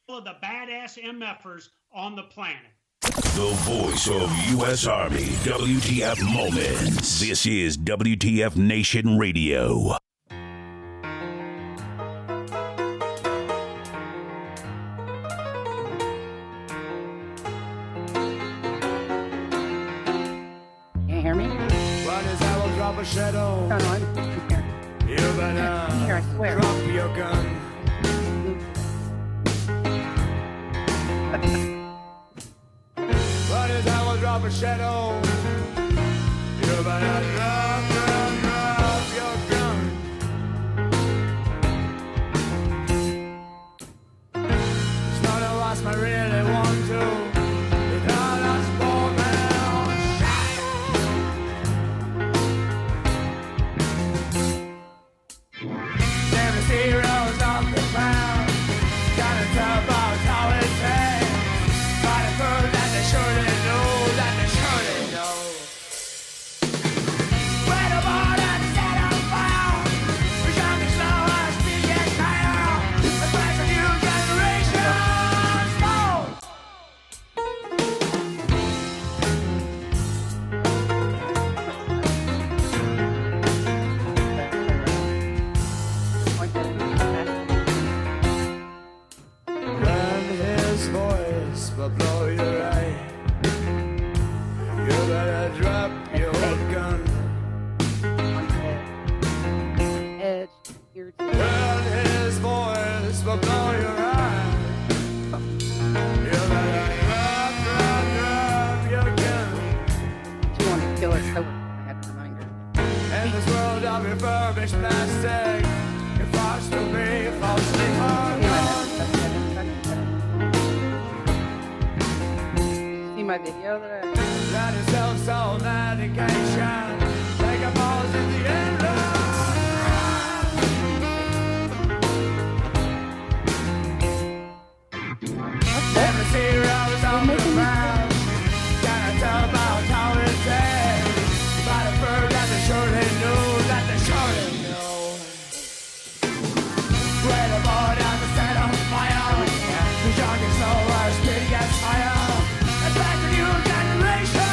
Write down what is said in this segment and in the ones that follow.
of the badass MFers on the planet. The voice of U.S. Army, WTF Moments. This is WTF Nation Radio. Can you hear me? What is I will drop a shadow. No, I'm here. You better Here, I swear. drop your gun. What is I will drop a shadow. You better drop your gun. It's not a loss I really want to. It's all us poor man. Never heroes on the ground. Gotta tell about how it takes. But I've heard that they surely know, that they surely know. Wait a moment, set on fire. We're jumping slow as we get higher. The flash of new generations fall. When his voice will blow your eye, you better drop your gun. Edge, here to When his voice will blow your eye, you better drop your gun. she wanted to kill her coworker. I had to remind her. In this world of refurbished plastic, you're forced to be falsely hard. See my video that I... Let yourself some medication. Take a pause in the end. Every hero's on the ground. Gotta tell about how it takes. But I've heard that they surely know, that they surely know. Wait a moment, I'm set on fire. The young is slow as speed gets higher. And back to new generation.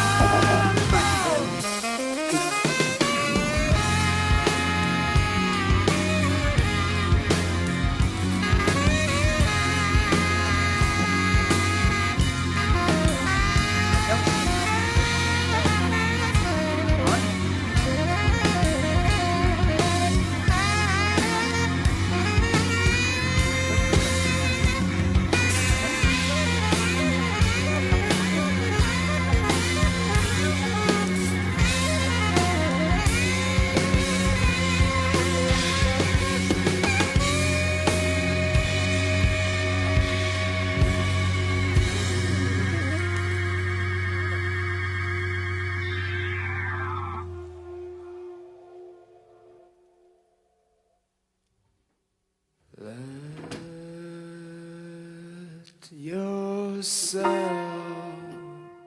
Let yourself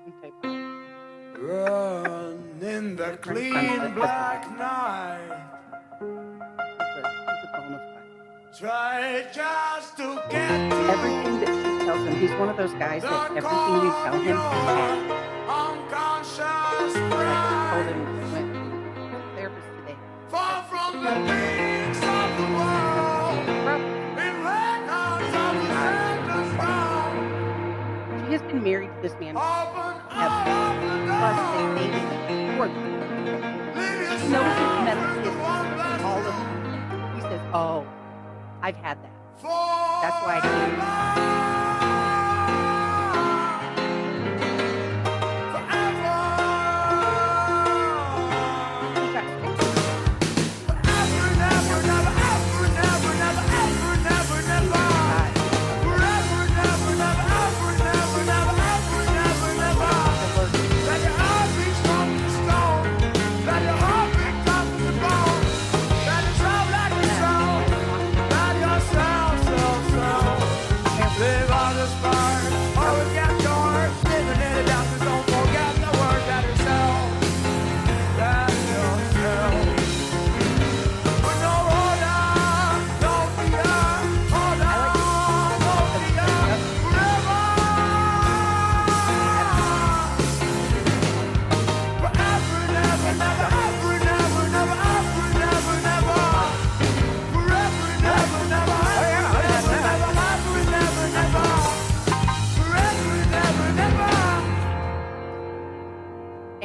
Okay. run in the clean black night. He's a bona fide. Try just to get to Everything that she tells him, he's one of those guys that everything you tell him, he has. unconscious I told pride. him, I went to the therapist today. Far from the peaks of the world. In records of the endless ground. She has been married to this man Open forever. up the Plus, they door. dated before that. Leave He knows his yourself mental in history, one last all of it. He says, oh, I've had that. for That's why I came. He got sick. Let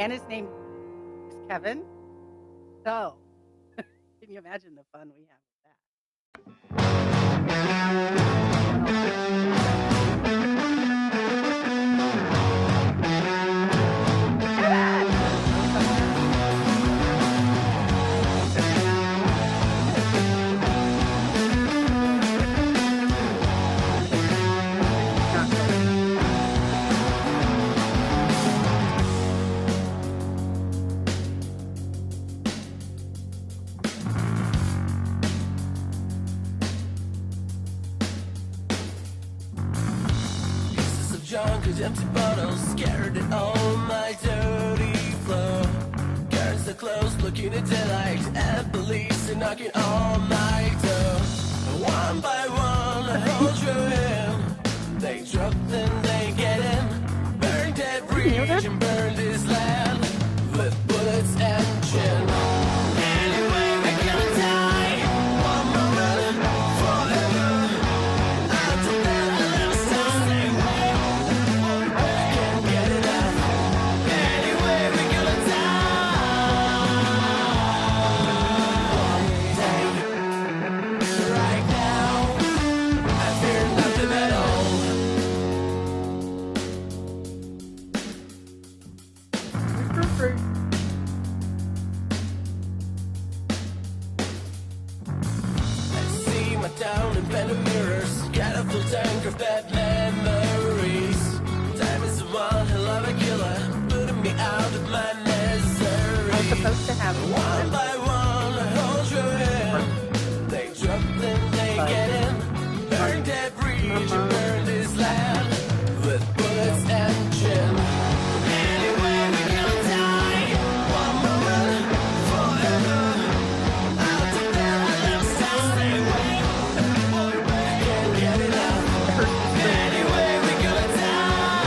and his name is Kevin. So, can you imagine the fun we have with Cause empty bottles scattered it on my dirty floor. Guards are closed, looking at daylight, and police are knocking on my door. One by one, I hold your hand. They drop, then they get in. Burn that bridge and burn this land with bullets and gin. Anyway, we're gonna die. One more running forever. After that, I'll never stop. Stay away. Can't get enough. Anyway, we're gonna die. Right now, I fear nothing at all. I see my town in phantom mirrors. Got a full tank of bad memories. Time is the one hell of a killer, putting me out of my misery. I'm supposed to have One by one, I hold your hand. They drop, then they get in. Burn that bridge and burn this land with bullets and gin. Anyway, we're gonna die. One more running forever. After that, I'll never stop. Stay away. Can't get enough. Anyway, we're gonna die.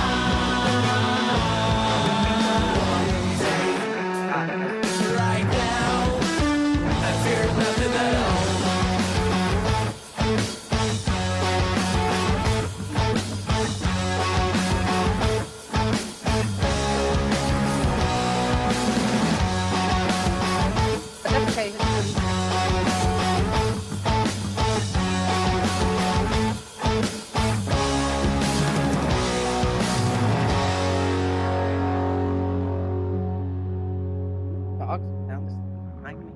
Right now, I fear nothing at all. But that's okay. Dogs sound behind me.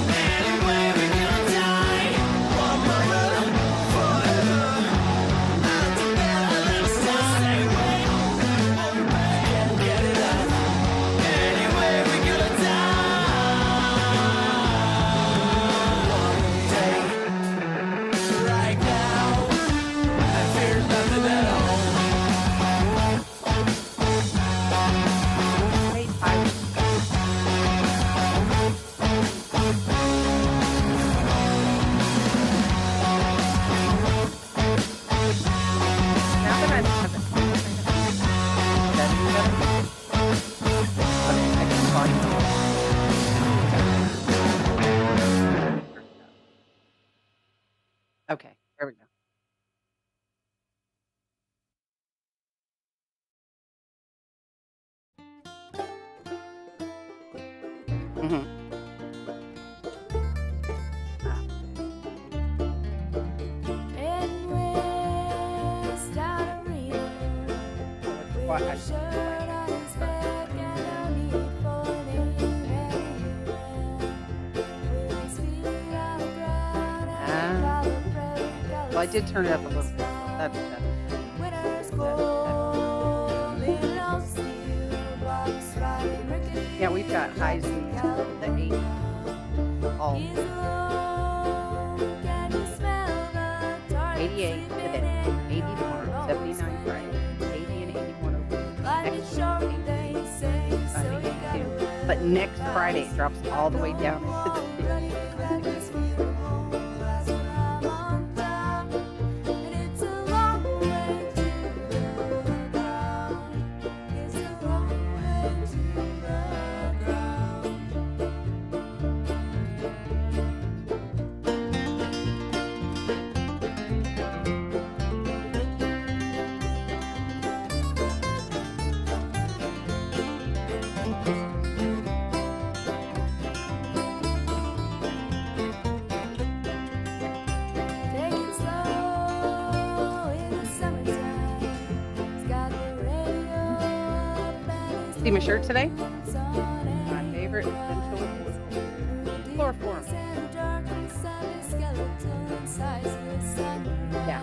Anyway, we're gonna die. One more running forever. After that, I'll never stop. Stay away. Can't get enough. Anyway, we're gonna die. One day. Right now, I fear nothing at all. Wait, I- Now that I'm okay, there we go. Mm-hmm. What? Well, I did turn it up a little bit. That's better. Yeah, we've got highs in the 80s. All 88 today, 80 tomorrow, 79 Friday, 80 and 81 over next week, 80, 82. But next Friday it drops all the way down into the 50s. See my shirt today? My favorite essential chloroform. Yeah.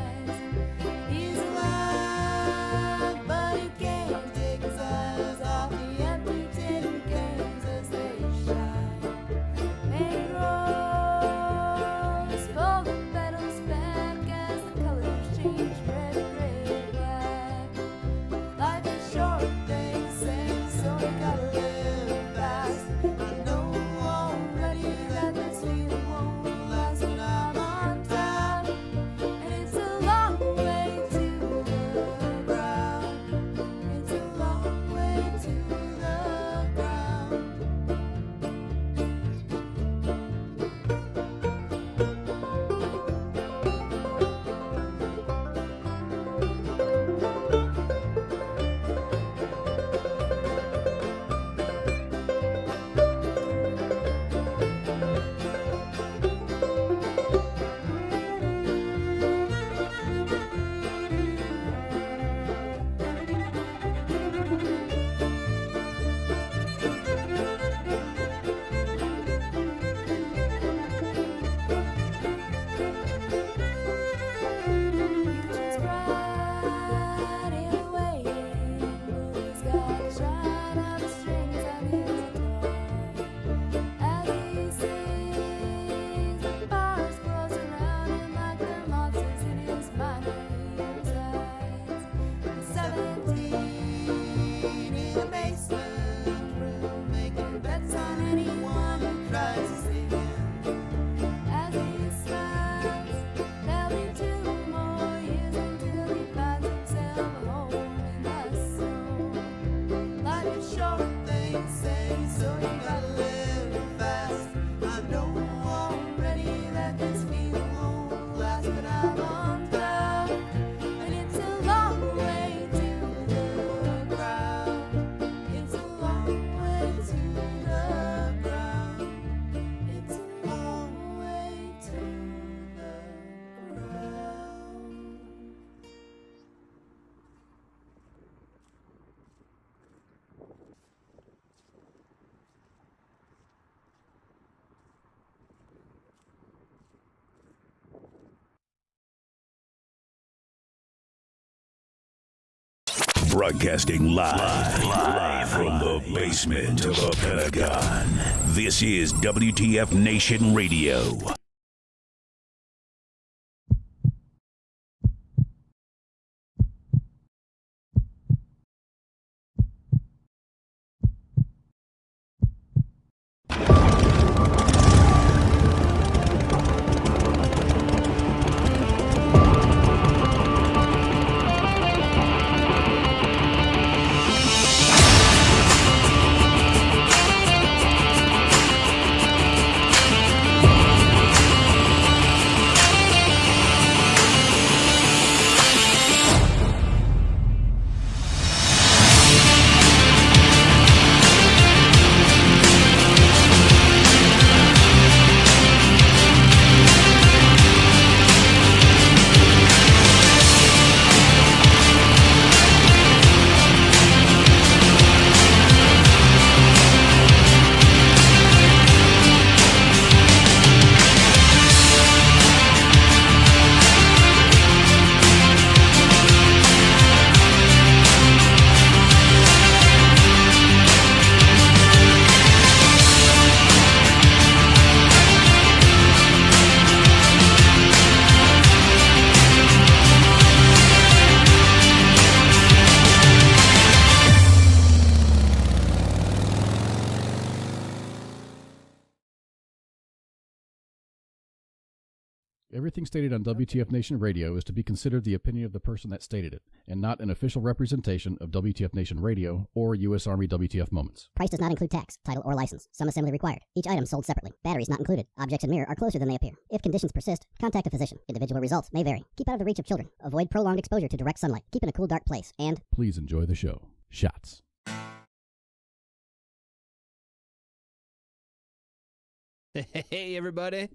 Broadcasting live from the basement of the Pentagon. This is WTF Nation Radio. Everything stated on WTF Nation Radio is to be considered the opinion of the person that stated it, and not an official representation of WTF Nation Radio or U.S. Army WTF Moments. Price does not include tax, title, or license. Some assembly required. Each item sold separately. Batteries not included. Objects in mirror are closer than they appear. If conditions persist, contact a physician. Individual results may vary. Keep out of the reach of children. Avoid prolonged exposure to direct sunlight. Keep in a cool, dark place. And Please enjoy the show. Shots. Hey, everybody.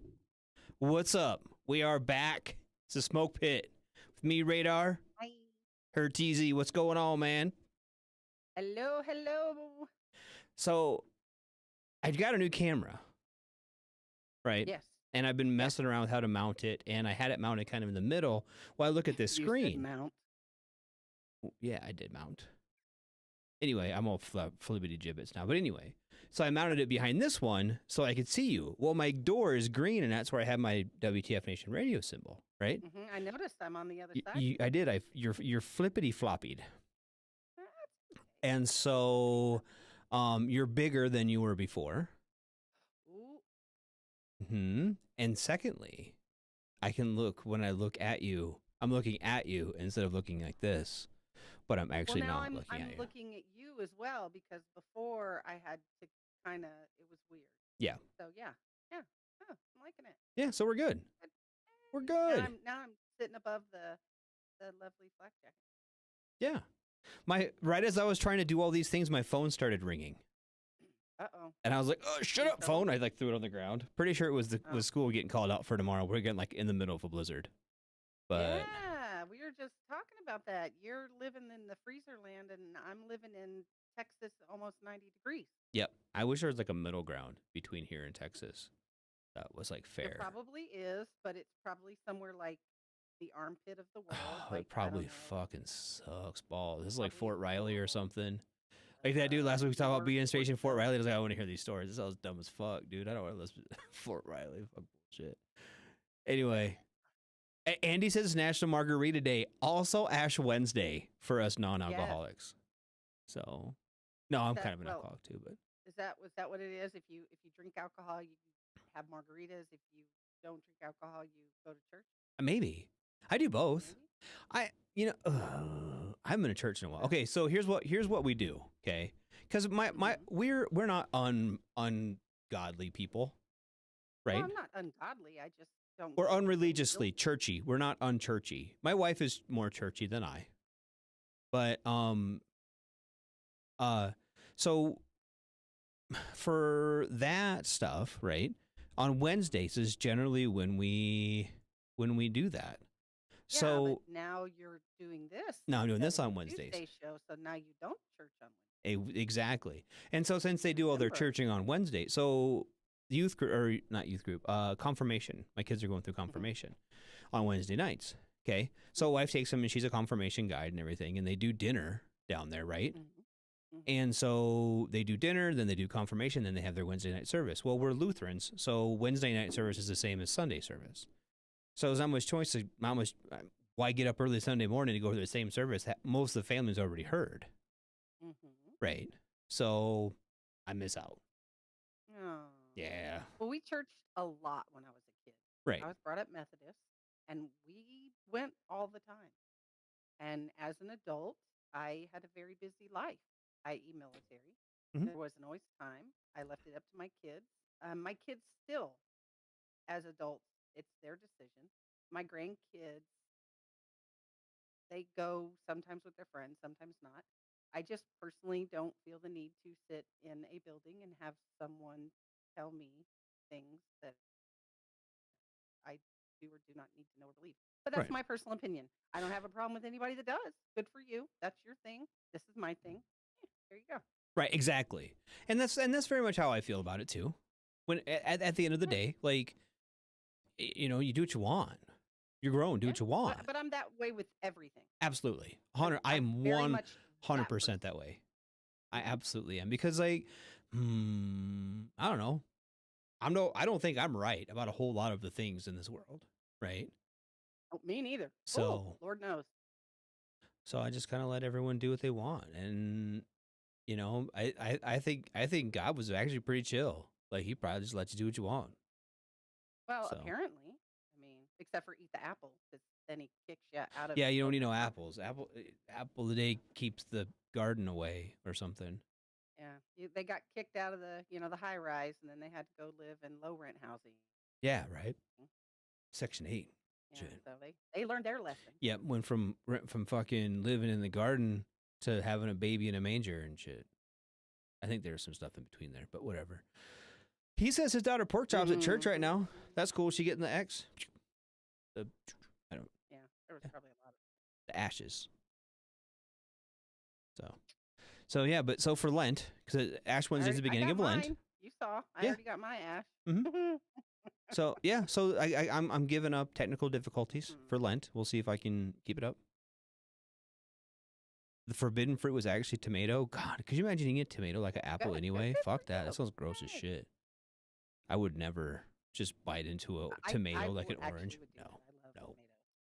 What's up? We are back. It's a smoke pit. With me, Radar. Hi. Her TZ. What's going on, man? Hello. So, I got a new camera. Right? Yes. And I've been messing around with how to mount it, and I had it mounted kind of in the middle while I look at this screen. You said mount. Yeah, I did mount. Anyway, I'm all flippity gibbets now. But anyway, so I mounted it behind this one so I could see you. Well, my door is green, and that's where I have my WTF Nation radio symbol, right? Mm-hmm. I noticed I'm on the other side. I did. You're flippity floppied. And so you're bigger than you were before. Ooh. And secondly, I can look, when I look at you, I'm looking at you instead of looking like this. But I'm actually not looking at you. I'm looking at you as well, because before I had to kind of, it was weird. Yeah. So yeah. Oh, I'm liking it. Yeah, so we're good. We're good. Now I'm sitting above the lovely flak jacket. Yeah. Right as I was trying to do all these things, my phone started ringing. Uh-oh. And I was like, "Oh, shut up, phone!" I threw it on the ground. Pretty sure it was was school getting called out for tomorrow. We're getting in the middle of a blizzard. But yeah, we were just talking about that. You're living in the freezer land, and I'm living in Texas, almost 90 degrees. Yep. I wish there was a middle ground between here and Texas. That was fair. There probably is, but it's probably somewhere like the armpit of the world. It probably fucking sucks balls. This is Fort Riley or something. Like that dude last week we talked about being in station Fort Riley. I was like, I want to hear these stories. This sounds dumb as fuck, dude. I don't want to listen to Fort Riley. Fuck bullshit. Anyway, Andy says it's National Margarita Day. Also Ash Wednesday for us non-alcoholics. Yes. So, no, I'm kind of an alcoholic too. But was that what it is? If you drink alcohol, you have margaritas. If you don't drink alcohol, you go to church. Maybe I do both. Maybe? I haven't been to church in a while. Okay, so here's what we do. Okay, because we're not ungodly people, right? No, I'm not ungodly. I just don't. We're unreligiously churchy. We're not unchurchy. My wife is more churchy than I. But so for that stuff, right? On Wednesdays is generally when we do that. Yeah, so but now you're doing this. Now I'm doing this on Wednesdays. Tuesday show, so now you don't church on Wednesday. Exactly. And so since they do all their churching on Wednesday, so youth group, or not youth group, confirmation. My kids are going through confirmation on Wednesday nights. Okay. So wife takes them and she's a confirmation guide and everything, and they do dinner down there, right? And so they do dinner, then they do confirmation, then they have their Wednesday night service. Well, we're Lutherans, so Wednesday night service is the same as Sunday service. So there's not much choice. Why get up early Sunday morning to go to the same service? Most of the family's already heard. Right. So I miss out. Oh. Yeah. Well, we churched a lot when I was a kid. Right. I was brought up Methodist, and we went all the time. And as an adult, I had a very busy life, i.e. military. There wasn't always time. I left it up to my kids. My kids still, as adults, it's their decision. My grandkids, they go sometimes with their friends, sometimes not. I just personally don't feel the need to sit in a building and have someone tell me things that I do or do not need to know or believe. But that's my personal opinion. I don't have a problem with anybody that does. Good for you. That's your thing. This is my thing. Yeah, there you go. Right, exactly. And that's very much how I feel about it too. When at the end of the day, you do what you want. You're grown, do what you want. But I'm that way with everything. Absolutely. I'm 100% that way. I absolutely am. Because I don't know. I don't think I'm right about a whole lot of the things in this world, right? Oh, me neither. So Lord knows. So I just kind of let everyone do what they want. And I think God was actually pretty chill. He probably just lets you do what you want. Well, apparently. I mean, except for eat the apple, because then he kicks you out of. Yeah, you don't need no the apples. Apple of the day keeps the garden away or something. Yeah, they got kicked out of the high rise, and then they had to go live in low rent housing. Yeah, right. Section 8. Yeah, Shit. so they learned their lesson. Yeah, went from fucking living in the garden to having a baby in a manger and shit. I think there's some stuff in between there, but whatever. He says his daughter pork chops at church right now. That's cool. She getting the X. Yeah, there was probably a lot of the ashes. So yeah, but so for Lent, because Ash Wednesday is the beginning of Lent. Mine. You saw, I already got my ash. So yeah, so I'm giving up technical difficulties for Lent. We'll see if I can keep it up. The forbidden fruit was actually tomato. God, could you imagine eating a tomato like an apple anyway? Fuck that. That sounds gross as shit. I would never just bite into a tomato like an orange. No.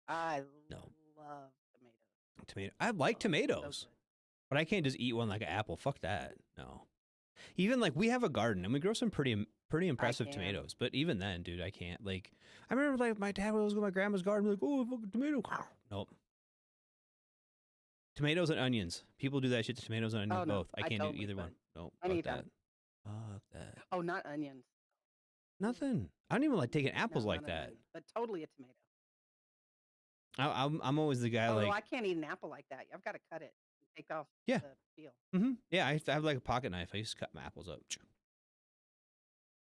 I love tomatoes. Tomato. I like tomatoes, but I can't just eat one like an apple. Fuck that. No. Even like we have a garden and we grow some pretty impressive tomatoes, but even then, dude, I can't. Like, I remember like my dad was with my grandma's garden, like, oh, fucking tomato. Nope. Tomatoes and onions. People do that shit to tomatoes and onions both. I can't do either one. Nope. Fuck that. Fuck that. Oh, not onions. Nothing. I don't even like taking apples like that. Onions, but totally a tomato. I'm always the guy like. I can't eat an apple like that. I've got to cut it and take off the peel. Yeah, I have like a pocket knife. I used to cut my apples up.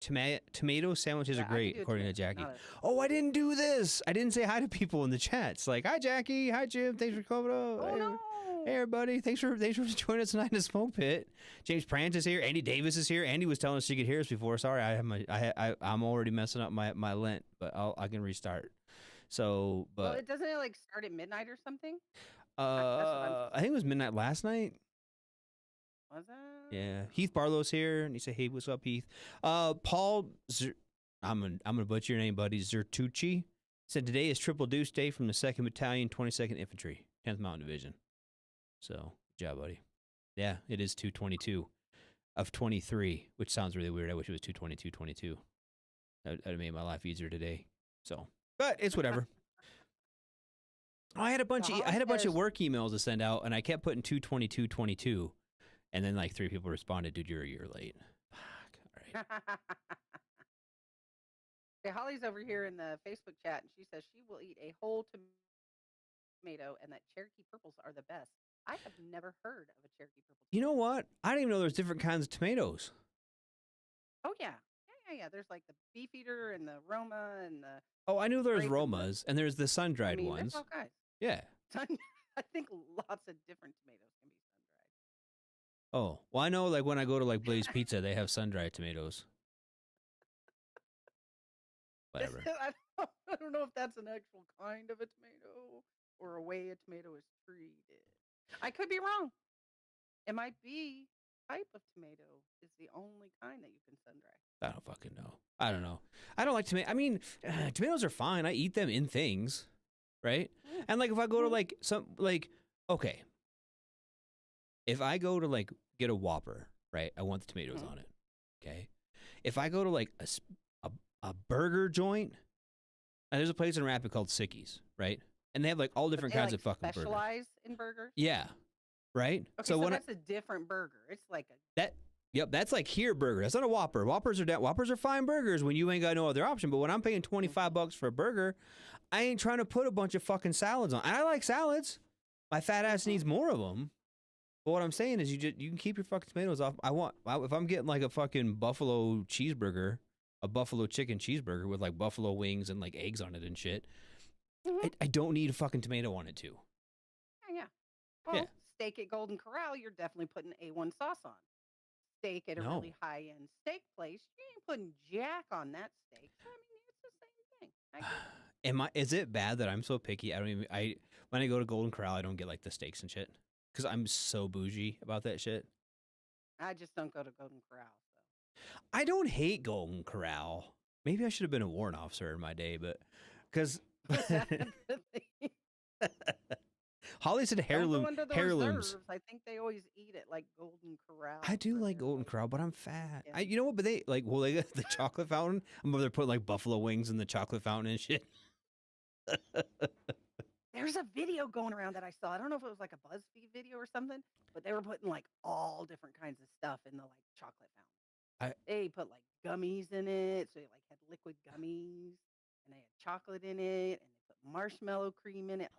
Tomato sandwiches are great, according to Jackie. Oh, I didn't do this. I didn't say hi to people in the chats. Like, hi, Jackie. Hi, Jim. Thanks for coming up. Oh, no. Hey, everybody. Thanks for joining us tonight in the smoke pit. James Prance is here. Andy Davis is here. Andy was telling us she could hear us before. Sorry, I'm already messing up my Lent, but I can restart. So, but well, doesn't it like start at midnight or something? I think it was midnight last night. Was that? Yeah, Heath Barlow's here, and he said, "Hey, what's up, Heath?" Paul, I'm gonna butcher your name, buddy. Zertucci said today is Triple Deuce Day from the 2nd Battalion, 22nd Infantry, 10th Mountain Division. So, good job, buddy. Yeah, it is 222 of 23, which sounds really weird. I wish it was 222-22. That would have made my life easier today. So, but it's whatever. I had a bunch of work emails to send out, and I kept putting 222-22. And then, like, 3 people responded, dude, you're a year late. Fuck. All right. Okay, Holly's over here in the Facebook chat, and she says she will eat a whole tomato and that Cherokee purples are the best. I have never heard of a Cherokee purple. You know what? I didn't even know there's different kinds of tomatoes. Oh, yeah. Yeah. There's, like, the Beefeater and the Roma and the... Oh, I knew there was Romas, and there's the sun-dried ones. There's all kinds. Yeah. I think lots of different tomatoes can be sun-dried. Oh, well, I know, like, when I go to, like, Blaze Pizza, they have sun-dried tomatoes. Whatever. I don't know if that's an actual kind of a tomato or a way a tomato is treated. I could be wrong. It might be type of tomato is the only kind that you can sun-dry. I don't fucking know. I don't know. I don't like tomato. I mean, tomatoes are fine. I eat them in things, right? And, like, if I go to, like, okay. If I go to, like, get a Whopper, right? I want the tomatoes on it, okay? If I go to, like, a burger joint, and there's a place in Rapid called Sickies, right? And they have, like, all different kinds of fucking burgers. Specialize in burgers? Yeah, right? Okay, so that's a different burger. It's like a... Yep, that's like here burger. That's not a Whopper. Whoppers are fine burgers when you ain't got no other option. But when I'm paying $25 for a burger, I ain't trying to put a bunch of fucking salads on. And I like salads. My fat ass needs more of them. But what I'm saying is you can keep your fucking tomatoes off. If I'm getting like a fucking buffalo cheeseburger, a buffalo chicken cheeseburger with like buffalo wings and like eggs on it and shit, I don't need a fucking tomato on it too. Yeah. Well, steak at Golden Corral, you're definitely putting A1 sauce on. Steak at a really high-end steak place, you ain't putting jack on that steak. I mean, it's the same thing. Is it bad that I'm so picky? When I go to Golden Corral, I don't get like the steaks and shit because I'm so bougie about that shit. I just don't go to Golden Corral. So. I don't hate Golden Corral. Maybe I should have been a warrant officer in my day, but because Holly said heirlooms. I think they always eat at like Golden Corral. I do like Golden Corral, but I'm fat. Yeah. You know what? But they got the chocolate fountain. I'm over there putting like buffalo wings in the chocolate fountain and shit. There's a video going around that I saw. I don't know if it was like a BuzzFeed video or something, but they were putting like all different kinds of stuff in the like chocolate fountain. They put like gummies in it, so they like had liquid gummies, and they had chocolate in it, and they put marshmallow cream in it.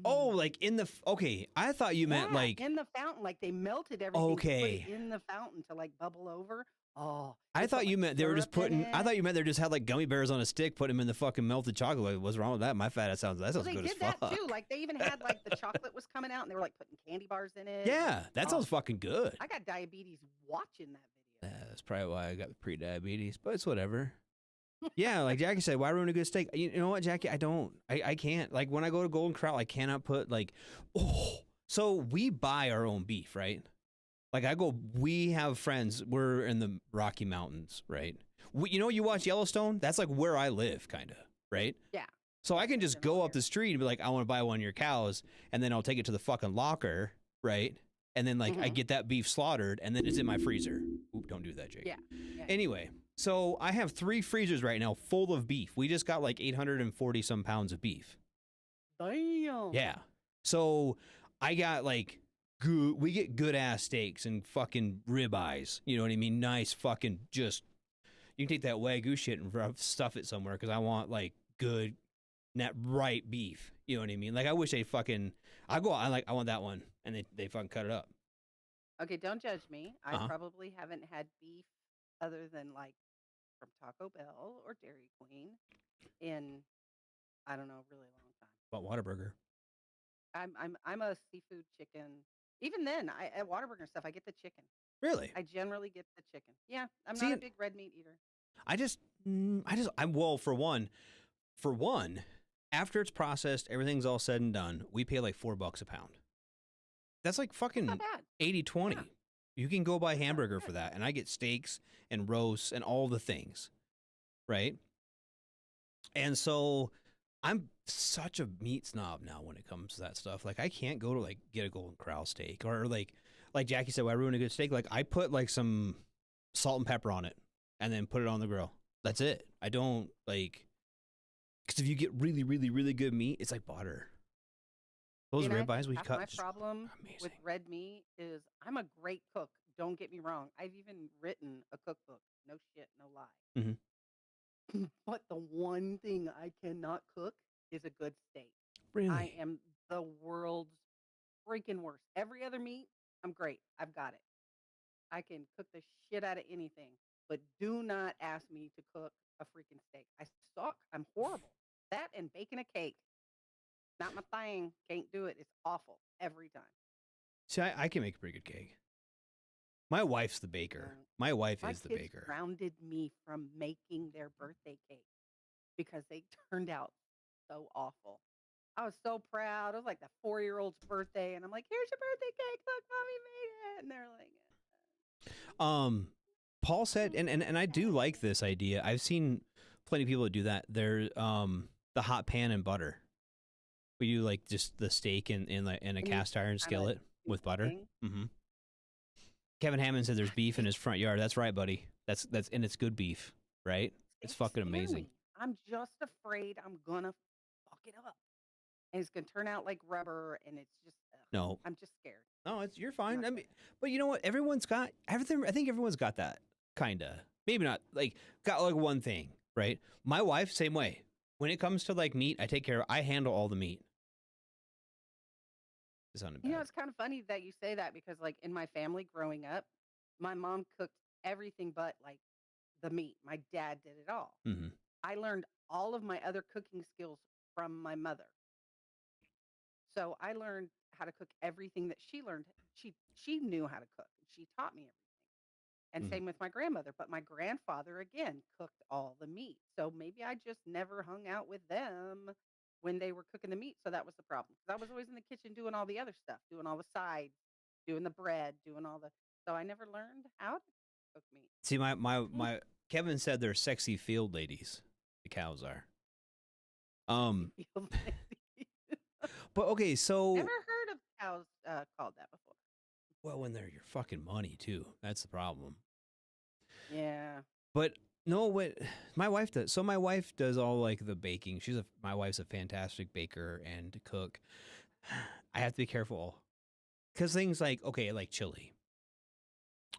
Oh, like in the okay. I thought you meant Yeah, like in the fountain, like they melted everything to put okay. it in the fountain to like bubble over. Oh, I they put thought you like meant they were just syrup in putting. I it. thought you meant they just had like gummy bears on a stick, put them in the fucking melted chocolate. What's wrong with that? My fat ass sounds that Well, sounds they good as did that fuck. too. Like they even had like the chocolate was coming out, and they were like putting candy bars in it. Yeah, that Oh, sounds fucking good. I got diabetes watching that video. Yeah, that's probably why I got pre-diabetes, but it's whatever. Yeah, like Jackie said, why ruin a good steak? You know what, Jackie? I can't. Like when I go to Golden Corral, I cannot put like, oh. So we buy our own beef, right? Like we have friends. We're in the Rocky Mountains, right? You watch Yellowstone? That's like where I live, kind of, right? Yeah. So I can just go up the street and be like, I want to buy one of your cows, and then I'll take it to the fucking locker, right? And then like I get that beef slaughtered, and then it's in my freezer. Oop, don't do that, Jake. Yeah. Anyway, so I have 3 freezers right now full of beef. We just got like 840 some pounds of beef. Damn. Yeah. So I got like we get good ass steaks and fucking ribeyes. You know what I mean? Nice fucking just. You can take that Wagyu shit and stuff it somewhere because I want like good, right beef. You know what I mean? Like I wish they fucking. I want that one, and they fucking cut it up. Okay, don't judge me. I probably haven't had beef other than like from Taco Bell or Dairy Queen in I don't know, a really long time. About Whataburger. I'm a seafood chicken. Even then, at Whataburger stuff, I get the chicken. Really? I generally get the chicken. Yeah, I'm See, not a big red meat eater. I'm for one, after it's processed, everything's all said and done, we pay like $4 a pound. That's like fucking Not bad. 80-20. Yeah. You can go buy hamburger for that, and I get steaks and roasts and all the things, right? And so I'm such a meat snob now when it comes to that stuff. Like I can't go to like get a Golden Corral steak or like Jackie said, why ruin a good steak? Like I put like some salt and pepper on it and then put it on the grill. That's it. I don't like because if you get really, really, really good meat, it's like butter. Those ribeyes we cut. My problem with red meat is I'm a great cook. Don't get me wrong. I've even written a cookbook. No shit, no lie. Mm-hmm. But the one thing I cannot cook is a good steak. Really? I am the world's freaking worst. Every other meat, I'm great. I've got it. I can cook the shit out of anything. But do not ask me to cook a freaking steak. I suck. I'm horrible. That and baking a cake. Not my thing. Can't do it. It's awful every time. See, I can make a pretty good cake. My wife's the baker. My wife is the baker. My kids grounded me from making their birthday cake because they turned out so awful. I was so proud. It was like the 4-year-old's birthday, and I'm like, "Here's your birthday cake. Look, mommy made it." And they're like, Paul said, and I do like this idea. I've seen plenty of people that do that. They're the hot pan and butter. We do like just the steak in a cast iron skillet with butter. Mm-hmm. Kevin Hammond said there's beef in his front yard. That's right, buddy. That's and it's good beef, right? It's fucking amazing. I'm just afraid I'm gonna fuck it up, and it's gonna turn out like rubber, and it's just no. I'm just scared. No, you're fine. I mean, but you know what? Everyone's got everything. I think everyone's got that kinda. Maybe not like got like one thing, right? My wife, same way. When it comes to like meat, I handle all the meat. You know, it's kind of funny that you say that because, like, in my family growing up, my mom cooked everything but like the meat. My dad did it all. Mm-hmm. I learned all of my other cooking skills from my mother. So I learned how to cook everything that she learned. She knew how to cook. She taught me everything. And same with my grandmother. But my grandfather, again, cooked all the meat. So maybe I just never hung out with them when they were cooking the meat. So that was the problem. Because I was always in the kitchen doing all the other stuff, doing all the sides, doing the bread, doing all the. So I never learned how to cook meat. See, my Kevin said they're sexy field ladies. The cows are. But okay, so never heard of cows called that before. Well, when they're your fucking money too, that's the problem. Yeah. But No, what my wife does. So my wife does all like the baking. My wife's a fantastic baker and cook. I have to be careful because things like like chili.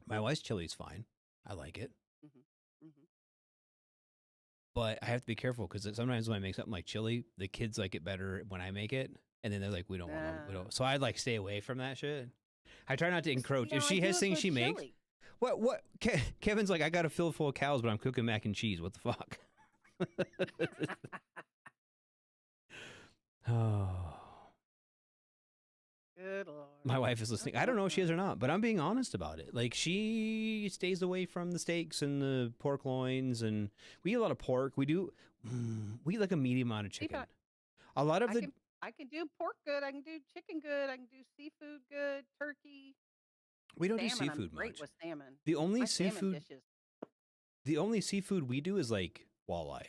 My wife's chili's fine. I like it, Mm-hmm. Mm-hmm. but I have to be careful because sometimes when I make something like chili, the kids like it better when I make it, and then they're like, "We don't want to." We don't. So I like stay away from that shit. I try not to encroach. If she has things she makes, what? Kevin's like, I got a fill full of cows, but I'm cooking mac and cheese. What the fuck? Oh. Good Lord. My wife is listening. I don't know if she is or not, but I'm being honest about it. Like, she stays away from the steaks and the pork loins, and we eat a lot of pork. We eat like a medium amount of chicken. A lot of I can do pork good. I can do chicken good. I can do seafood good. Turkey. We don't do Salmon, seafood I'm great much. with salmon. The only My salmon seafood, dishes. the only seafood we do is like walleye.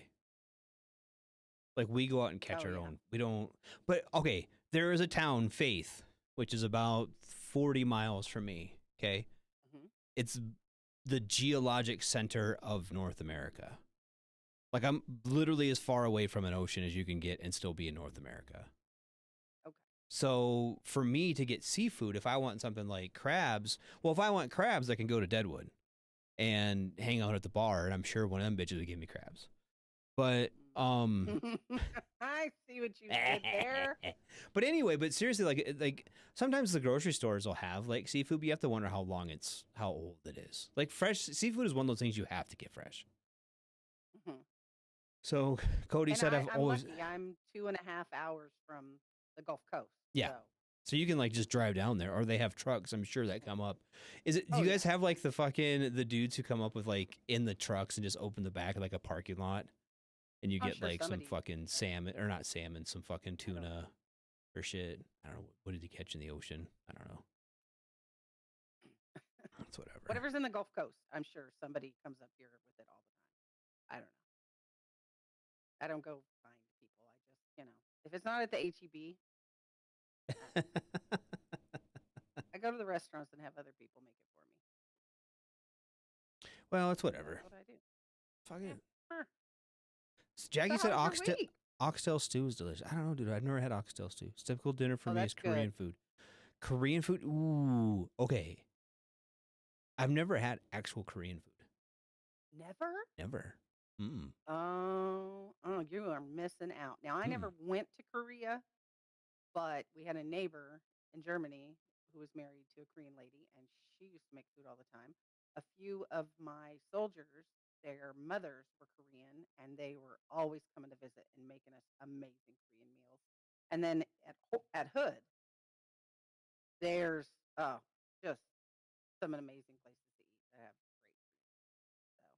Like, we go out and catch our own. We don't. But okay, there is a town, Faith, which is about 40 miles from me. Okay, it's the geologic center of North America. Like, I'm literally as far away from an ocean as you can get and still be in North America. Okay. So for me to get seafood, if I want something like crabs, well, if I want crabs, I can go to Deadwood and hang out at the bar, and I'm sure one of them bitches would give me crabs. But I see what you did there. But anyway, but seriously, like sometimes the grocery stores will have like seafood, but you have to wonder how old it is. Like, fresh seafood is one of those things you have to get fresh. Mm-hmm. So Cody said, I'm always lucky. I'm 2.5 hours from the Gulf Coast. Yeah. So you can like just drive down there, or they have trucks, I'm sure, that come up. Do you guys have like the dudes who come up with like in the trucks and just open the back of like a parking lot, and you get like some fucking salmon, or not salmon, some fucking tuna or shit. I don't know. What did he catch in the ocean? I don't know. That's whatever. Whatever's in the Gulf Coast, I'm sure somebody comes up here with it all the time. I don't know. I don't go find people. I just, if it's not at the HEB, I go to the restaurants and have other people make it for me. Well, it's whatever. That's what I do. Fuck it. Huh. Jackie said oxtail stew is delicious. I don't know, dude. I've never had oxtail stew. It's typical dinner for me is Korean food. Korean food? Ooh, okay. I've never had actual Korean food. Never? Never. Mm. Oh, you are missing out. Now, I never went to Korea, but we had a neighbor in Germany who was married to a Korean lady, and she used to make food all the time. A few of my soldiers, their mothers were Korean, and they were always coming to visit and making us amazing Korean meals. And then at Hood, there's just some amazing places to eat that have great food. So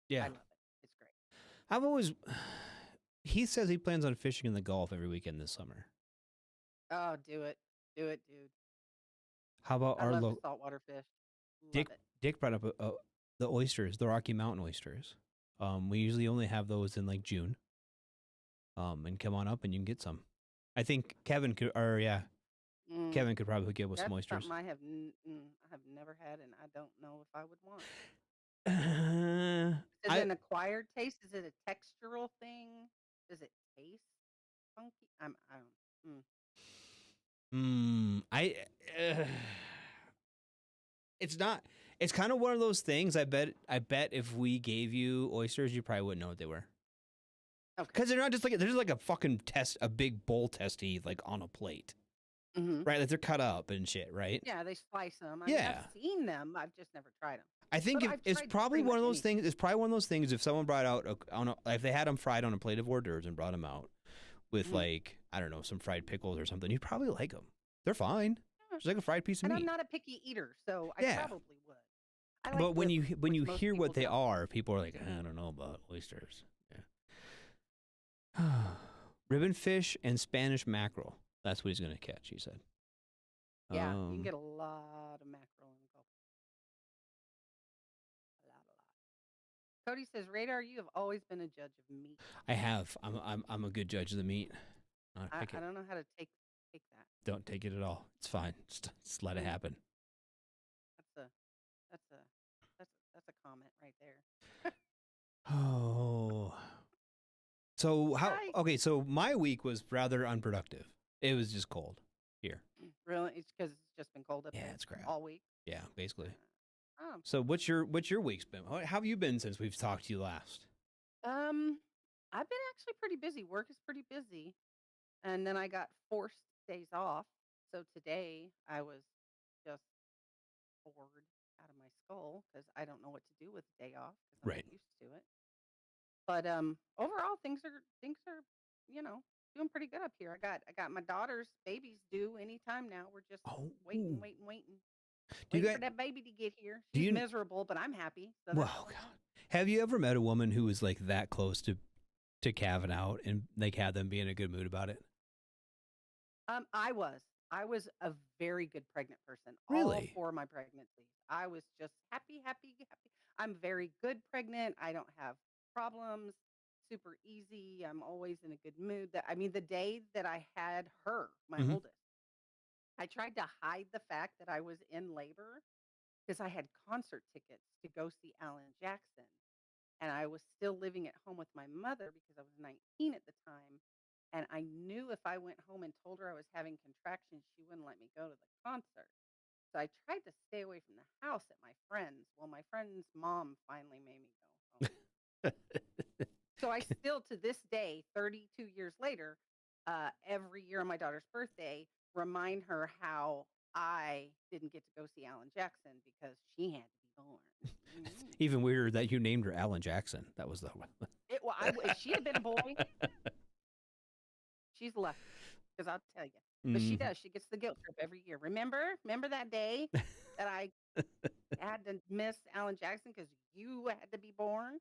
yeah, I love it. It's great. I've always. He says he plans on fishing in the Gulf every weekend this summer. Oh, do it, dude. How about I love the saltwater fish. Dick brought up the oysters, the Rocky Mountain oysters. We usually only have those in like June. And come on up and you can get some. I think Kevin could, Kevin could probably get with some oysters. I have never had, and I don't know if I would want. Is it an acquired taste? Is it a textural thing? Does it taste funky? I don't. It's not. It's kind of one of those things. I bet if we gave you oysters, you probably wouldn't know what they were. Because they're not just like, they're just like a fucking a big bowl test to eat, like on a plate. Mm-hmm. Right? Like they're cut up and shit, right? Yeah, they slice them. I mean, I've seen them. I've just never tried them. I think it's probably one of those things. It's probably one of those things. If someone brought out, if they had them fried on a plate of hors d'oeuvres and brought them out with like, I don't know, some fried pickles or something, you'd probably like them. They're fine. It's like a fried piece of meat. And I'm not a picky eater, so I probably would. But when you hear what they are, people are like, I don't know about oysters. Yeah. Ribbon fish and Spanish mackerel. That's what he's going to catch, he said. Yeah, you can get a lot of mackerel in the Gulf. A lot. Cody says, Radar, you have always been a judge of meat. I have. I'm a good judge of the meat. I don't know how to take that. Don't take it at all. It's fine. Just let it happen. That's a comment right there. Oh. So how? Right. Okay, so my week was rather unproductive. It was just cold here. Really? It's because it's just been cold up Yeah, there it's crap. all week. Yeah, basically. Oh. So what's your week's been? How have you been since we've talked to you last? I've been actually pretty busy. Work is pretty busy, and then I got forced days off. So today I was just bored out of my skull because I don't know what to do with a day off because I'm Right. not used to it. But overall things are you know doing pretty good up here. I got my daughter's baby's due anytime now. We're just Oh. waiting, Do you waiting guys? for that baby to get here. Do She's you? miserable, but I'm happy. So that's Well, all that God. matters. Have you ever met a woman who was like that close to calving out and like had them be in a good mood about it? I was. I was a very good pregnant person. All Really? 4 of my pregnancies. I was just happy, happy, happy. I'm very good pregnant. I don't have problems. Super easy. I'm always in a good mood. I mean, the day that I had her, my Mhm. oldest, I tried to hide the fact that I was in labor because I had concert tickets to go see Alan Jackson. And I was still living at home with my mother because I was 19 at the time. And I knew if I went home and told her I was having contractions, she wouldn't let me go to the concert. So I tried to stay away from the house at my friend's. Well, my friend's mom finally made me go home. So I still, to this day, 32 years later, every year on my daughter's birthday, remind her how I didn't get to go see Alan Jackson because she had to be born. Even weirder that you named her Alan Jackson. That was the If she had been a boy, she's lucky because I'll tell you. But she Mhm. does. She gets the guilt trip every year. Remember that day that I had to miss Alan Jackson because you had to be born?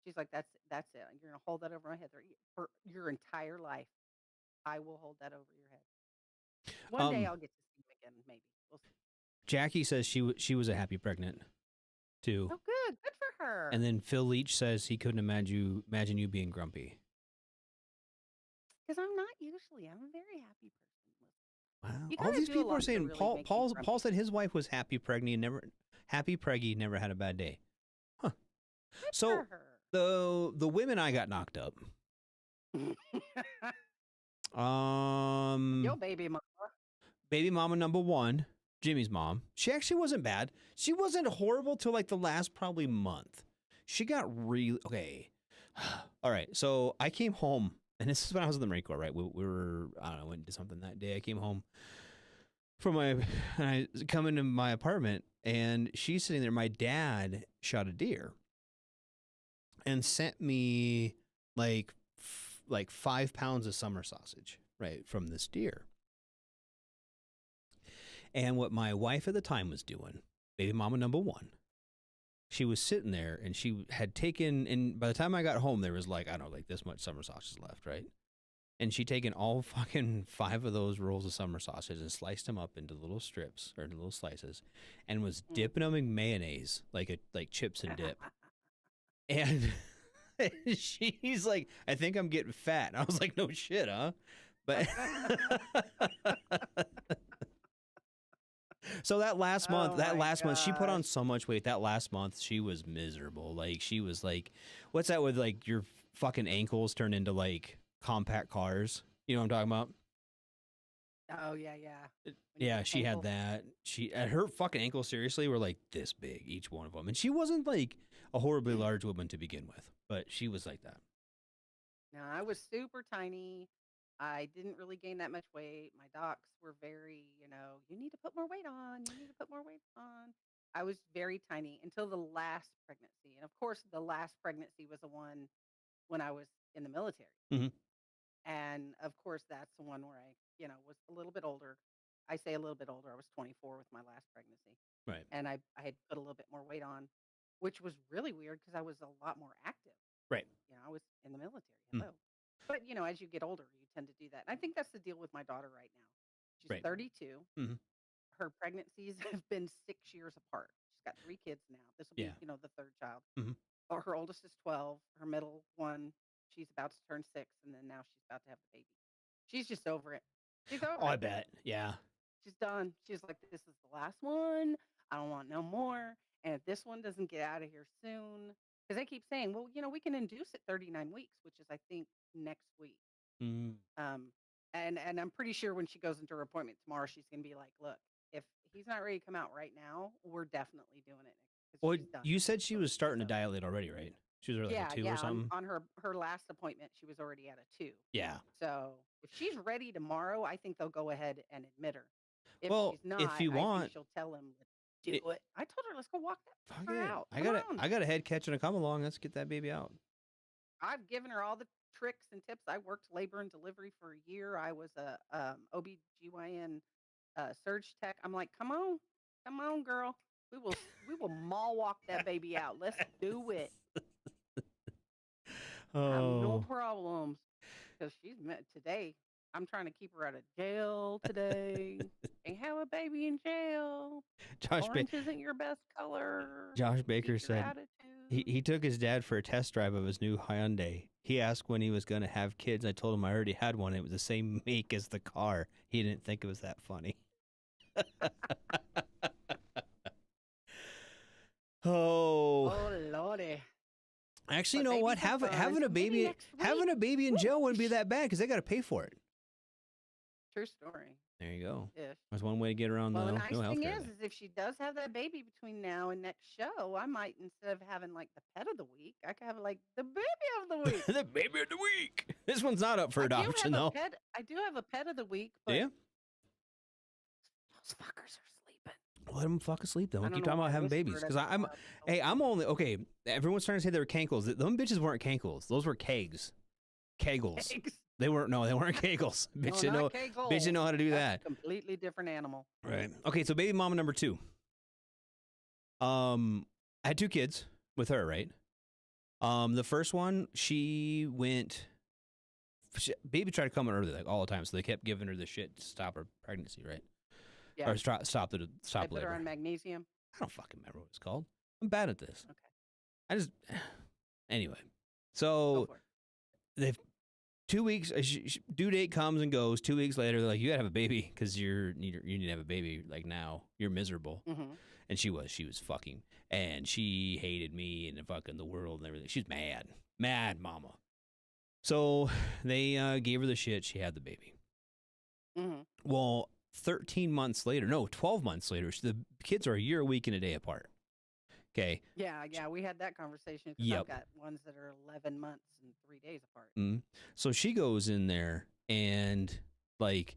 She's like, that's it. You're gonna hold that over my head for your entire life. I will hold that over your head. One day I'll get to see him again. Maybe we'll see. Jackie says she was a happy pregnant too. Oh, good for her. And then Phil Leach says he couldn't imagine you being grumpy. Because I'm not usually. I'm a very happy person. Wow. You All gotta these do a people are lot to saying really Paul make you Paul grumpy. said his wife was happy preggy never had a bad day. Huh. Good So for her. the women I got knocked up. Yo, baby mama. Baby mama number 1, Jimmy's mom. She actually wasn't bad. She wasn't horrible till like the last probably month. She got really okay. All right, so I came home, and this is when I was in the Marine Corps, right? We were, I don't know, went and did something that day. I came home from and I come into my apartment, and she's sitting there. My dad shot a deer and sent me like 5 pounds of summer sausage, right, from this deer. And what my wife at the time was doing, baby mama number 1, she was sitting there and she had taken, and by the time I got home, there was like, I don't know, like this much summer sausage left, right? And she'd taken all fucking 5 of those rolls of summer sausage and sliced them up into little strips or into little slices and was dipping them in mayonnaise, like chips and dip. And she's like, I think I'm getting fat. And I was like, no shit, huh? But so that last month, she put on so much weight. That last month, she was miserable. Like, she was like, what's that with like your fucking ankles turn into like compact cars? You know what I'm talking about? Oh yeah. Yeah, she had that. Her fucking ankles seriously were like this big, each one of them. And she wasn't like a horribly large woman to begin with, but she was like that. No, I was super tiny. I didn't really gain that much weight. My docs were very, you need to put more weight on. You need to put more weight on. I was very tiny until the last pregnancy. And of course, the last pregnancy was the one when I was in the military. Mhm. And of course, that's the one where I, was a little bit older. I say a little bit older. I was 24 with my last pregnancy. Right. And I had put a little bit more weight on, which was really weird because I was a lot more active. Right. I was in the military. Hello. But, as you get older, you tend to do that. And I think that's the deal with my daughter right now. She's Right. 32. Mhm. Her pregnancies have been 6 years apart. She's got 3 kids now. This will Yeah. be, the third child. Mhm. Or her oldest is 12. Her middle one, she's about to turn 6. And then now she's about to have the baby. She's just over it. She's over Oh, I it. bet. Yeah. She's done. She's like, this is the last one. I don't want no more. And if this one doesn't get out of here soon, Because they keep saying, well, we can induce at 39 weeks, which is, I think, next week. Mm. Um, and I'm pretty sure when she goes into her appointment tomorrow, she's going to be like, look, if he's not ready to come out right now, we're definitely doing it. 'Cause Well, she's done you said she was starting to so. dilate already, right? She was already like Yeah, a 2 yeah. or something. On her last appointment, she was already at a 2. Yeah. So if she's ready tomorrow, I think they'll go ahead and admit her. If Well, she's not, if you I think want, she'll tell him, do it- it. I told her, let's go walk that fuck fucker it. out. I Come got on. I got a head catch and a come along. Let's get that baby out. I've given her all the tricks and tips. I worked labor and delivery for a year. I was a OBGYN surge tech. I'm like, come on, girl. We will mall walk that baby out. Let's do it. I have no problems because she's met today. I'm trying to keep her out of jail today. Can't have a baby in jail. Orange isn't your best color. Josh Baker Keep your said he took his dad for a test drive of his new Hyundai. He asked when he was going to have kids. I told him I already had one. It was the same make as the car. He didn't think it was that funny. Oh lordy. Actually, you But know what? babies are fun. Having a Maybe baby next having a baby in jail wouldn't be that bad because they got to pay for it. True story. There you go. Ish. That's one way to get around Well, the the nice no thing healthcare. is if she does have that baby between now and next show, I might, instead of having like the pet of the week, I could have like the baby of the week. The baby of the week. This one's not up for adoption, though. I do have a pet of the week, but Do you? those fuckers are sleeping. Let them fuck asleep, though. I Keep don't talking know about why I having babies. whispered Because it out I'm, loud. hey, I'm only, okay, everyone's trying to say they were cankles. Them bitches weren't cankles. Those were kegs. Kegels. Eggs. They weren't kegels. Bitch didn't know, bitch didn't know how to do That's that. a completely different animal. Right. Okay, so baby mama number 2. I had 2 kids with her, right? The first one, baby tried to come in early, like all the time, so they kept giving her the shit to stop her pregnancy, right? Yeah. Or stop They put labor. her on magnesium. I don't fucking remember what it's called. I'm bad at this. Okay. Anyway. Go So for it. they've 2 weeks, due date comes and goes. 2 weeks later, they're like, you gotta have a baby because you need to have a baby like now. You're miserable. Mm-hmm. And she was fucking, and she hated me and fucking the world and everything. She's mad mama. So they gave her the shit. She had the baby. Mm-hmm. Well, 12 months later, the kids are a year, a week, and a day apart. Okay. Yeah, we had that conversation. Yep. I've got ones that are 11 months and 3 days apart. So she goes in there and like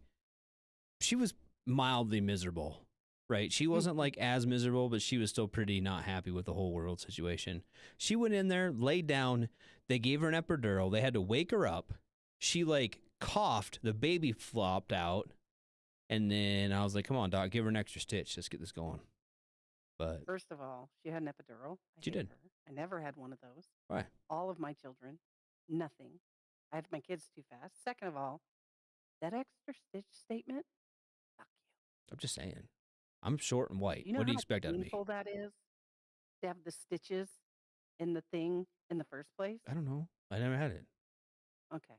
she was mildly miserable, right? She wasn't like as miserable, but she was still pretty not happy with the whole world situation. She went in there, laid down. They gave her an epidural. They had to wake her up. She like coughed. The baby flopped out. And then I was like, come on, doc, give her an extra stitch. Let's get this going. But First of all, she had an epidural. She did. Her. I never had one of those. why? All of my children, nothing. I had my kids too fast. Second of all, that extra stitch statement, fuck you. I'm just saying. I'm short and white. You know What do you how expect out of me? painful that is to have the stitches in the thing in the first place? I don't know. I never had it. Okay.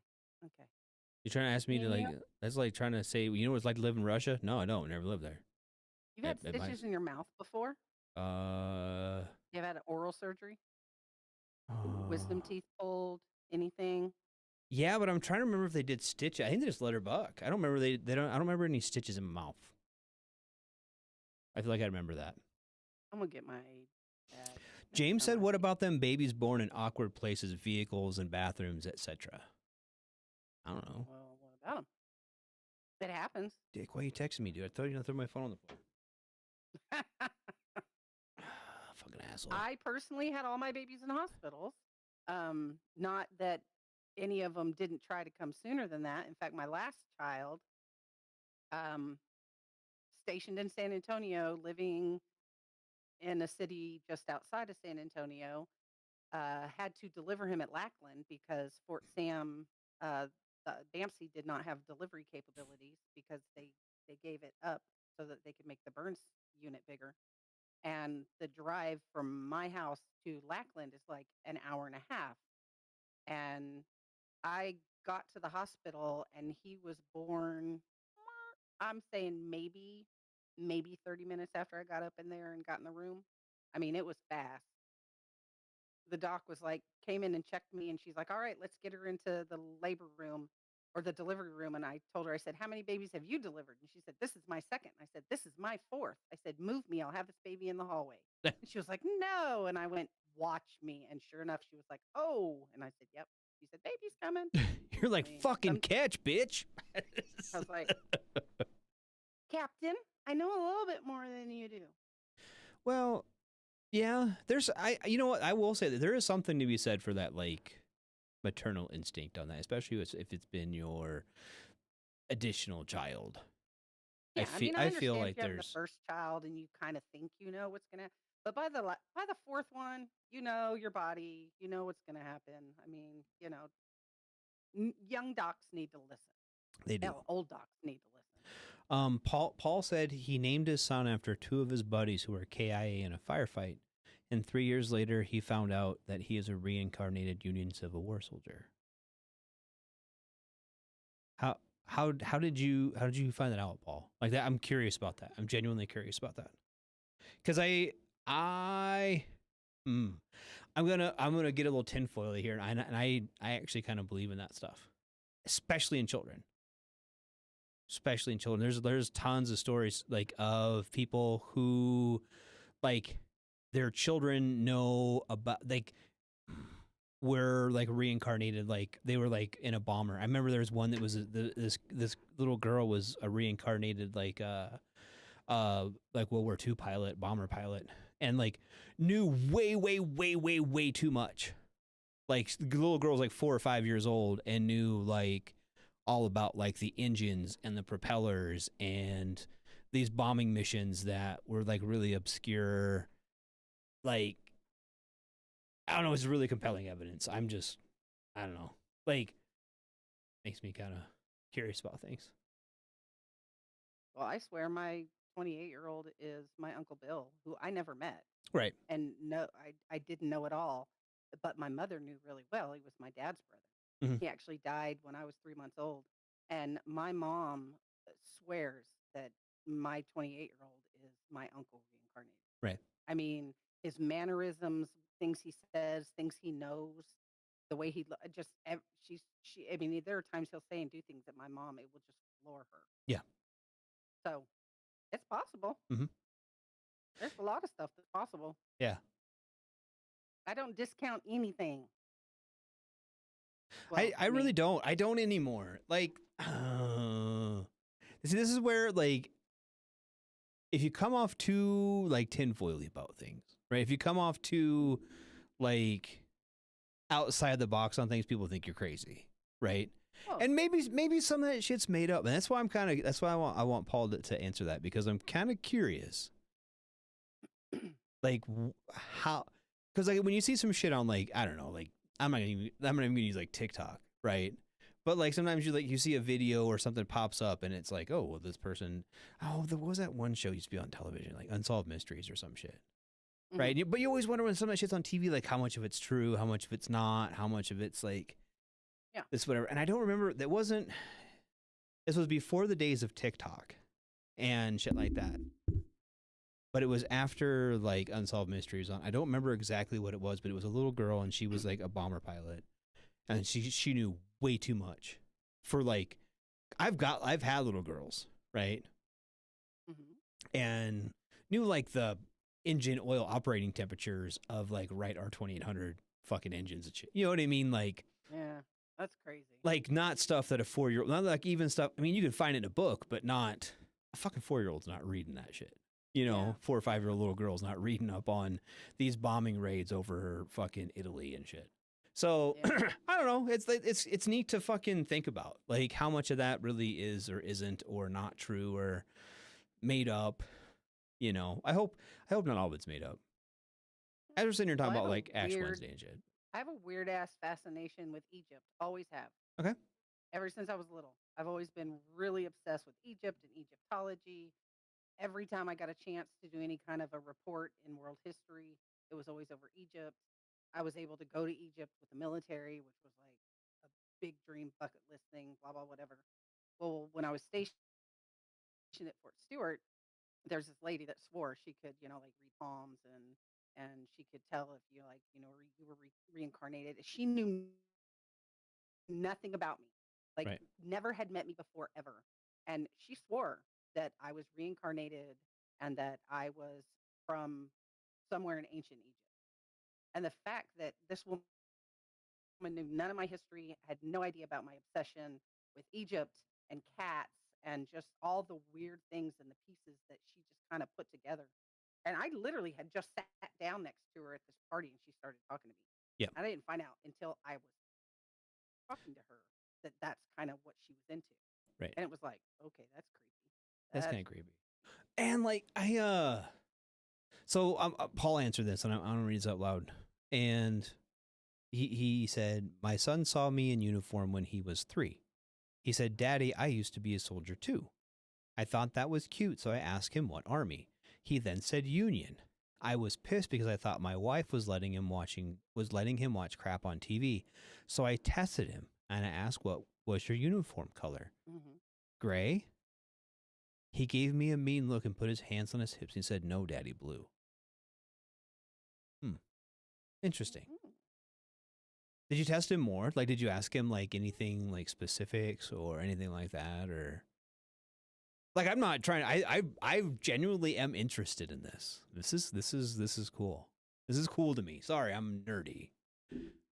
You trying to ask me to like? That's like trying to say, you know what it's like to live in Russia? No, I don't. Never lived there. You've had At my- stitches in your mouth before? You've had oral surgery? Wisdom teeth pulled? Anything? Yeah, but I'm trying to remember if they did stitch. I think they just let her buck. I don't remember I don't remember any stitches in my mouth. I feel like I remember that. I'm gonna get my dad. James said, "What about them babies born in awkward places, vehicles and bathrooms, etc.?" I don't know. Well, what about them? It happens. Dick, why are you texting me, dude? I told you not to throw my phone on the floor. Fucking asshole. I personally had all my babies in hospitals. Not that any of them didn't try to come sooner than that. In fact, my last child, stationed in San Antonio, living in a city just outside of San Antonio, had to deliver him at Lackland because Fort Sam, Dempsey did not have delivery capabilities because they gave it up so that they could make the Burns unit bigger. And the drive from my house to Lackland is like an hour and a half. And I got to the hospital and he was born, I'm saying maybe 30 minutes after I got up in there and got in the room. I mean, it was fast. the doc was like, came in and checked me, and she's like, all right, let's get her into the labor room or the delivery room. And I told her, I said, how many babies have you delivered? And she said, this is my second. I said, this is my fourth. I said, move me. I'll have this baby in the hallway. And she was like, no. And I went, watch me. And sure enough, she was like, oh. And I said, yep. She said, baby's coming. You're like, fucking catch, bitch. I was like, Captain, I know a little bit more than you do. Well, yeah, you know what? I will say that there is something to be said for that, like, maternal instinct on that, especially if it's been your additional child. Yeah, I feel like if you have there's the first child and you kind of think you know what's gonna, but by the fourth one, you know your body, you know what's gonna happen. I mean, young docs need to listen. they do. Hell, old docs need to listen. Paul said he named his son after two of his buddies who were KIA in a firefight, and 3 years later he found out that he is a reincarnated Union Civil War soldier. How did you find that out, Paul? Like that, I'm curious about that. I'm genuinely curious about that. Because I'm gonna get a little tinfoil here, and I actually kind of believe in that stuff, especially in children. Especially in children, there's tons of stories like of people who, like, their children know about, like, were like reincarnated, like they were like in a bomber. I remember there was one that was this little girl was a reincarnated like World War II pilot, bomber pilot, and like knew way too much. Like the little girl was like 4 or 5 years old and knew like all about like the engines and the propellers and these bombing missions that were like really obscure. Like, I don't know, it's really compelling evidence. I don't know. Like, makes me kind of curious about things. Well, I swear my 28-year-old is my Uncle Bill, who I never met. Right. And no, I didn't know at all, but my mother knew really well. He was my dad's brother. Mhm. He actually died when I was 3 months old. And my mom swears that my 28-year-old is my uncle reincarnated. Right. I mean, his mannerisms, things he says, things he knows, the way he just she. I mean, there are times he'll say and do things that my mom, it will just floor her. Yeah. So it's possible. Mhm. There's a lot of stuff that's possible. Yeah. I don't discount anything. Well, I really don't. I don't anymore. Like, see, this is where, like, if you come off too, like, tinfoily about things, right? If you come off too, like, outside the box on things, people think you're crazy, right? Oh. And maybe some of that shit's made up, and that's why I want Paul to answer that, because I'm kind of curious, like, how, because like when you see some shit on, like, I don't know, like, I'm not even gonna use like TikTok, right? But like sometimes you see a video or something pops up and it's like, oh, well, this person, what was that one show used to be on television, like Unsolved Mysteries or some shit, right? But you always wonder when some of that shit's on TV, like how much of it's true, how much of it's not, how much of it's like, yeah, this whatever. And I don't remember. This was before the days of TikTok and shit like that. But it was after like Unsolved Mysteries on. I don't remember exactly what it was, but it was a little girl and she was like a bomber pilot, and she knew way too much for like. I've had little girls, right? Mm-hmm. And knew like the engine oil operating temperatures of like Wright R2800 fucking engines and shit. You know what I mean? Like, yeah, that's crazy. Like, not stuff that a 4-year-old, not like even stuff. I mean, you can find it in a book, but not a fucking 4-year-old's not reading that shit. You know, Yeah. 4 or 5-year-old little girl's not reading up on these bombing raids over fucking Italy and shit. So Yeah. I don't know. It's neat to fucking think about, like, how much of that really is or isn't or not true or made up. You know, I hope not all of it's made up. As we're sitting here talking Well, I about have like a Ash weird- Wednesday and shit. I have a weird ass fascination with Egypt. Always have. Okay. Ever since I was little, I've always been really obsessed with Egypt and Egyptology. Every time I got a chance to do any kind of a report in world history, it was always over Egypt. I was able to go to Egypt with the military, which was like a big dream bucket list thing, blah, blah, whatever. Well, when I was stationed at Fort Stewart, there's this lady that swore she could, like read palms and she could tell if you you were reincarnated. She knew nothing about me, like Right. never had met me before ever, and she swore that I was reincarnated and that I was from somewhere in ancient Egypt. And the fact that this woman knew none of my history, had no idea about my obsession with Egypt and cats and just all the weird things and the pieces that she just kind of put together. And I literally had just sat down next to her at this party and she started talking to me. Yeah. And I didn't find out until I was talking to her that that's kind of what she was into. Right. And it was like, okay, that's creepy. That's kind of creepy. And like so Paul answered this, and I'm gonna read this out loud. And he said, "My son saw me in uniform when he was 3. He said, 'Daddy, I used to be a soldier too.' I thought that was cute, so I asked him what army. He then said Union. I was pissed because I thought my wife was letting him watch crap on TV. So I tested him and I asked, what was your uniform color? Mm-hmm. Gray? He gave me a mean look and put his hands on his hips and said, 'No, Daddy, blue.'" Interesting. Mm-hmm. Did you test him more? Like, did you ask him like anything like specifics or anything like that? Or like, I'm not trying. I genuinely am interested in this. This is cool. This is cool to me. Sorry, I'm nerdy,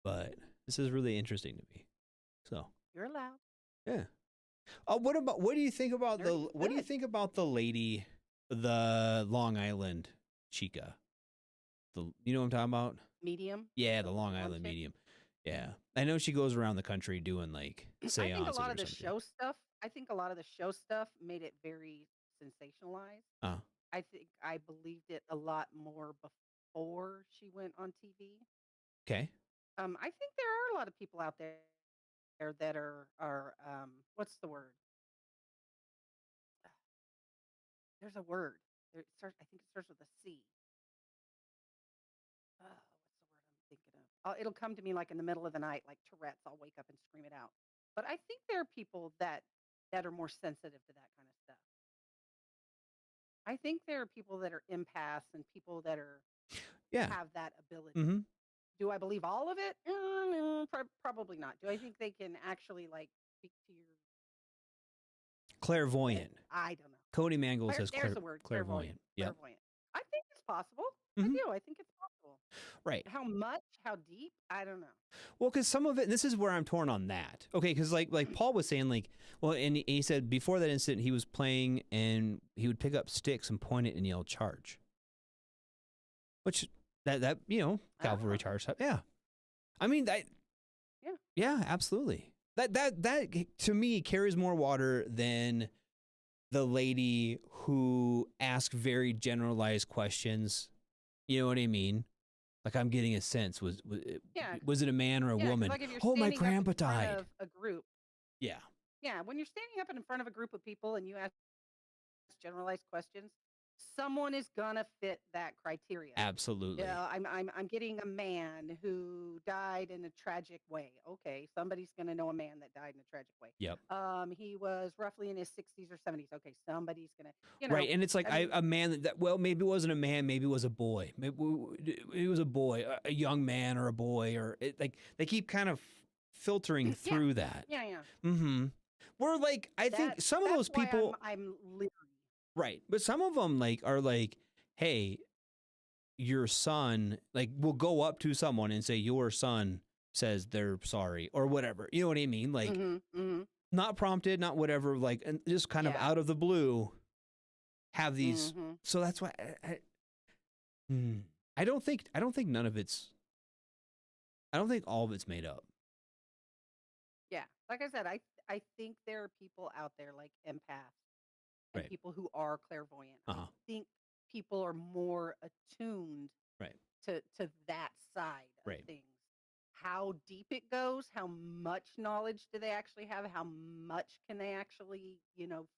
but this is really interesting to me. So You're allowed. yeah. What do you think about what do you think about the lady, the Long Island chica? You know what I'm talking about? Medium. Yeah, the Long Island chick? medium. Yeah, I know she goes around the country doing like seances I think a lot or of the something. show stuff. I think a lot of the show stuff made it very sensationalized. Uh, I think I believed it a lot more before she went on TV. okay. I think there are a lot of people out there that are what's the word? There's a word. There, it starts, I think it starts with a C. What's the word I'm thinking of? It'll come to me like in the middle of the night, like Tourette's. I'll wake up and scream it out. But I think there are people that are more sensitive to that kind of stuff. I think there are people that are empaths and people that Yeah. have that ability. Mm-hmm. Do I believe all of it? Probably not. Do I think they can actually like speak to your? Clairvoyant. I don't know. Cody Mangle says There's the word clairvoyant. Yep. Clairvoyant. I think it's possible. Mhm. I do. I think it's possible. Right. How much? How deep? I don't know. Well, because some of it, and this is where I'm torn on that. Okay, because like Paul was saying, like, well, and he said before that incident, he was playing and he would pick up sticks and point it and yell "charge," which that cavalry charge stuff. Yeah, I mean that. Yeah, absolutely. That to me carries more water than the lady who asked very generalized questions. You know what I mean? Like, I'm getting a sense. Was it a man or a woman? Like if you're Oh, my standing up grandpa in front died. of a group. Yeah. Yeah, when you're standing up in front of a group of people and you ask generalized questions, someone is gonna fit that criteria. Absolutely. Yeah, I'm getting a man who died in a tragic way. Okay, somebody's gonna know a man that died in a tragic way. Yep. He was roughly in his 60s or 70s. Okay, somebody's gonna, Right, and it's like I mean, a man that well, maybe it wasn't a man, maybe it was a boy. Maybe it was a boy, a young man or a boy, or like they keep kind of filtering through that. Yeah. Mm-hmm. We're like, I think some of those That's why people, I'm leery. right? But some of them are like, hey, your son, like, will go up to someone and say, your son says they're sorry or whatever. You know what I mean? Like, not prompted, not whatever. Like, and just kind of out of the blue, have these. So that's why I don't think none of it's. I don't think all of it's made up. Yeah, like I said, I think there are people out there like empaths and people who are clairvoyant. I think people are more attuned to that side of things. How deep it goes, how much knowledge do they actually have, how much can they actually,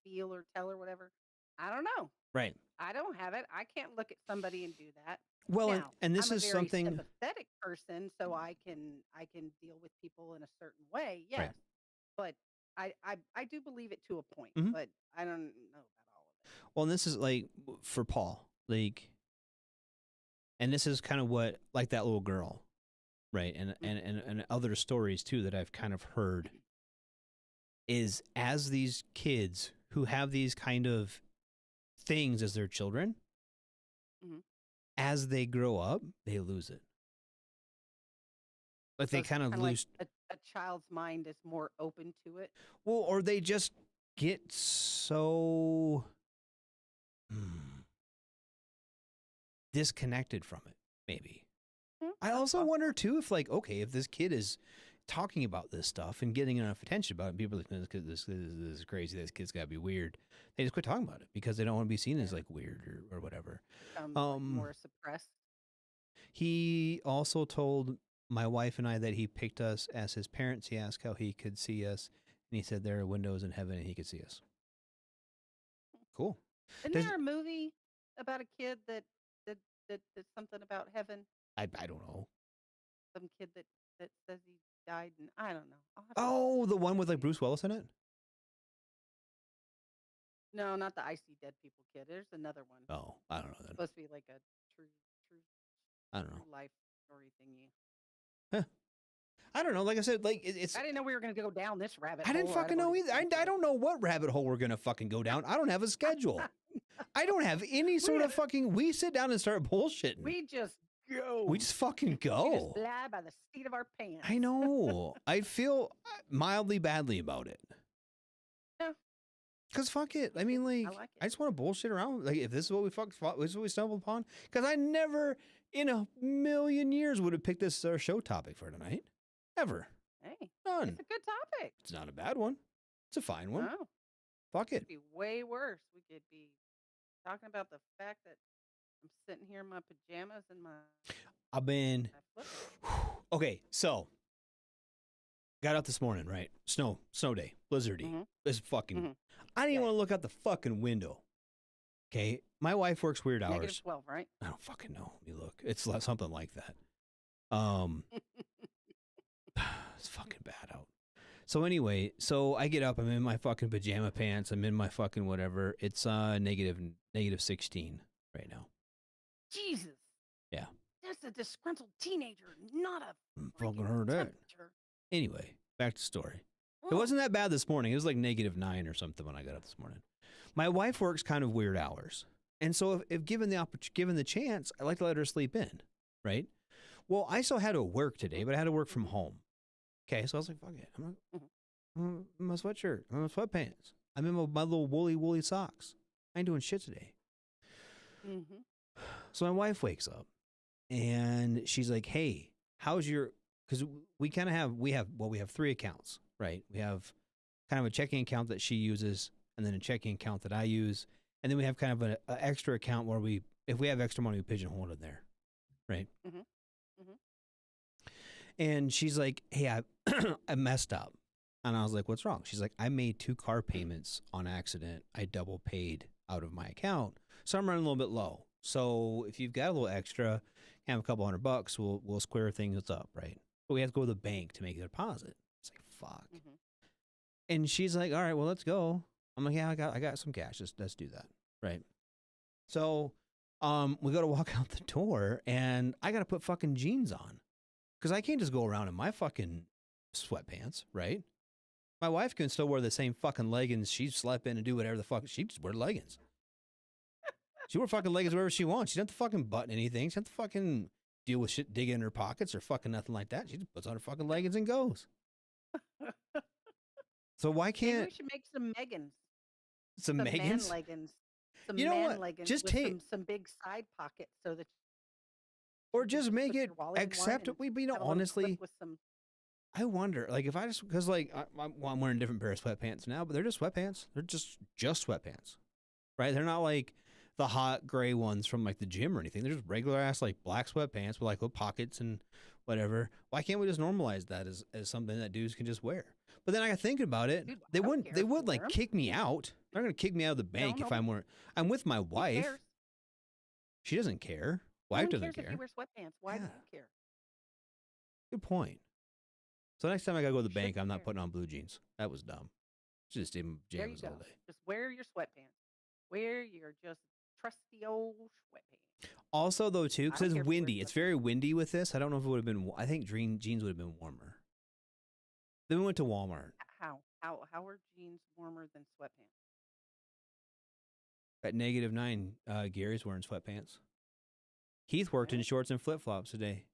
feel or tell or whatever. I don't know. Right. I don't have it. I can't look at somebody and do that. Well, now, and this I'm is a very something sympathetic person, so I can deal with people in a certain way. Yes. But I do believe it to a point, but I don't know about all of it. Well, and this is like for Paul, like, And this is kind of what, like that little girl, right? And other stories too that I've kind of heard is as these kids who have these kind of things as their children, Mhm. as they grow up, they lose it. Like So they it's kind of kinda like lose, a child's mind is more open to it. well, or they just get so disconnected from it, maybe. I That's also possible. wonder too if, like, okay, if this kid is talking about this stuff and getting enough attention about it, people are like, this is crazy. This kid's got to be weird. They just quit talking about it because they don't want to be seen as like weird or whatever. Like more suppressed. He also told my wife and I that he picked us as his parents. He asked how he could see us, and he said there are windows in heaven and he could see us. Cool. Isn't Does- there a movie about a kid that did something about heaven? I don't know. Some kid that says he died, and I don't know. I'll have to- Oh, the one with like Bruce Willis in it? No, not the I See Dead People kid. There's another one. Oh, I don't know It's then. supposed to be like a true I don't know. life story thingy. I don't know. Like I said, like it's. I didn't know we were going to go down this rabbit I hole. didn't fucking know either. I don't know what rabbit hole we're gonna fucking go down. I don't have a schedule. I don't have any sort of fucking. We sit down and start bullshitting. We just go. We just fucking We go. just fly by the seat of our pants. I know. I feel mildly badly about it. Yeah. Cause fuck it. I mean, like, I like it. I just want to bullshit around. Like, if this is what this is what we stumbled upon. Cause I never in a million years would have picked this as our show topic for tonight. Ever. Hey, None. it's a good topic. It's not a bad one. It's a fine one. No, Fuck it it. could be way worse. We could be talking about the fact that I'm sitting here in my pajamas and my I've been flipper. okay. So got out this morning, right? Snow day, blizzardy. Mhm. It's fucking. Mhm. I didn't even Yeah. want to look out the fucking window. Okay, my wife works weird hours. -12, right? I don't fucking know. Let me look. It's something like that. It's fucking bad out. So anyway, so I get up. I'm in my fucking pajama pants. I'm in my fucking whatever. It's negative 16 right now. Jesus. Yeah. That's a disgruntled teenager, not a Fucking freaking heard that. temperature. Anyway, back to the story. It Oh, wasn't that bad this morning. It was like -9 or something when I got up this morning. My wife works kind of weird hours, and so if given the chance, I like to let her sleep in, right? Well, I still had to work today, but I had to work from home. Okay, so I was like, fuck it. I'm in my sweatshirt. I'm in my sweatpants. I'm in my little woolly socks. I ain't doing shit today. mhm. So my wife wakes up, and she's like, hey, how's your... Because we have 3 accounts, right? We have kind of a checking account that she uses, and then a checking account that I use, and then we have kind of an extra account where if we have extra money, we pigeonhole it in there, right? Mhm. Mhm. And she's like, hey, I messed up. And I was like, what's wrong? She's like, I made 2 car payments on accident. I double paid out of my account. So I'm running a little bit low. So if you've got a little extra, have a couple $100, we'll square things up, right? But we have to go to the bank to make a deposit. It's like, fuck. Mhm. And she's like, all right, well, let's go. I'm like, yeah, I got some cash. Let's do that. Right. So we go to walk out the door, and I got to put fucking jeans on because I can't just go around in my fucking sweatpants, right? My wife can still wear the same fucking leggings she slept in and do whatever the fuck. She just wear leggings. She wear fucking leggings wherever she wants. She doesn't have to fucking button anything. She doesn't have to fucking deal with shit digging in her pockets or fucking nothing like that. She just puts on her fucking leggings and goes. So why Maybe can't we should make some Megans. some Man Megans? leggings. Some You know man what? leggings Just with take- some big side pockets so that Or you just can make put it your wallet in one acceptable. and But, have a little honestly, clip with some. I wonder, like, if I just, because, like, I'm wearing a different pair of sweatpants now, but they're just sweatpants. They're just sweatpants, right? They're not like the hot gray ones from, like, the gym or anything. They're just regular ass, like, black sweatpants with, like, little pockets and whatever. Why can't we just normalize that as something that dudes can just wear? But then I got thinking about it. Dude, I They don't wouldn't, care they if you would, like, wear 'em. kick me out. They're going to kick me out of the bank if no. I'm wearing, I'm with my Who wife. cares? She doesn't care. No Wife one doesn't cares if care. you wear sweatpants. Why do Yeah. you care? Good point. So next time I gotta go to the You bank, shouldn't I'm not care. putting on blue jeans. That was dumb. Should just stay in There you pajamas all go. day. Just wear your sweatpants. Wear your just trusty old sweatpants. Also, though, too, I because don't it's care if you wear windy. It's sweatpants. very windy with this. I don't know if it would have been. I think jeans would have been warmer. Then we went to Walmart How are jeans warmer than sweatpants? at -9. Gary's wearing sweatpants. Keith worked in shorts and flip flops today.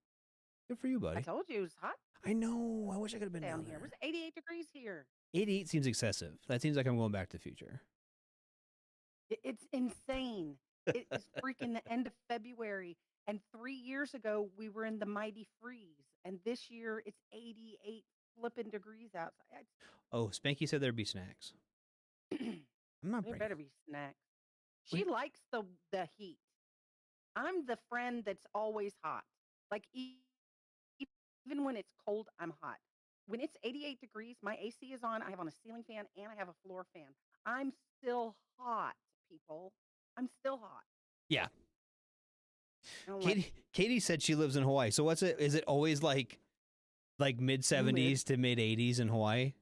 Good for you, buddy. I told you it was hot I know. I wish I could have been down down here. It there. was 88 degrees here. 88 seems excessive. That seems like I'm going back to the future. It's insane. It is freaking the end of February. And 3 years ago, we were in the mighty freeze. And this year, it's 88 flipping degrees outside. Oh, Spanky said there'd be snacks. I'm not There breaking. better be snacks. She likes the heat. I'm the friend that's always hot. Like, even when it's cold, I'm hot. When it's 88 degrees, my AC is on. I have on a ceiling fan and I have a floor fan. I'm still hot, people. I'm still hot. Yeah. I don't like Katie said she lives in Hawaii. So what's it? Is it always like mid 70s to mid 80s in Hawaii?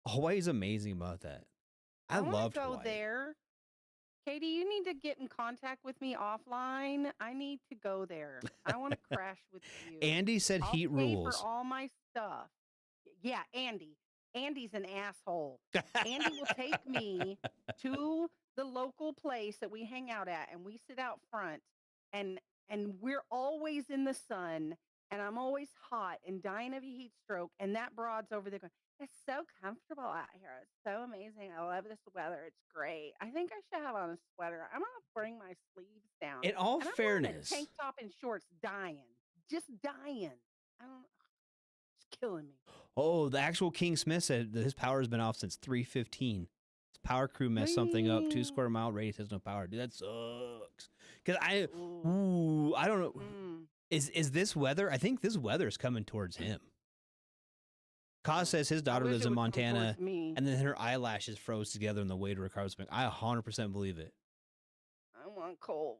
Hawaii's amazing about that. I wanna loved go Hawaii. there. Katie, you need to get in contact with me offline. I need to go there. I want to crash with you. Andy said I'll heat pay rules. for all my stuff. Yeah, Andy. Andy's an asshole. Andy will take me to the local place that we hang out at, and we sit out front, and we're always in the sun, and I'm always hot and dying of a heat stroke, and that broad's over there going, it's so comfortable out here. It's so amazing. I love this weather. It's great. I think I should have on a sweater. I'm going to bring my sleeves down. In all And I'm wearing a fairness, tank top and shorts, dying. Just dying. I don't It's killing me. oh, the actual King Smith said that his power has been off since 3:15. His power crew messed something up. 2 square mile radius has no power. Dude, that sucks. Because I don't know. Is this weather? I think this weather is coming towards him. Kaz says his daughter lives in Montana, and then her eyelashes froze together on the way to her car. I 100% believe it. I want cold.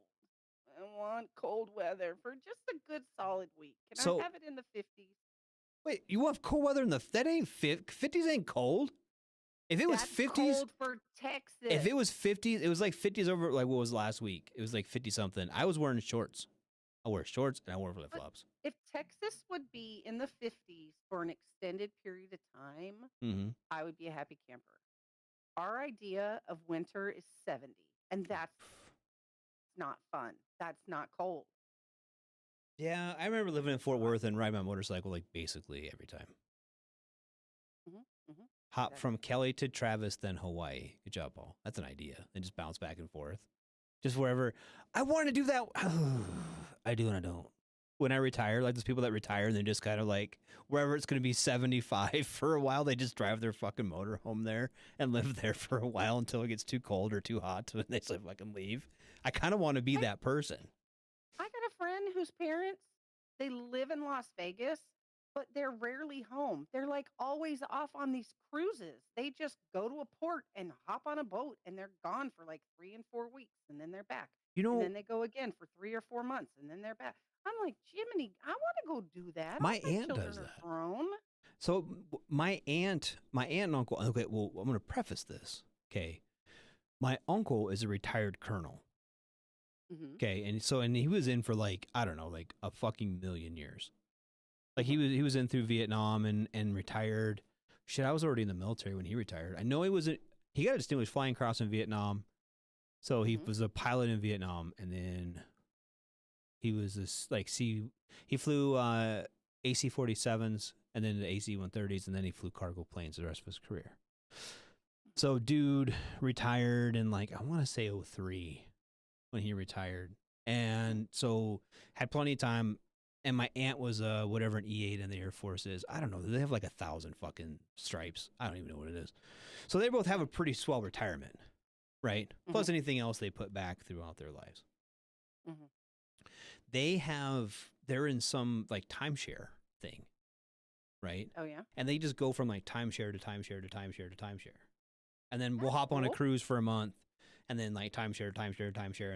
I want cold weather for just a good solid week. Can So- I have it in the 50s? Wait, you have cold weather in that ain't 50s ain't cold? If it was That's 50s, cold for Texas. if it was 50s, it was like 50s over like what was last week. It was like 50 something. I was wearing shorts. I wear shorts and I wear flip flops. If Texas would be in the 50s for an extended period of time, Mm-hmm. I would be a happy camper. Our idea of winter is 70, and that's not fun. That's not cold. Yeah, I remember living in Fort Worth and riding my motorcycle like basically every time. Mm-hmm. Hop from Kelly to Travis, then Hawaii. Good job, Paul. That's an idea. And just bounce back and forth. Just wherever. I want to do that. I do and I don't. When I retire, like those people that retire and they just kind of like, wherever it's going to be 75 for a while, they just drive their fucking motor home there and live there for a while until it gets too cold or too hot and they just fucking leave. I kind of want to be that person. I got a friend whose parents, they live in Las Vegas, but they're rarely home. They're like always off on these cruises. They just go to a port and hop on a boat and they're gone for like 3 and 4 weeks and then they're back. You know, and then they go again for 3 or 4 months and then they're back. I'm like, Jiminy, I want to go do that. My All aunt children does are that. Grown. So my aunt and uncle, okay, well, I'm going to preface this. Okay. My uncle is a retired colonel. Mm-hmm. Okay. And he was in for like, I don't know, like a fucking million years. Like he was in through Vietnam and retired. Shit, I was already in the military when he retired. I know he got a distinguished flying cross in Vietnam. So he was a pilot in Vietnam, and then he was he flew AC-47s and then the AC-130s, and then he flew cargo planes the rest of his career. So dude retired in like, I want to say 03 when he retired. And so had plenty of time. And my aunt was whatever an E8 in the Air Force is. I don't know. They have like 1,000 fucking stripes. I don't even know what it is. So they both have a pretty swell retirement, right? Mm-hmm. Plus anything else they put back throughout their lives. Mm-hmm. They're in some like timeshare thing, right? Oh, yeah. And they just go from like timeshare to timeshare to timeshare to timeshare. And then we'll hop on a cruise for a month and then like timeshare,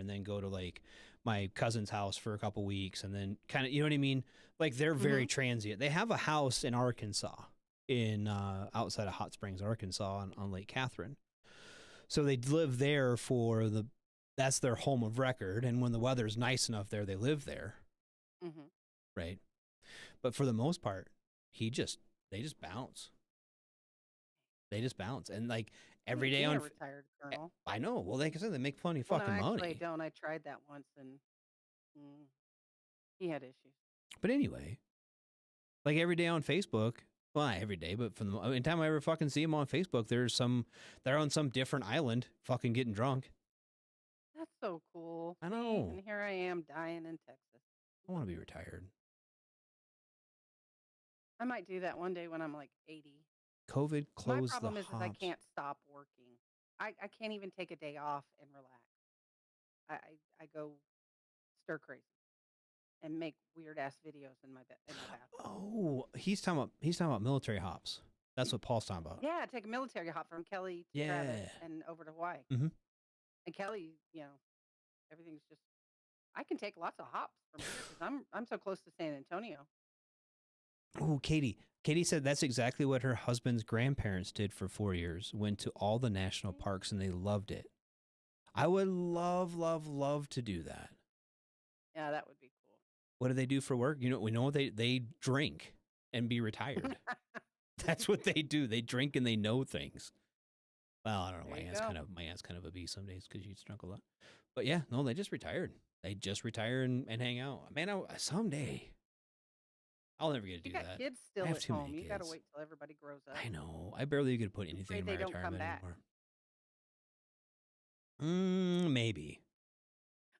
and then go to like my cousin's house for a couple weeks and then kind of, you know what I mean? Like they're very transient. They have a house in Arkansas in outside of Hot Springs, Arkansas on Lake Catherine. So they live there for the that's their home of record, and when the weather's nice enough there, they live there, Mm-hmm. right? But for the most part, they just bounce. They just bounce, and like every day a on. retired colonel. I know. Well, like I said, they make plenty of Well, fucking no, actually, money. I don't. I tried that once, and he had issues. But anyway, like every day on Facebook. Well, not every day, but from the anytime I ever fucking see them on Facebook, they're on some different island, fucking getting drunk. That's so cool. I know. And here I am dying in Texas. I want to be retired. I might do that one day when I'm like 80. COVID closed My problem the is hops. I can't stop working. I can't even take a day off and relax. I go stir crazy and make weird ass videos in my bathroom. Oh, he's talking about military hops. That's what Paul's talking about. Yeah, take a military hop from Kelly to Travis and over to Hawaii. Mm-hmm. And Kelly, everything's just. I can take lots of hops from here because I'm so close to San Antonio. Oh, Katie. Katie said that's exactly what her husband's grandparents did for 4 years. Went to all the national parks and they loved it. I would love to do that. Yeah, that would be cool. What do they do for work? We know they drink and be retired. That's what they do. They drink and they know things. Well, I don't know. My aunt's kind of a beast some days because she's drunk a lot. But yeah, no, they just retired. They just retire and hang out. Man, someday I'll never get to do that. You got kids still at home. You got to wait till everybody grows up. I know. I barely get to put anything in my retirement anymore. Maybe.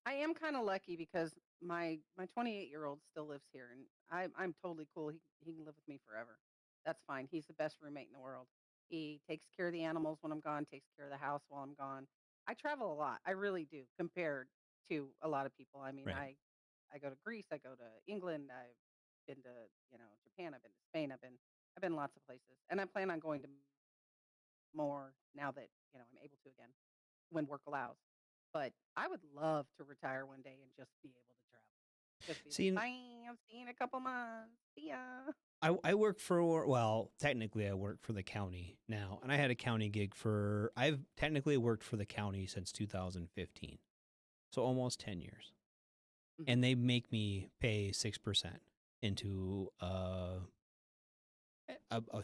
I am kind of lucky because my 28-year-old still lives here, and I'm totally cool. He can live with me forever. That's fine. He's the best roommate in the world. He takes care of the animals when I'm gone, takes care of the house while I'm gone. I travel a lot. I really do, compared to a lot of people. I mean, right. I go to Greece, I go to England, I've been to Japan, I've been to Spain, I've been lots of places, and I plan on going to more now that I'm able to again when work allows. But I would love to retire one day and just be able to travel. Just be like, bye, I've seen a couple months. See ya. I work technically I work for the county now, and I had a county gig I've technically worked for the county since 2015, so almost 10 years, and they make me pay 6% into a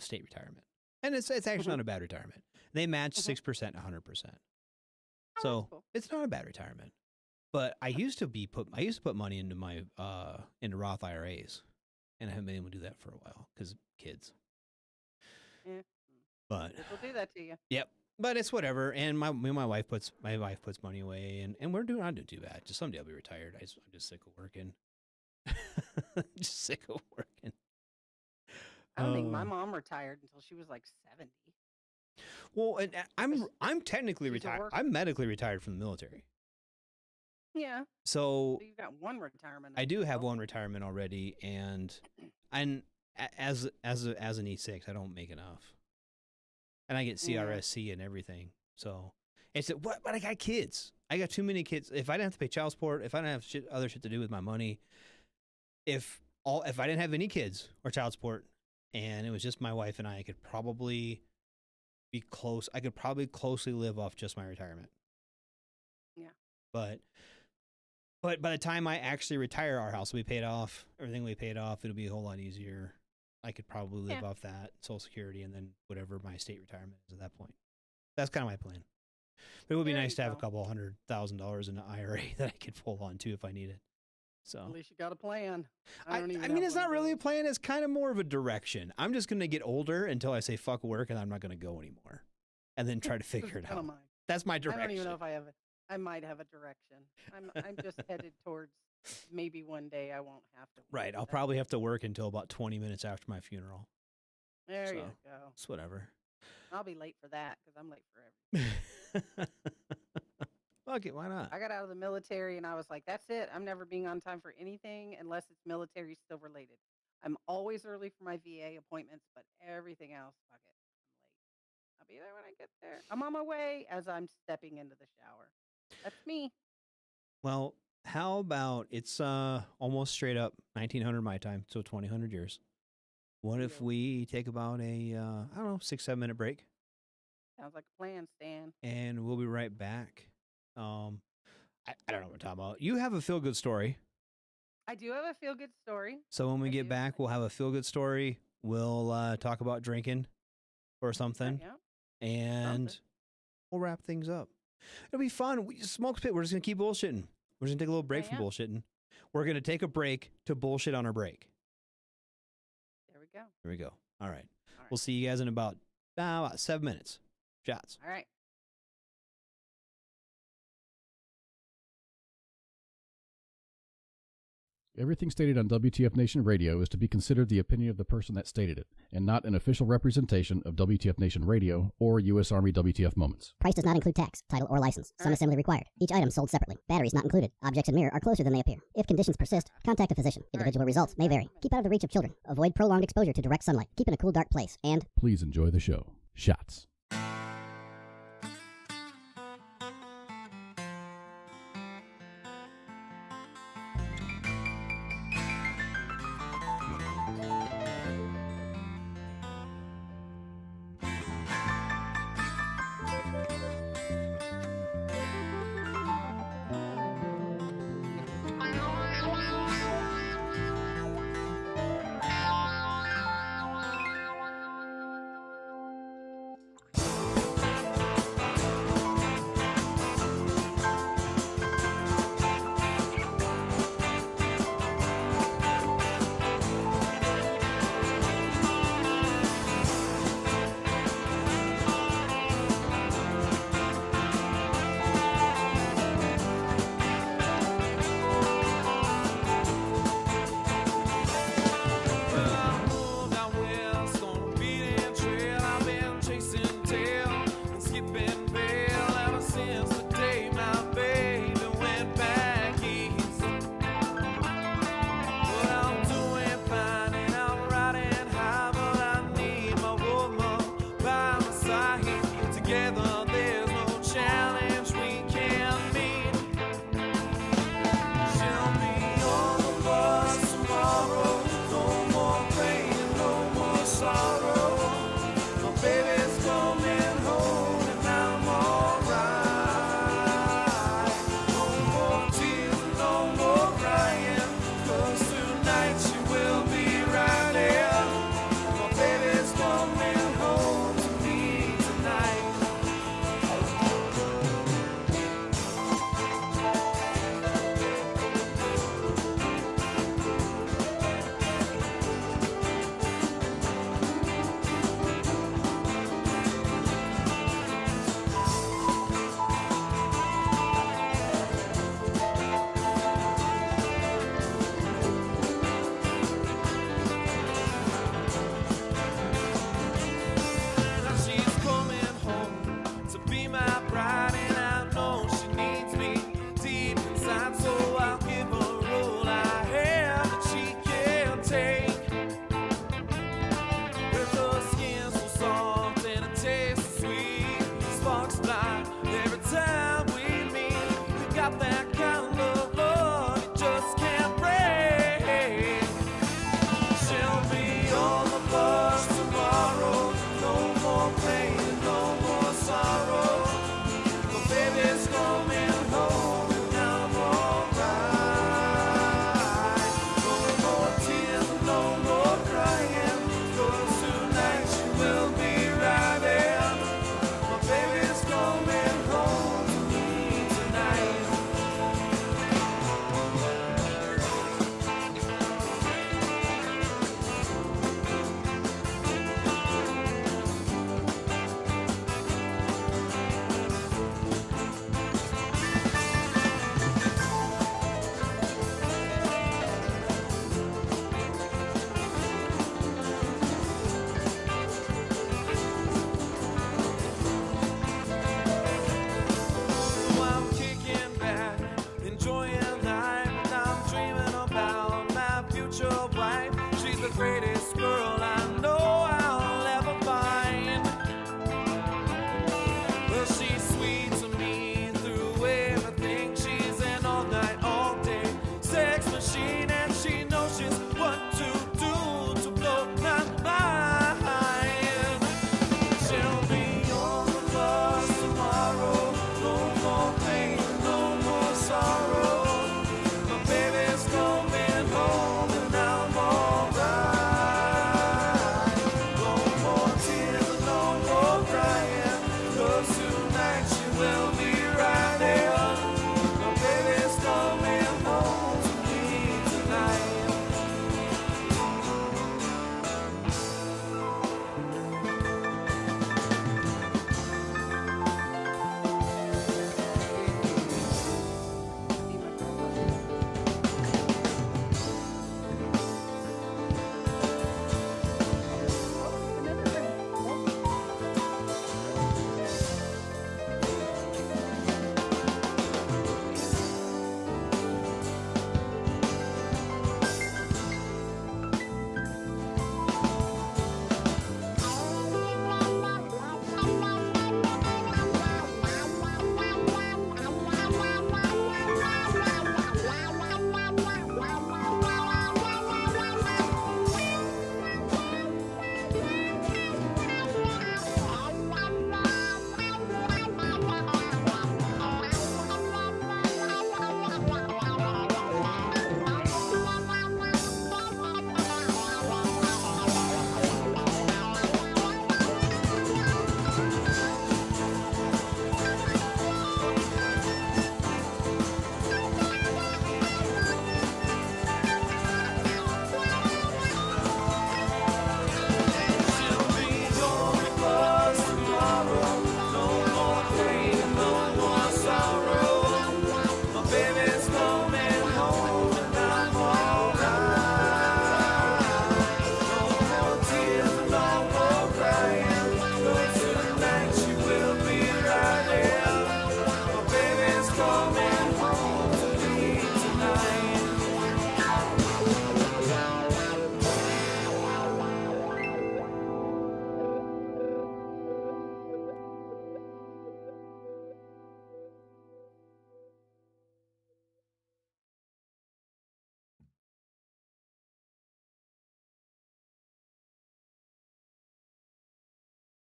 state retirement, and it's actually not a bad retirement. They match 6%, 100%, so cool. It's not a bad retirement. But I used to put money into my into Roth IRAs. And I haven't been able to do that for a while because kids. Yeah. But we'll do that to you. Yep. But it's whatever. And my wife puts money away, and we're not doing too bad. Just someday I'll be retired. I'm just sick of working. Just sick of working. I don't think my mom retired until she was like 70. Well, and I'm technically retired. I'm medically retired from the military. Yeah. So you've got one retirement. I do have one retirement already, and as an E6, I don't make enough, and I get CRSC and everything. So it's what? But I got kids. I got too many kids. If I didn't have to pay child support, if I didn't have other shit to do with my money, if I didn't have any kids or child support, and it was just my wife and I could probably be close. I could probably closely live off just my retirement. Yeah. But by the time I actually retire, our house will be paid off. Everything will be paid off. It'll be a whole lot easier. I could probably live off that, Social Security, and then whatever my state retirement is at that point. That's kind of my plan. But it would be nice to have a couple $100,000 in an IRA that I could pull on to if I need it. So at least you got a plan. I mean, it's not really a plan. It's kind of more of a direction. I'm just going to get older until I say fuck work, and I'm not going to go anymore, and then try to figure it out. That's my direction. I don't even know if I might have a direction. I'm just headed towards maybe one day I won't have to. Right. I'll probably have to work until about 20 minutes after my funeral. There you go. It's whatever. I'll be late for that because I'm late for everything. Fuck it. Why not? I got out of the military and I was like, that's it. I'm never being on time for anything unless it's military still related. I'm always early for my VA appointments, but everything else, fuck it. I'm late. I'll be there when I get there. I'm on my way as I'm stepping into the shower. That's me. Well, how about it's almost straight up 1900 my time, so 2000 years. What if we take about a 6-7 minute break? Sounds like a plan, Stan. And we'll be right back. we're talking about. You have a feel good story. I do have a feel good story. So when we I get do. back, we'll have a feel good story. We'll talk about drinking or something, Yeah. and Something. we'll wrap things up. It'll be fun. Smoke Pit, we're just going to keep bullshitting. We're just going to take a little break from Yeah. bullshitting. We're going to take a break to bullshit on our break. There we go. Here we go. All right. All right. We'll see you guys in about 7 minutes. Shots. All right. Everything stated on WTF Nation Radio is to be considered the opinion of the person that stated it, and not an official representation of WTF Nation Radio or U.S. Army WTF Moments. Price does not include tax, title, or license. Some assembly required. Each item sold separately. Batteries not included. Objects in mirror are closer than they appear. If conditions persist, contact a physician. Individual results may vary. Keep out of the reach of children. Avoid prolonged exposure to direct sunlight. Keep in a cool, dark place. And Please enjoy the show. Shots.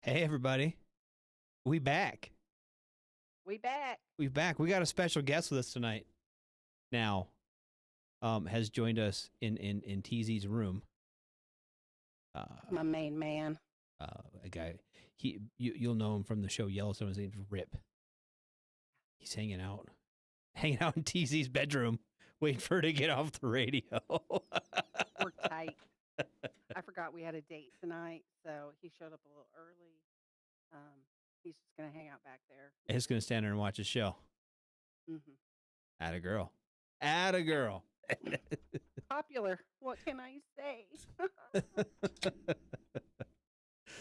Hey, everybody. We back. We back. We back. We got a special guest with us tonight. Now, has joined us in TZ's room. My main man. A guy. You'll know him from the show Yellowstone. His name's Rip. He's hanging out in TZ's bedroom, waiting for her to get off the radio. We're tight. I forgot we had a date tonight, so he showed up a little early. He's just gonna hang out back there. He's gonna stand there and watch his show. Mm-hmm. Atta girl. Atta girl. Popular. What can I say?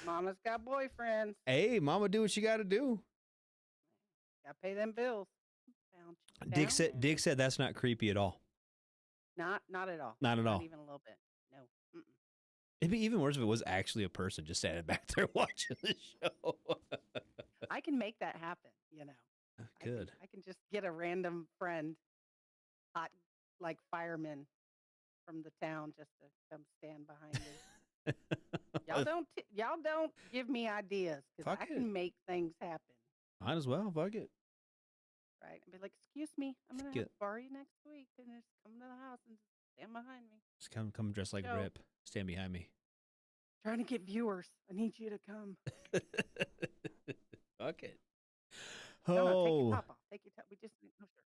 Mama's got boyfriends. Hey, mama, do what you got to do. Got to pay them bills. Dick said that's not creepy at all. Not at all. Not at all. Not even a little bit. No. Mm-mm. It'd be even worse if it was actually a person just standing back there watching the show. I can make that happen, you know. Good. I can just get a random friend, hot like fireman from the town, just to come stand behind me. Y'all don't give me ideas because I can make things happen. Might as well. Fuck it. Right? And be like, excuse me, I'm gonna have to borrow you next week, and just come to the house and stand behind me. Just come dressed like Rip. Stand behind me. Trying to get viewers. I need you to come. Fuck it. No, take your top off. Take your top. We just no shirt.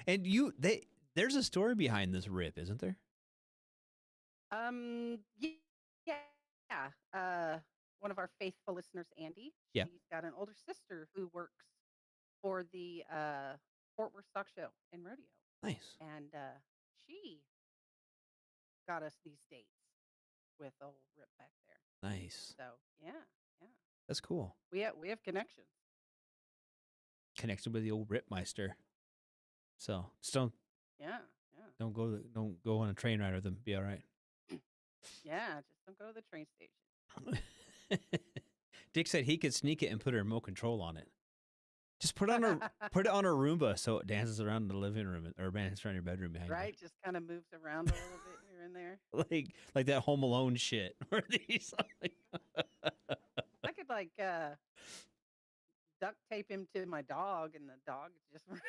And there's a story behind this Rip, isn't there? Yeah. One of our faithful listeners, Andy. Yeah. She's got an older sister who works for the Fort Worth Stock Show and Rodeo. Nice. And she got us these dates with old Rip back there. Nice. So yeah. That's cool. We have connections. Connection with the old Ripmeister. So just don't go on a train ride with them. Be all right. Yeah, just don't go to the train station. Dick said he could sneak it and put a remote control on it. Just put it on a Roomba so it dances around in the living room or dances around your bedroom behind you. Right, just kind of moves around a little bit here and there. Like that Home Alone shit. Where these I could duct tape him to my dog, and the dog just. Like,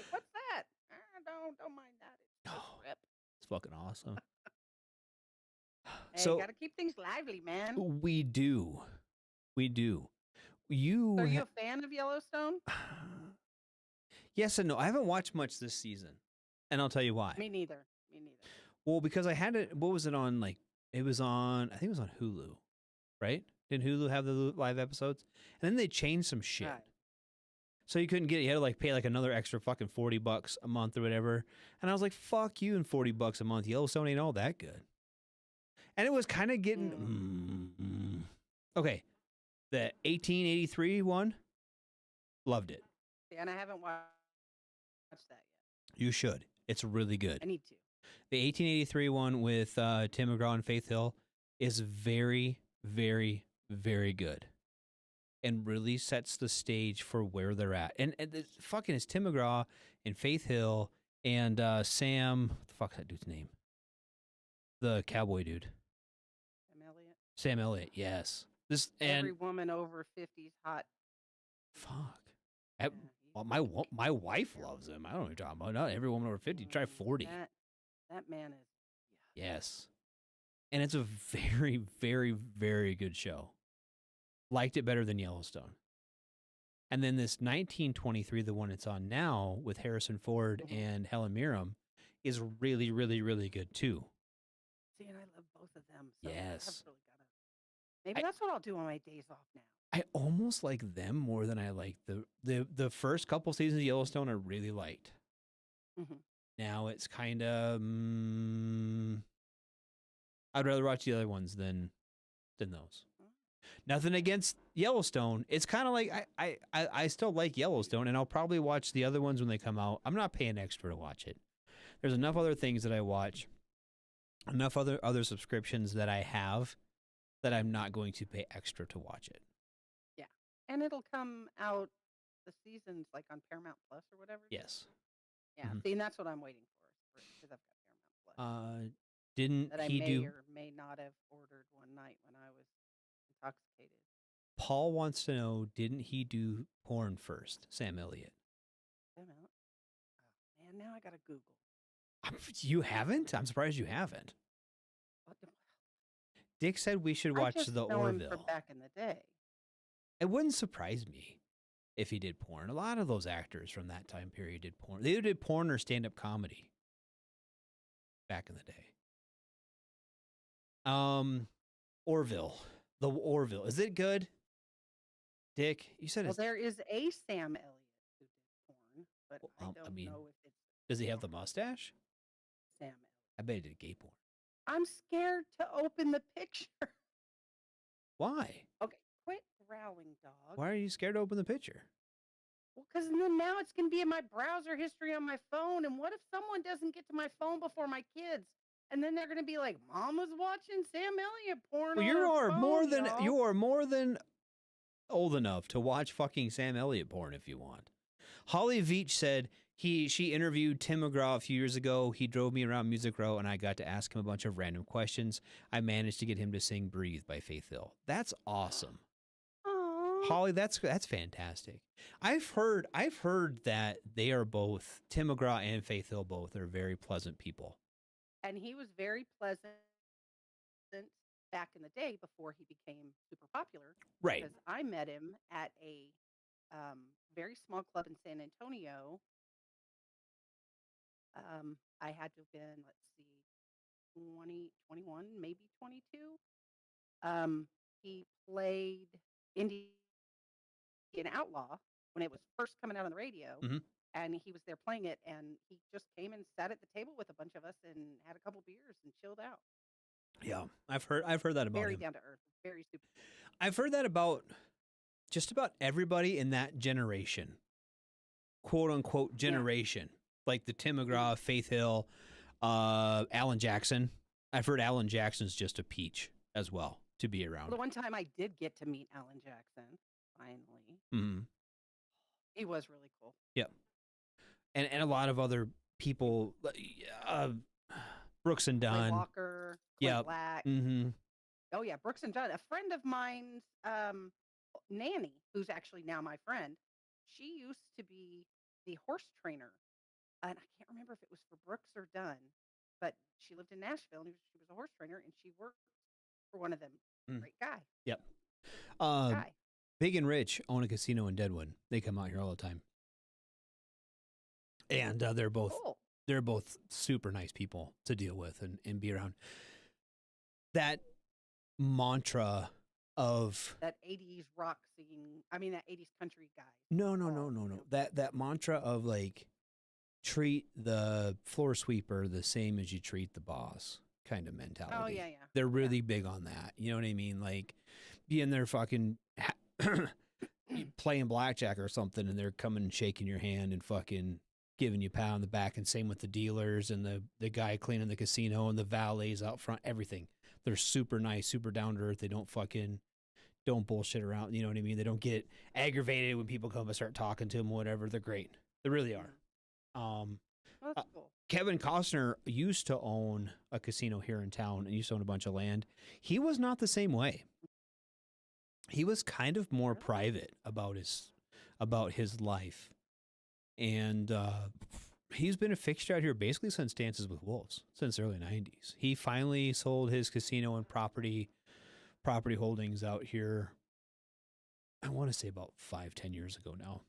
what's that? Don't mind that. It's Rip. It's fucking awesome. Hey, So gotta keep things lively, man. we do. So are you a fan of Yellowstone? Yes and no. I haven't watched much this season, and I'll tell you why. Me neither. Well, because I had it. What was it on? Like it was on. I think it was on Hulu, right? Didn't Hulu have the live episodes? And then they changed some shit. Right. So you couldn't get it. You had to pay another extra fucking $40 a month or whatever. And I was like, fuck you and $40 a month. Yellowstone ain't all that good. And it was kind of getting okay. The 1883 one, loved it. Yeah, and I haven't watched that yet. You should. It's really good. I need to. The 1883 one with Tim McGraw and Faith Hill is very, very, very good. And really sets the stage for where they're at. And the fucking is Tim McGraw and Faith Hill and Sam. What the fuck's that dude's name? The cowboy dude. Sam Elliott. Yes. Every woman over 50's hot. Fuck. My wife loves him. I don't know what you're talking about. Not every woman over 50. Try 40. That man is. Yes. And it's a very, very, very good show. Liked it better than Yellowstone. And then this 1923, the one it's on now with Harrison Ford and Helen Mirren, is really, really, really good too. See, and I love both of them. So yes. Maybe that's what I'll do on my days off now. I almost like them more than I like the first couple seasons of Yellowstone. I really liked. Mm-hmm. Now it's kind of. I'd rather watch the other ones than those. Nothing against Yellowstone. It's kind of like I still like Yellowstone, and I'll probably watch the other ones when they come out. I'm not paying extra to watch it. There's enough other things that I watch, enough other subscriptions that I have that I'm not going to pay extra to watch it. Yeah, and it'll come out the seasons like on Paramount Plus or whatever. Yes. Yeah, see, and that's what I'm waiting for because I've got Paramount Plus. Didn't that I he may do? or may not have ordered one night when I was intoxicated. Paul wants to know, didn't he do porn first, Sam Elliott? Damn it. Oh, man, now I gotta Google. You haven't? I'm surprised you haven't. What the- Dick said we should I watch just the know him Orville. from back in the day. It wouldn't surprise me if he did porn. A lot of those actors from that time period did porn. They either did porn or stand-up comedy back in the day. Orville. The Orville. Is it good? Dick, you said Well, it's... there is a Sam Elliott who did porn, but I I don't mean, know if it's Does he have the mustache? Sam Elliott. I bet he did gay porn. I'm scared to open the picture. Why? Okay, quit growling, dog. Why are you scared to open the picture? Well, because then now it's going to be in my browser history on my phone. And what if someone doesn't get to my phone before my kids? And then they're going to be like, Mom was watching Sam Elliott porn. Well, on her phone, y'all." you are more than old enough to watch fucking Sam Elliott porn if you want. Holly Veach said she interviewed Tim McGraw a few years ago. He drove me around Music Row, and I got to ask him a bunch of random questions. I managed to get him to sing "Breathe" by Faith Hill. That's awesome. Aw. Holly, that's fantastic. I've heard that they are both, Tim McGraw and Faith Hill both are very pleasant people. And he was very pleasant back in the day before he became super popular. Right. Because I met him at a very small club in San Antonio. I had to have been, let's see, 20, 21, maybe 22. He played Indian Outlaw when it was first coming out on the radio. Mhm. And he was there playing it, and he just came and sat at the table with a bunch of us and had a couple beers and chilled out. Yeah, I've heard that about Very him. down to earth, very super. I've heard that about just about everybody in that generation, quote unquote generation, like the Tim McGraw, Faith Hill, Alan Jackson. I've heard Alan Jackson's just a peach as well to be around. Well, the one time I did get to meet Alan Jackson, finally, Mm-hmm. he was really cool. Yep. And a lot of other people, Brooks and Clay Dunn. Walker, Clay Yep. Black. Mm-hmm. Oh yeah, Brooks and Dunn. A friend of mine's nanny, who's actually now my friend, she used to be the horse trainer, and I can't remember if it was for Brooks or Dunn, but she lived in Nashville and she was a horse trainer, and she worked for one of them. Great guy. Yep. Guy. Big and Rich own a casino in Deadwood. They come out here all the time, and they're both Cool. they're both super nice people to deal with and be around. That mantra of That 80s rock scene. I mean, that 80s country guy. no. That mantra of like treat the floor sweeper the same as you treat the boss kind of mentality. Oh yeah. They're really big on that. You know what I mean? Like being there fucking playing blackjack or something, and they're coming and shaking your hand and fucking giving you a pat on the back, and same with the dealers and the guy cleaning the casino and the valets out front, everything. They're super nice, super down to earth. They don't bullshit around. You know what I mean? They don't get aggravated when people come and start talking to them, whatever. They're great. They really are. Well, that's cool. Kevin Costner used to own a casino here in town and used to own a bunch of land. He was not the same way. He was kind of more private about his life. And he's been a fixture out here basically since Dances with Wolves, since the early 90s. He finally sold his casino and property holdings out here, I want to say about 5-10 years ago now.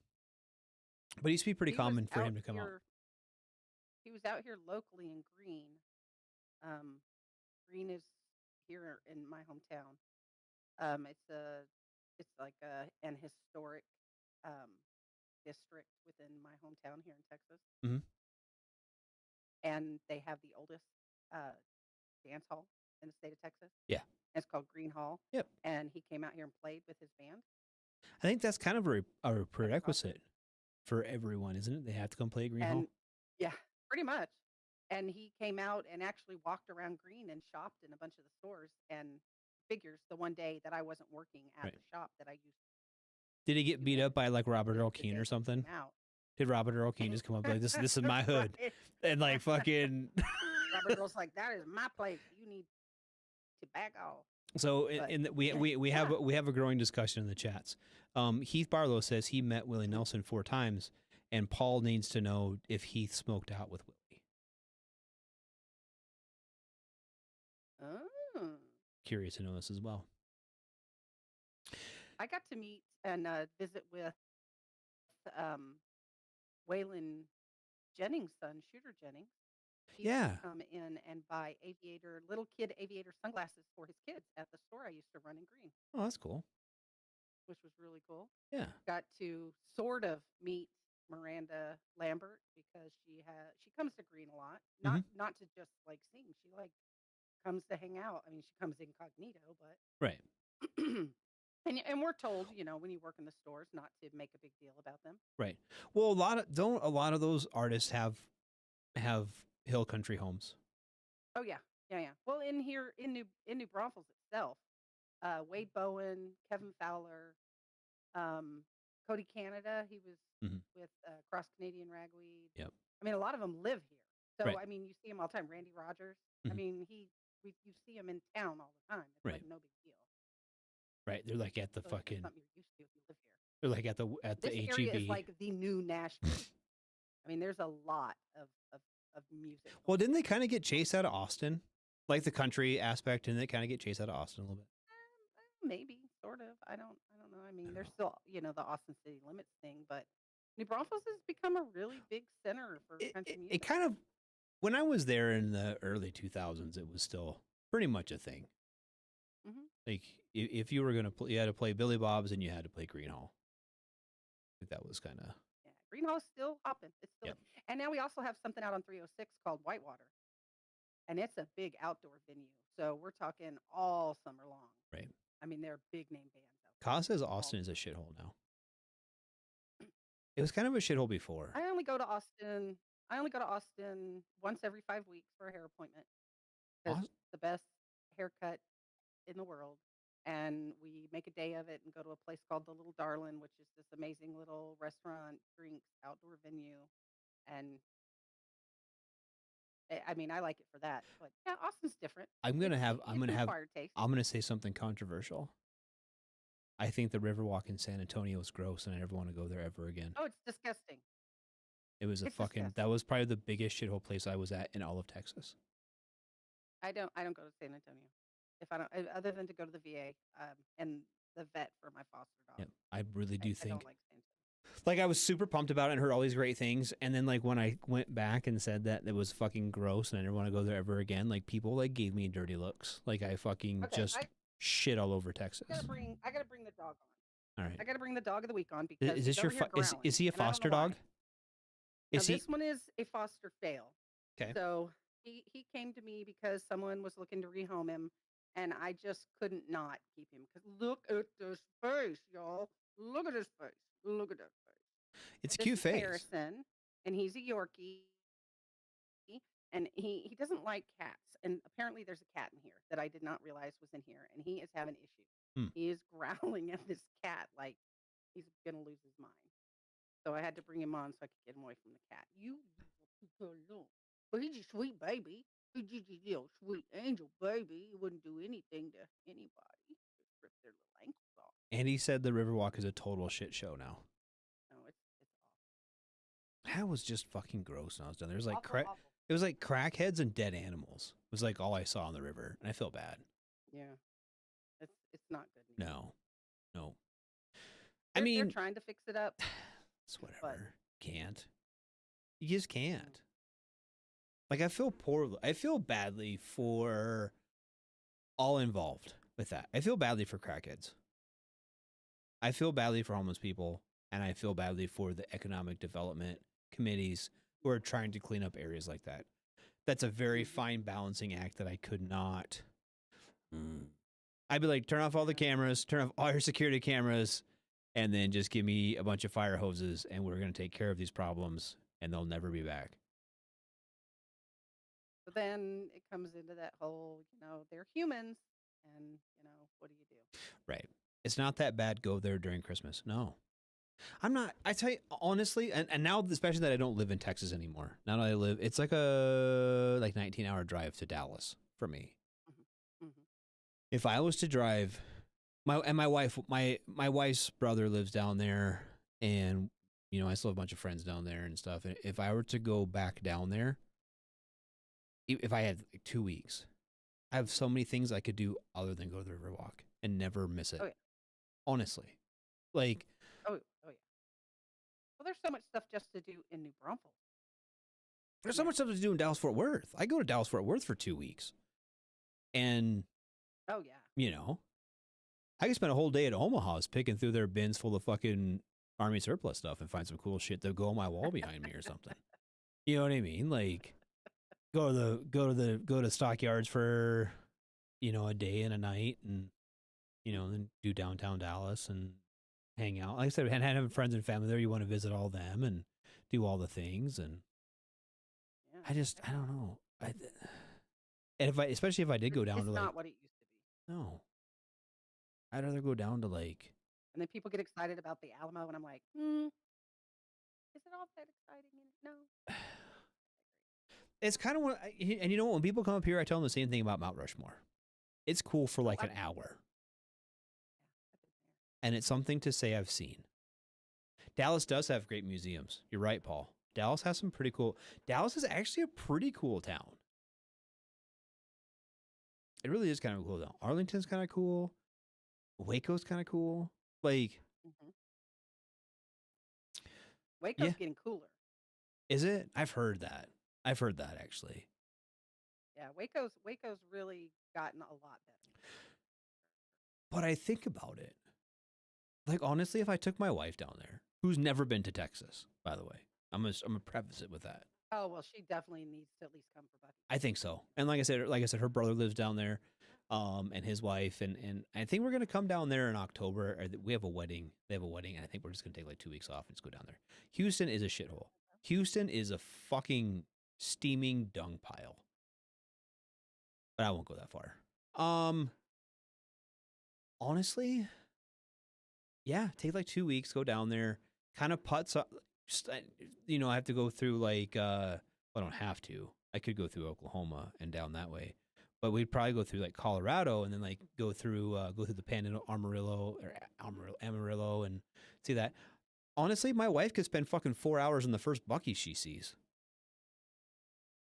But it used to be pretty He was common for out him to come out. here- He was out here locally in Greene. Greene is here in my hometown. It's like an historic district within my hometown here in Texas. Mhm. And they have the oldest dance hall in the state of Texas. Yeah. It's called Greene Hall. Yep. And he came out here and played with his band. I think that's kind of a prerequisite for everyone, isn't it? They have to come play Green Hall. And yeah, pretty much. And he came out and actually walked around Greene and shopped in a bunch of the stores, and figures the one day that I wasn't working at Right. the shop that I used Did he get beat up by like Robert Earl to Keen day or he something? came out. Did Robert Earl Keen just come up like this is my hood Right. and like fucking Robert the girl's like, that is my place. You need to back off. So But, we have a growing discussion in the chats. Heath Barlow says he met Willie Nelson 4 times, and Paul needs to know if Heath smoked out with Willie. Oh. Curious to know this as well. I got to meet and visit with Waylon Jennings' son, Shooter Jennings. He used to come in and buy little kid aviator sunglasses for his kids at the store I used to run in Green. Oh, that's cool. Which was really cool. Yeah. Got to sort of meet Miranda Lambert because she comes to Green a lot. Not to just like sing. She like comes to hang out. I mean, she comes incognito, but right. and we're told, when you work in the stores, not to make a big deal about them. Right. Well, a lot of those artists have hill country homes. Oh yeah. Well, in New Braunfels itself, Wade Bowen, Kevin Fowler, Cody Canada, he was with Cross Canadian Ragweed. Yep. I mean, a lot of them live here. So, Right. I mean, you see him all the time. Randy Rogers. I mean, you see him in town all the time. It's right. like no big deal. Right. They're like at the so fucking. Something you're used to if you live here. They're like at the this HEB. area is like the new Nashville. I mean, there's a lot of music. Well, didn't they kind of get chased out of Austin? Like the country aspect, didn't they kind of get chased out of Austin a little bit? Maybe, sort of. I don't know. I mean, there's still, the Austin city limits thing, but New Braunfels has become a really big center for country music. It kind of, when I was there in the early 2000s, it was still pretty much a thing. Mm-hmm. Like if you were going to play, you had to play Billy Bob's and you had to play Green Hall. I think that was kind of. Yeah, Green Hall's still hopping. It's still, and now we also have something out on 306 called Whitewater, and it's a big outdoor venue. So we're talking all summer long. Right. I mean, they're big name bands. Kaz says Austin is a shithole now. It was kind of a shithole before. I only go to Austin once every 5 weeks for a hair appointment. It's the best haircut in the world. And we make a day of it and go to a place called the Little Darlin', which is this amazing little restaurant, drinks, outdoor venue. And I mean, I like it for that. But yeah, Austin's different. I'm gonna say something controversial. I think the Riverwalk in San Antonio is gross, and I never want to go there ever again. Oh, it's disgusting. It was that was probably the biggest shithole place I was at in all of Texas. I don't go to San Antonio. If I don't, other than to go to the VA and the vet for my foster dog. Yeah, I really do think. I don't like San Antonio. Like, I was super pumped about it and heard all these great things, and then like when I went back and said that it was fucking gross and I never want to go there ever again, like people like gave me dirty looks. Like I fucking shit all over Texas. I gotta bring the dog on. All right. I gotta bring the dog of the week on because is this your is he a foster dog? This one is a foster fail. Okay. So he came to me because someone was looking to rehome him, and I just couldn't not keep him. Because look at this face, y'all. Look at his face. Look at that face. It's a cute face. Harrison, and he's a Yorkie, and he doesn't like cats. And apparently there's a cat in here that I did not realize was in here, and he is having issues. He is growling at this cat like he's going to lose his mind. So I had to bring him on so I could get him away from the cat. But he's a sweet baby. He's just a little sweet angel baby. He wouldn't do anything to anybody. Just rip their little ankles off. And he said the Riverwalk is a total shit show now. No, it's awful. That was just fucking gross when I was done. There was like Awful. It was like crackheads and dead animals. It was like all I saw on the river, and I feel bad. Yeah, it's not good anymore. No. They're trying to fix it up. It's whatever. Can't. You just can't. Like I feel badly for all involved with that. I feel badly for crackheads. I feel badly for homeless people, and I feel badly for the economic development committees who are trying to clean up areas like that. That's a very fine balancing act that I could not. I'd be like, turn off all the cameras, turn off all your security cameras, and then just give me a bunch of fire hoses, and we're going to take care of these problems, and they'll never be back. But then it comes into that whole, they're humans, and, what do you do? Right. It's not that bad. Go there during Christmas. No. I'm not. I tell you honestly, and now especially that I don't live in Texas anymore. Now that I live, it's like a 19-hour drive to Dallas for me. Hmm. Hmm. If I was to drive, my wife, my wife's brother lives down there, and I still have a bunch of friends down there and stuff. And if I were to go back down there, if I had like 2 weeks, I have so many things I could do other than go to the Riverwalk and never miss it. Oh yeah. Honestly, like Oh yeah. Well, there's so much stuff just to do in New Braunfels. there's so much stuff to do in Dallas Fort Worth. I go to Dallas Fort Worth for 2 weeks, and Oh yeah. I could spend a whole day at Omaha's picking through their bins full of fucking Army surplus stuff and find some cool shit to go on my wall behind me or something. You know what I mean? Like go to stockyards for a day and a night, and then do downtown Dallas and hang out. Like I said, and having friends and family there, you want to visit all them and do all the things. And Yeah. I don't know. And especially if I did go down It's to not what it used to be. no, I'd rather go down to like, And then people get excited about the Alamo, and I'm like, is it all that exciting? No. it's kind of what, and when people come up here, I tell them the same thing about Mount Rushmore. It's cool for like an hour. And it's something to say I've seen. Dallas does have great museums. You're right, Paul. Dallas has some pretty cool. Dallas is actually a pretty cool town. It really is kind of a cool town. Arlington's kind of cool. Waco's kind of cool. Like, Mm-hmm. Waco's getting cooler. Is it? I've heard that actually. Yeah, Waco's really gotten a lot better. But I think about it. Like, honestly, if I took my wife down there, who's never been to Texas, by the way, I'm gonna preface it with that. Oh well, she definitely needs to at least come for Bucky. I think so. And like I said, her brother lives down there, and his wife, and I think we're gonna come down there in October. We have a wedding. They have a wedding, and I think we're just gonna take like 2 weeks off and just go down there. Houston is a shithole. Houston is a fucking steaming dung pile. But I won't go that far. Honestly, yeah, take like 2 weeks, go down there, kind of putts up. Just, I have to go through like, well, I don't have to. I could go through Oklahoma and down that way, but we'd probably go through like Colorado and then like go through the Panhandle, Amarillo, and see that. Honestly, my wife could spend fucking 4 hours in the first Buc-ee's she sees.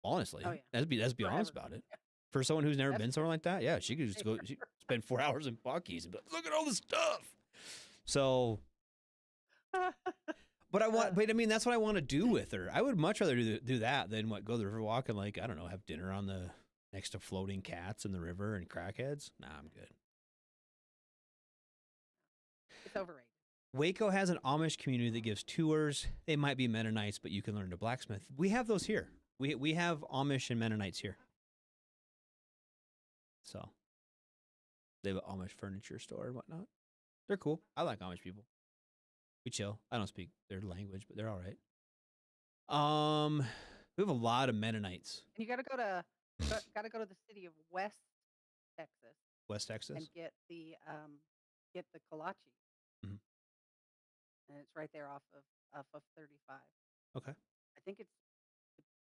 Honestly, oh, yeah. let's be honest about it. For someone who's never been somewhere like that, yeah, she could just go spend 4 hours in Buc-ee's and be like, look at all this stuff. So, but I mean, that's what I want to do with her. I would much rather do that than go to the Riverwalk and like, I don't know, have dinner on the next to floating cats in the river and crackheads. Nah, I'm good. It's overrated. Waco has an Amish community that gives tours. They might be Mennonites, but you can learn to blacksmith. We have those here. We have Amish and Mennonites here. So they have an Amish furniture store and whatnot. They're cool. I like Amish people. We chill. I don't speak their language, but they're all right. We have a lot of Mennonites. And you got to go to the city of West Texas. West Texas. And get the kolache. Mm-hmm. And it's right there off of 35. Okay. I think it's.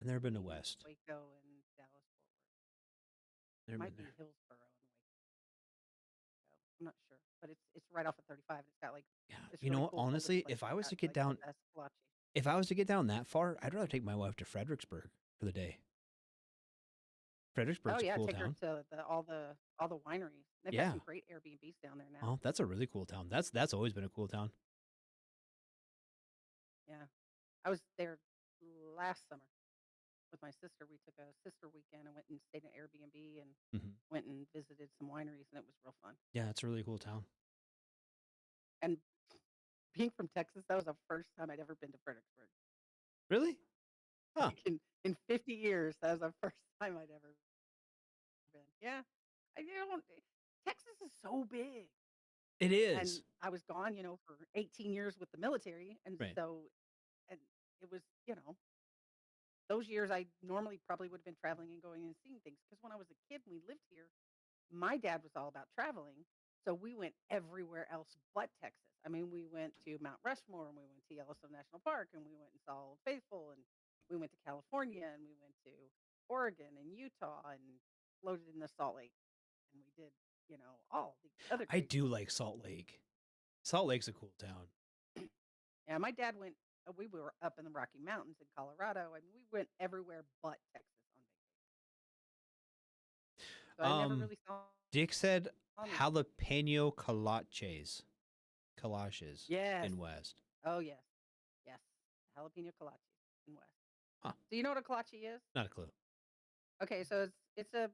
I've never been to West. Waco and Dallas Fort Worth. Never Might be Hillsboro and Waco. So I'm not sure, but it's right off of 35. It's got like. Yeah. It's You know really what? cool Honestly, place. if I was Got, to get like, down, the best kolache. if I was to get down that far, I'd rather take my wife to Fredericksburg for the day. Fredericksburg's a cool take town. her to all the wineries. They've got some great Airbnbs down there now. Oh, that's a really cool town. That's always been a cool town. Yeah, I was there last summer with my sister. We took a sister weekend and went and stayed in an Airbnb and went and visited some wineries, and it was real fun. Yeah, it's a really cool town. And being from Texas, that was the first time I'd ever been to Fredericksburg. Really? Huh. Like in 50 years, that was the first time I'd ever been. Yeah, Texas is so big. It is. And I was gone, for 18 years with the military. And Right. and it was, those years I normally probably would have been traveling and going and seeing things. Because when I was a kid and we lived here, my dad was all about traveling. So we went everywhere else but Texas. I mean, we went to Mount Rushmore and we went to Yellowstone National Park and we went and saw Old Faithful and we went to California and we went to Oregon and Utah and floated in the Salt Lake and we did, all the other. I crazy do like Salt Lake. Salt Lake's a cool town. Yeah, my dad went. We were up in the Rocky Mountains in Colorado. I mean, we went everywhere but Texas on vacation. So I never really saw. Dick said any. jalapeno collages Yes. in West. Oh yes, yes. Jalapeno kolaches in West. Huh. Do you know what a kolache is? Not a clue. Okay, so it's a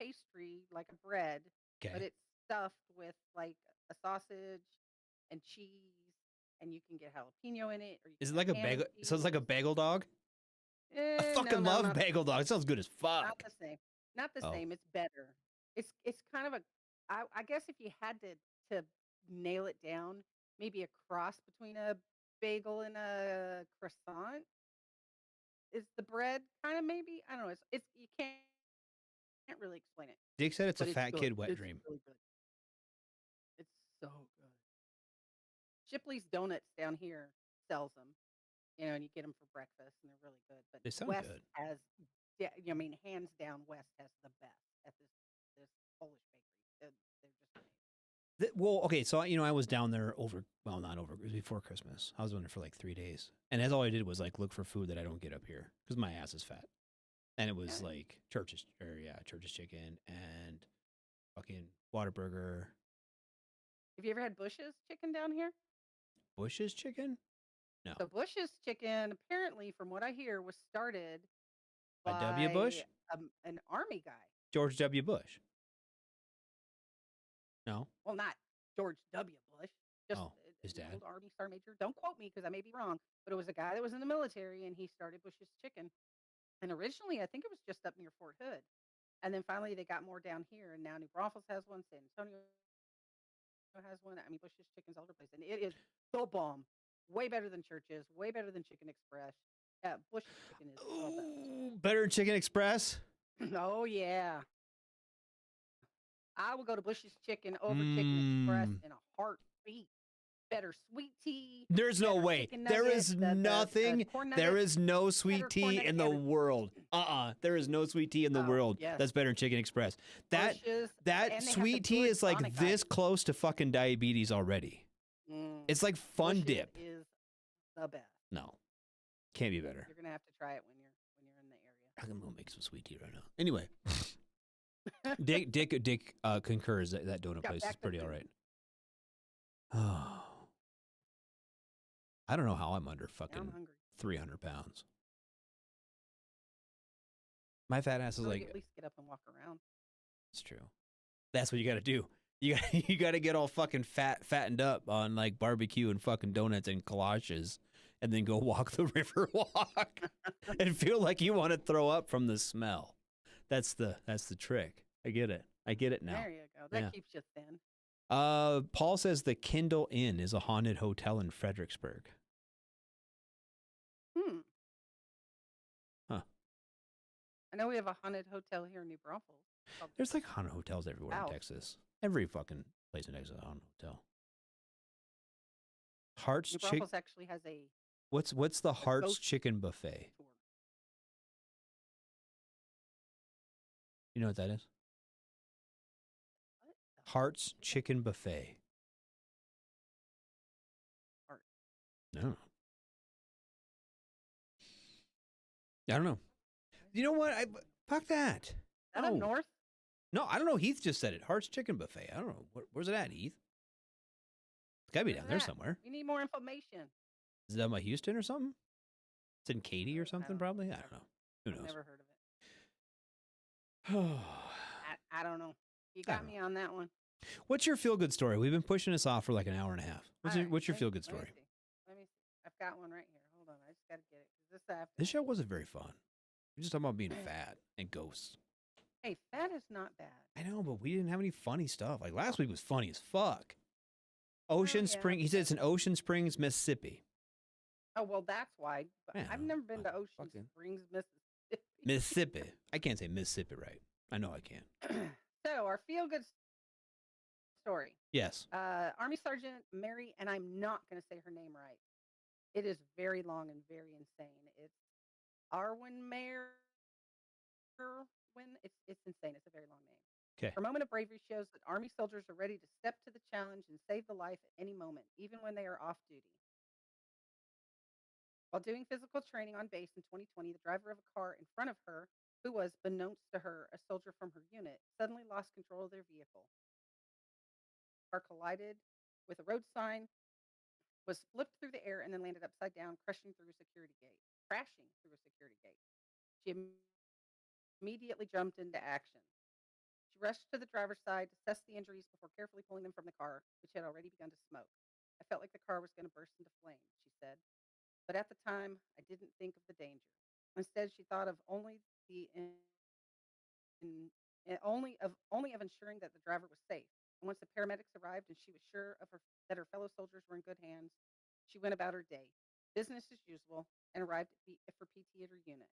pastry like a bread, but Okay. it's stuffed with like a sausage and cheese, and you can get jalapeno in it. Or you Is it can like have a ham and bagel? So it's like a cheese. bagel dog? I No, fucking no, love not bagel dog. It sounds good as Not fuck. the same. Not the Oh. same. It's better. It's kind of a. I guess if you had to nail it down, maybe a cross between a bagel and a croissant is the bread kind of maybe. I don't know. It's you can't really explain it. Dick said it's But a it's fat good. kid wet It's dream. really good. It's so good. Shipley's Donuts down here sells them, and you get them for breakfast, and they're really good. But They sound West good. has, hands down, West has the best at this Polish bakery. They're just amazing. Well, okay, so I was down there not over, it was before Christmas. I was down there for like 3 days, and that's all I did was like look for food that I don't get up here because my ass is fat, and it was Yeah. like church's chicken and fucking Whataburger, Have you ever had Bush's chicken down here? Bush's chicken. No, So Bush's chicken, apparently, from what I hear, was started By W. Bush? an army guy. George W. Bush. No, Well, not George W. Bush. Just his an dad? old Army Star Major. Don't quote me because I may be wrong, but it was a guy that was in the military and he started Bush's Chicken. And originally, I think it was just up near Fort Hood, and then finally they got more down here, and now New Braunfels has one, San Antonio has one. I mean, Bush's Chicken's all over the place, and it is the bomb. Way better than Church's. Way better than Chicken Express. Bush's Chicken is the best. Ooh, better than Chicken Express. Oh yeah. I will go to Bush's Chicken over Chicken Express in a heartbeat. Better sweet tea. There's no better way. chicken There nuggets, is the nothing. corn There nuggets, is no sweet corn tea nugget in the sandwich. world. There is no sweet tea in the Oh, world yes. that's better than Chicken Express. Bush's, and That they have the sweet tea good is like Sonic this ice. close to fucking diabetes already. Mm, It's like Fun Bush's Dip. is the best. No, can't be better. You're gonna have to try it when you're in the area. I'm gonna make some sweet tea right now. Anyway, Dick concurs that donut Got place back is to pretty all food. right. Oh, I don't know how I'm under Now I'm fucking hungry. 300 pounds. My fat ass is So we like, can at least get up and walk around. it's true. That's what you got to do. You got to get all fucking fattened up on like barbecue and fucking donuts and collages, and then go walk the river walk and feel like you want to throw up from the smell. That's the trick. I get it. I get it now. There you go. That Yeah. keeps you thin. Paul says the Kindle Inn is a haunted hotel in Fredericksburg. Huh. I know we have a haunted hotel here in New Braunfels. called There's like haunted hotels everywhere Wow. in Texas. Every fucking place in Texas has a haunted hotel. Heart's New Chicken. Braunfels actually has a What's the Heart's ghost Chicken Buffet? tour. You know what that is? What the Heart's Chicken Buffet. Heart? No. I don't know. You know what? Fuck that. Is that up No. north? No, I don't know. Heath just said it. Heart's Chicken Buffet. I don't know. Where's it at, Heath? It's got to be Where's down there that? somewhere. We need more information. Is it down by Houston or something? It's in Katy or I something, don't- probably? I don't know. Who I've knows? never heard of it. I don't know. You I got don't me on that one. What's your feel-good story? We've been pushing this off for like an hour and a half. What's All your, right, what's your let me- feel-good let me story? see. Let me see. I've got one right here. Hold on. I just got to get it. 'Cause This show wasn't very fun. We're just talking about being fat and ghosts. Hey, fat is not bad. I know, but we didn't have any funny stuff. Like last week was funny as fuck. Ocean yeah, Spring. He said it's in Ocean Springs, Mississippi. Oh, well, that's why. But Yeah, I've never been to well, Ocean fucking- Springs, Mississippi. Mississippi. I can't say Mississippi right. I know I can. So our feel-good story. Yes. Army Sergeant Mary, and I'm not going to say her name right. It is very long and very insane. It's Arwen Mayer. It's insane. It's a very long name. Okay. Her moment of bravery shows that Army soldiers are ready to step to the challenge and save the life at any moment, even when they are off duty. While doing physical training on base in 2020, the driver of a car in front of her, who was, beknownst to her, a soldier from her unit, suddenly lost control of their vehicle. The car collided with a road sign, was flipped through the air, and then landed upside down, crashing through a security gate. She immediately jumped into action. She rushed to the driver's side, assessed the injuries before carefully pulling them from the car, which had already begun to smoke. I felt like the car was going to burst into flames, she said. But at the time, I didn't think of the danger. Instead, she thought of only of ensuring that the driver was safe. And once the paramedics arrived and she was sure that her fellow soldiers were in good hands, she went about her day, business as usual, and arrived for PT at her unit.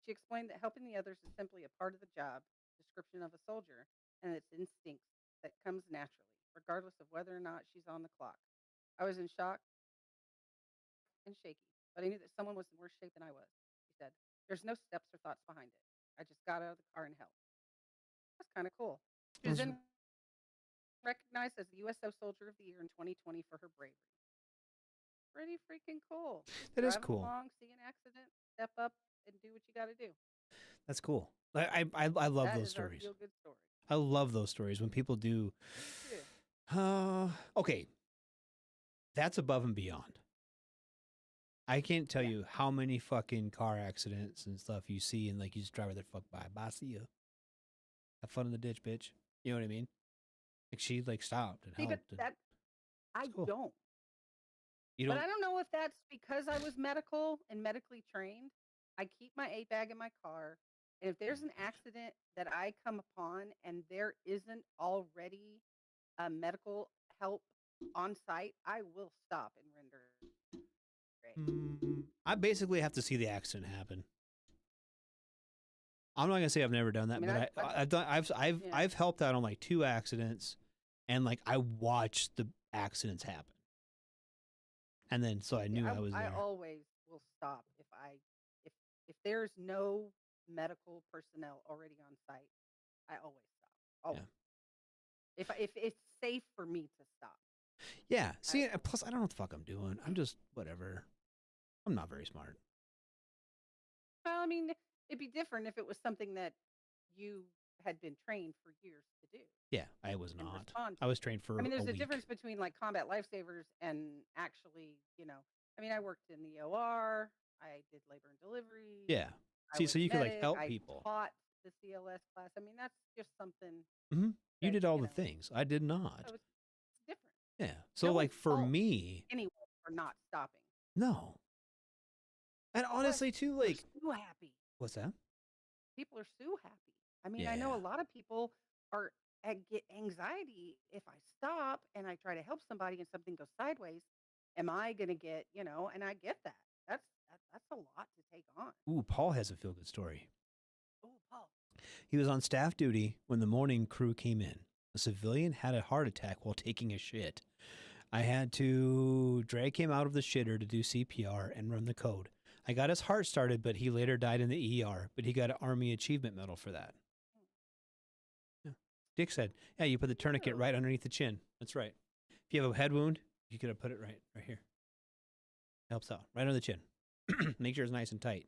She explained that helping the others is simply a part of the job description of a soldier, and its instincts that comes naturally, regardless of whether or not she's on the clock. I was in shock and shaky, but I knew that someone was in worse shape than I was, she said. There's no steps or thoughts behind it. I just got out of the car and helped. That's kind of cool. She was then recognized as the USO Soldier of the Year in 2020 for her bravery. Pretty freaking cool. That is Driving cool. along, see an accident, step up and do what you got to do. That's cool. I love That those is our stories. feel-good story. I love those stories when people do. Me too. Okay. That's above and beyond. I can't tell you how many fucking car accidents and stuff you see, and like you just drive with their fuck by. Bye, see ya. Have fun in the ditch, bitch. You know what I mean? Like she like stopped and See, but helped. and- that I cool. don't. You But don't. I don't know if that's because I was medical and medically trained. I keep my A bag in my car. And if there's an accident that I come upon and there isn't already medical help on site, I will stop and render aid. I basically have to see the accident happen. I'm not gonna say I've never done that, I mean, but I've done. I've helped out on like 2 accidents, and like I watched the accidents happen, and then so I knew I was there. I always will stop if there's no medical personnel already on site. I always stop. Always. If it's safe for me to stop. Yeah. See, plus I don't know what the fuck I'm doing. I'm just whatever. I'm not very smart. Well, I mean, it'd be different if it was something that you had been trained for years to do. Yeah, I was and not. respond I was trained for. I mean, there's a a difference week. between like combat lifesavers and actually, I mean, I worked in the OR. I did labor and delivery. Yeah. I See, was so you could like medic, help I people. taught the CLS class. I mean, that's just something. Mm-hmm. You that, did all you the know, things. I did not. So it's different. Yeah. So No like one's for fault me, anyone for not stopping. no. And honestly, too, People are like so happy. what's that? People are so happy. I mean, I know Yeah. a lot of people get anxiety if I stop and I try to help somebody and something goes sideways. Am I going to get, and I get that. That's a lot to take on. Ooh, Paul has a feel good story. Oh, Paul. He was on staff duty when the morning crew came in. A civilian had a heart attack while taking a shit. I had to drag him out of the shitter to do CPR and run the code. I got his heart started, but he later died in the ER, but he got an Army Achievement Medal for that. Yeah. Dick said, yeah, you put the tourniquet right underneath the chin. That's right. If you have a head wound, you could have put it right here. Helps out. Right under the chin. Make sure it's nice and tight.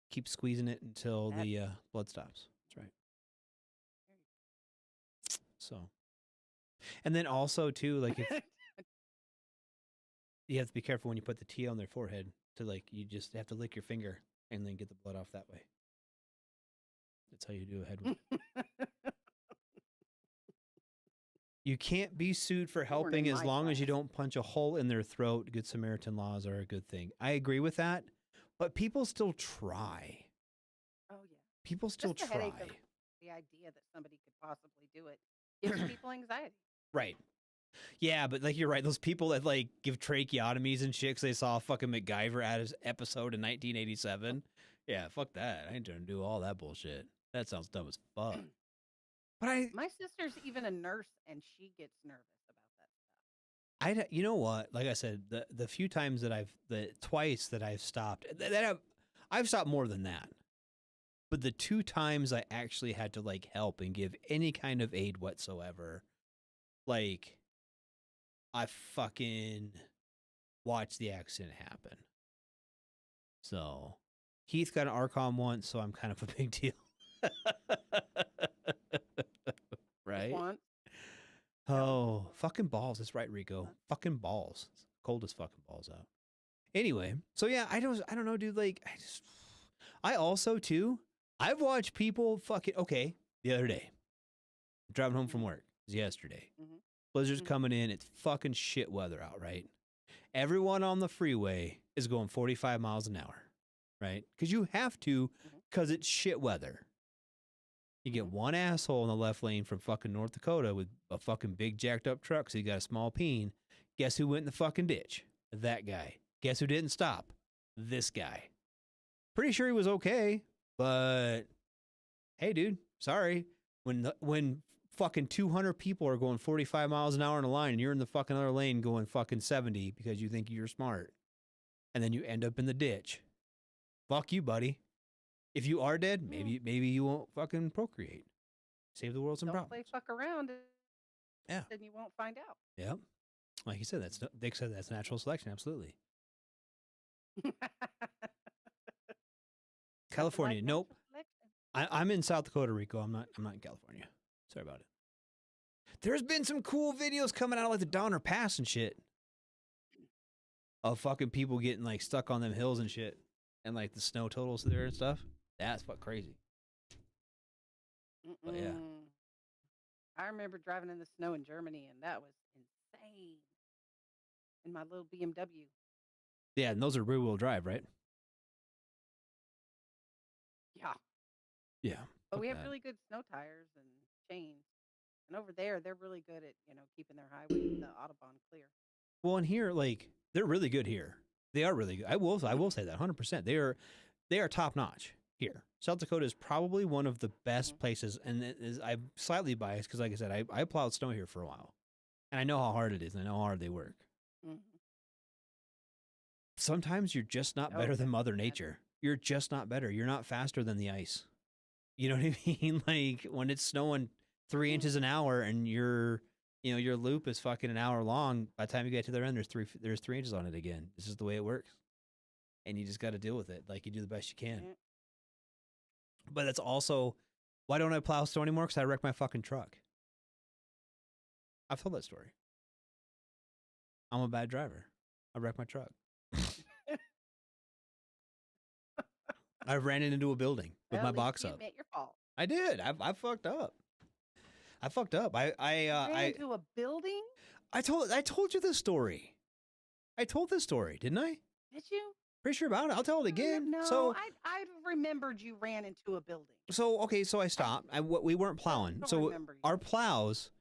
Keep squeezing it until the blood stops. That's right. So, and then also too, like if you have to be careful when you put the T on their forehead to like, you just have to lick your finger and then get the blood off that way. That's how you do a head wound. You can't be sued for helping as long as you don't punch a hole in their throat. Good Samaritan laws are a good thing. I agree with that, but people still try. Oh, yeah. People still Just the try. headache of the idea that somebody could possibly do it gives people anxiety. Right. Yeah, but like you're right. Those people that like give tracheotomies and shit 'cause they saw fucking MacGyver at his episode in 1987. Yeah, fuck that. I ain't trying to do all that bullshit. That sounds dumb as fuck. But My sister's even a nurse, and she gets nervous about that stuff. you know what? Like I said, the few times that twice that I've stopped, I've stopped more than that. But the 2 times I actually had to like help and give any kind of aid whatsoever, like I fucking watched the accident happen. So Heath got an ARCOM once, so I'm kind of a big deal. Right? Once. Oh, fucking balls. That's right, Rico. Fucking balls. It's cold as fucking balls out. Anyway, so yeah, I don't know, dude. Like, I also too, I've watched people okay, the other day, driving home from work. It was yesterday. Mhm. Blizzard's coming in. It's fucking shit weather out, right? Everyone on the freeway is going 45 miles an hour, right? Because you have to, because it's shit weather. You get one asshole in the left lane from fucking North Dakota with a fucking big jacked up truck, so you got a small peen. Guess who went in the fucking ditch? That guy. Guess who didn't stop? This guy. Pretty sure he was okay, but hey, dude, sorry. When fucking 200 people are going 45 miles an hour in a line and you're in the fucking other lane going fucking 70 because you think you're smart, and then you end up in the ditch. Fuck you, buddy. If you are dead, maybe you won't fucking procreate. Save the world some Don't problems. play fuck around. Yeah. Then you won't find out. Yep. Like you said, Dick said that's natural selection. Absolutely. California, Like nope. natural selection. I'm in South Dakota, Rico. I'm not in California. Sorry about it. There's been some cool videos coming out of like the Donner Pass and shit. Of fucking people getting like stuck on them hills and shit. And like the snow totals there and stuff. That's what crazy. But yeah. I remember driving in the snow in Germany, and that was insane. In my little BMW. Yeah, and those are rear wheel drive, right? Yeah. Yeah. But we fuck have that. really good snow tires and chains. And over there, they're really good at, keeping their highway, the Autobahn clear. Well, and here, like, they're really good here. They are really good. I will say that 100%. They are top notch here. South Dakota is probably one of the best places, and I'm slightly biased because, like I said, I plowed snow here for a while, and I know how hard it is, and I know how hard they work. Mm-hmm. Sometimes you're just not better than Mother Nature. You're just not better. You're not faster than the ice. You know what I mean? Like when it's snowing 3 inches an hour, and your loop is fucking an hour long. By the time you get to the end, there's 3 inches on it again. This is the way it works, and you just got to deal with it. Like you do the best you can. Yeah. But that's also why don't I plow snow anymore? Because I wrecked my fucking truck. I've told that story. I'm a bad driver. I wrecked my truck. I ran it into a building with my box up. Admit your fault. I did. I fucked up. I fucked up. Ran into a building? I told you this story. I told this story, didn't I? Did you? Pretty sure about it. I'll tell it again. No, So I remembered you ran into a building. So I stopped. We weren't plowing. don't So remember you. our plows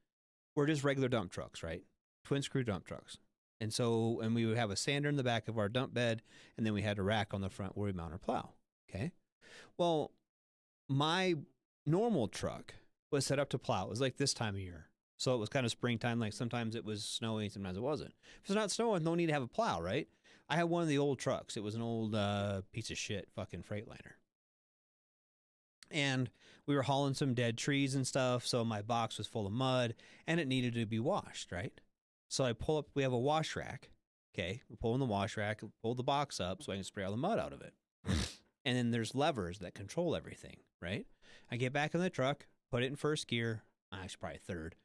were just regular dump trucks, right? Twin screw dump trucks. And we would have a sander in the back of our dump bed, and then we had a rack on the front where we mount our plow. Okay. Well, my normal truck was set up to plow. It was like this time of year. So it was kind of springtime. Like sometimes it was snowy, sometimes it wasn't. If it's not snowing, no need to have a plow, right? I had one of the old trucks. It was an old piece of shit fucking Freightliner. And we were hauling some dead trees and stuff, so my box was full of mud, and it needed to be washed, right? So I pull up, we have a wash rack, okay? We pull in the wash rack, pull the box up so I can spray all the mud out of it. And then there's levers that control everything, right? I get back in the truck, put it in first gear, actually probably third,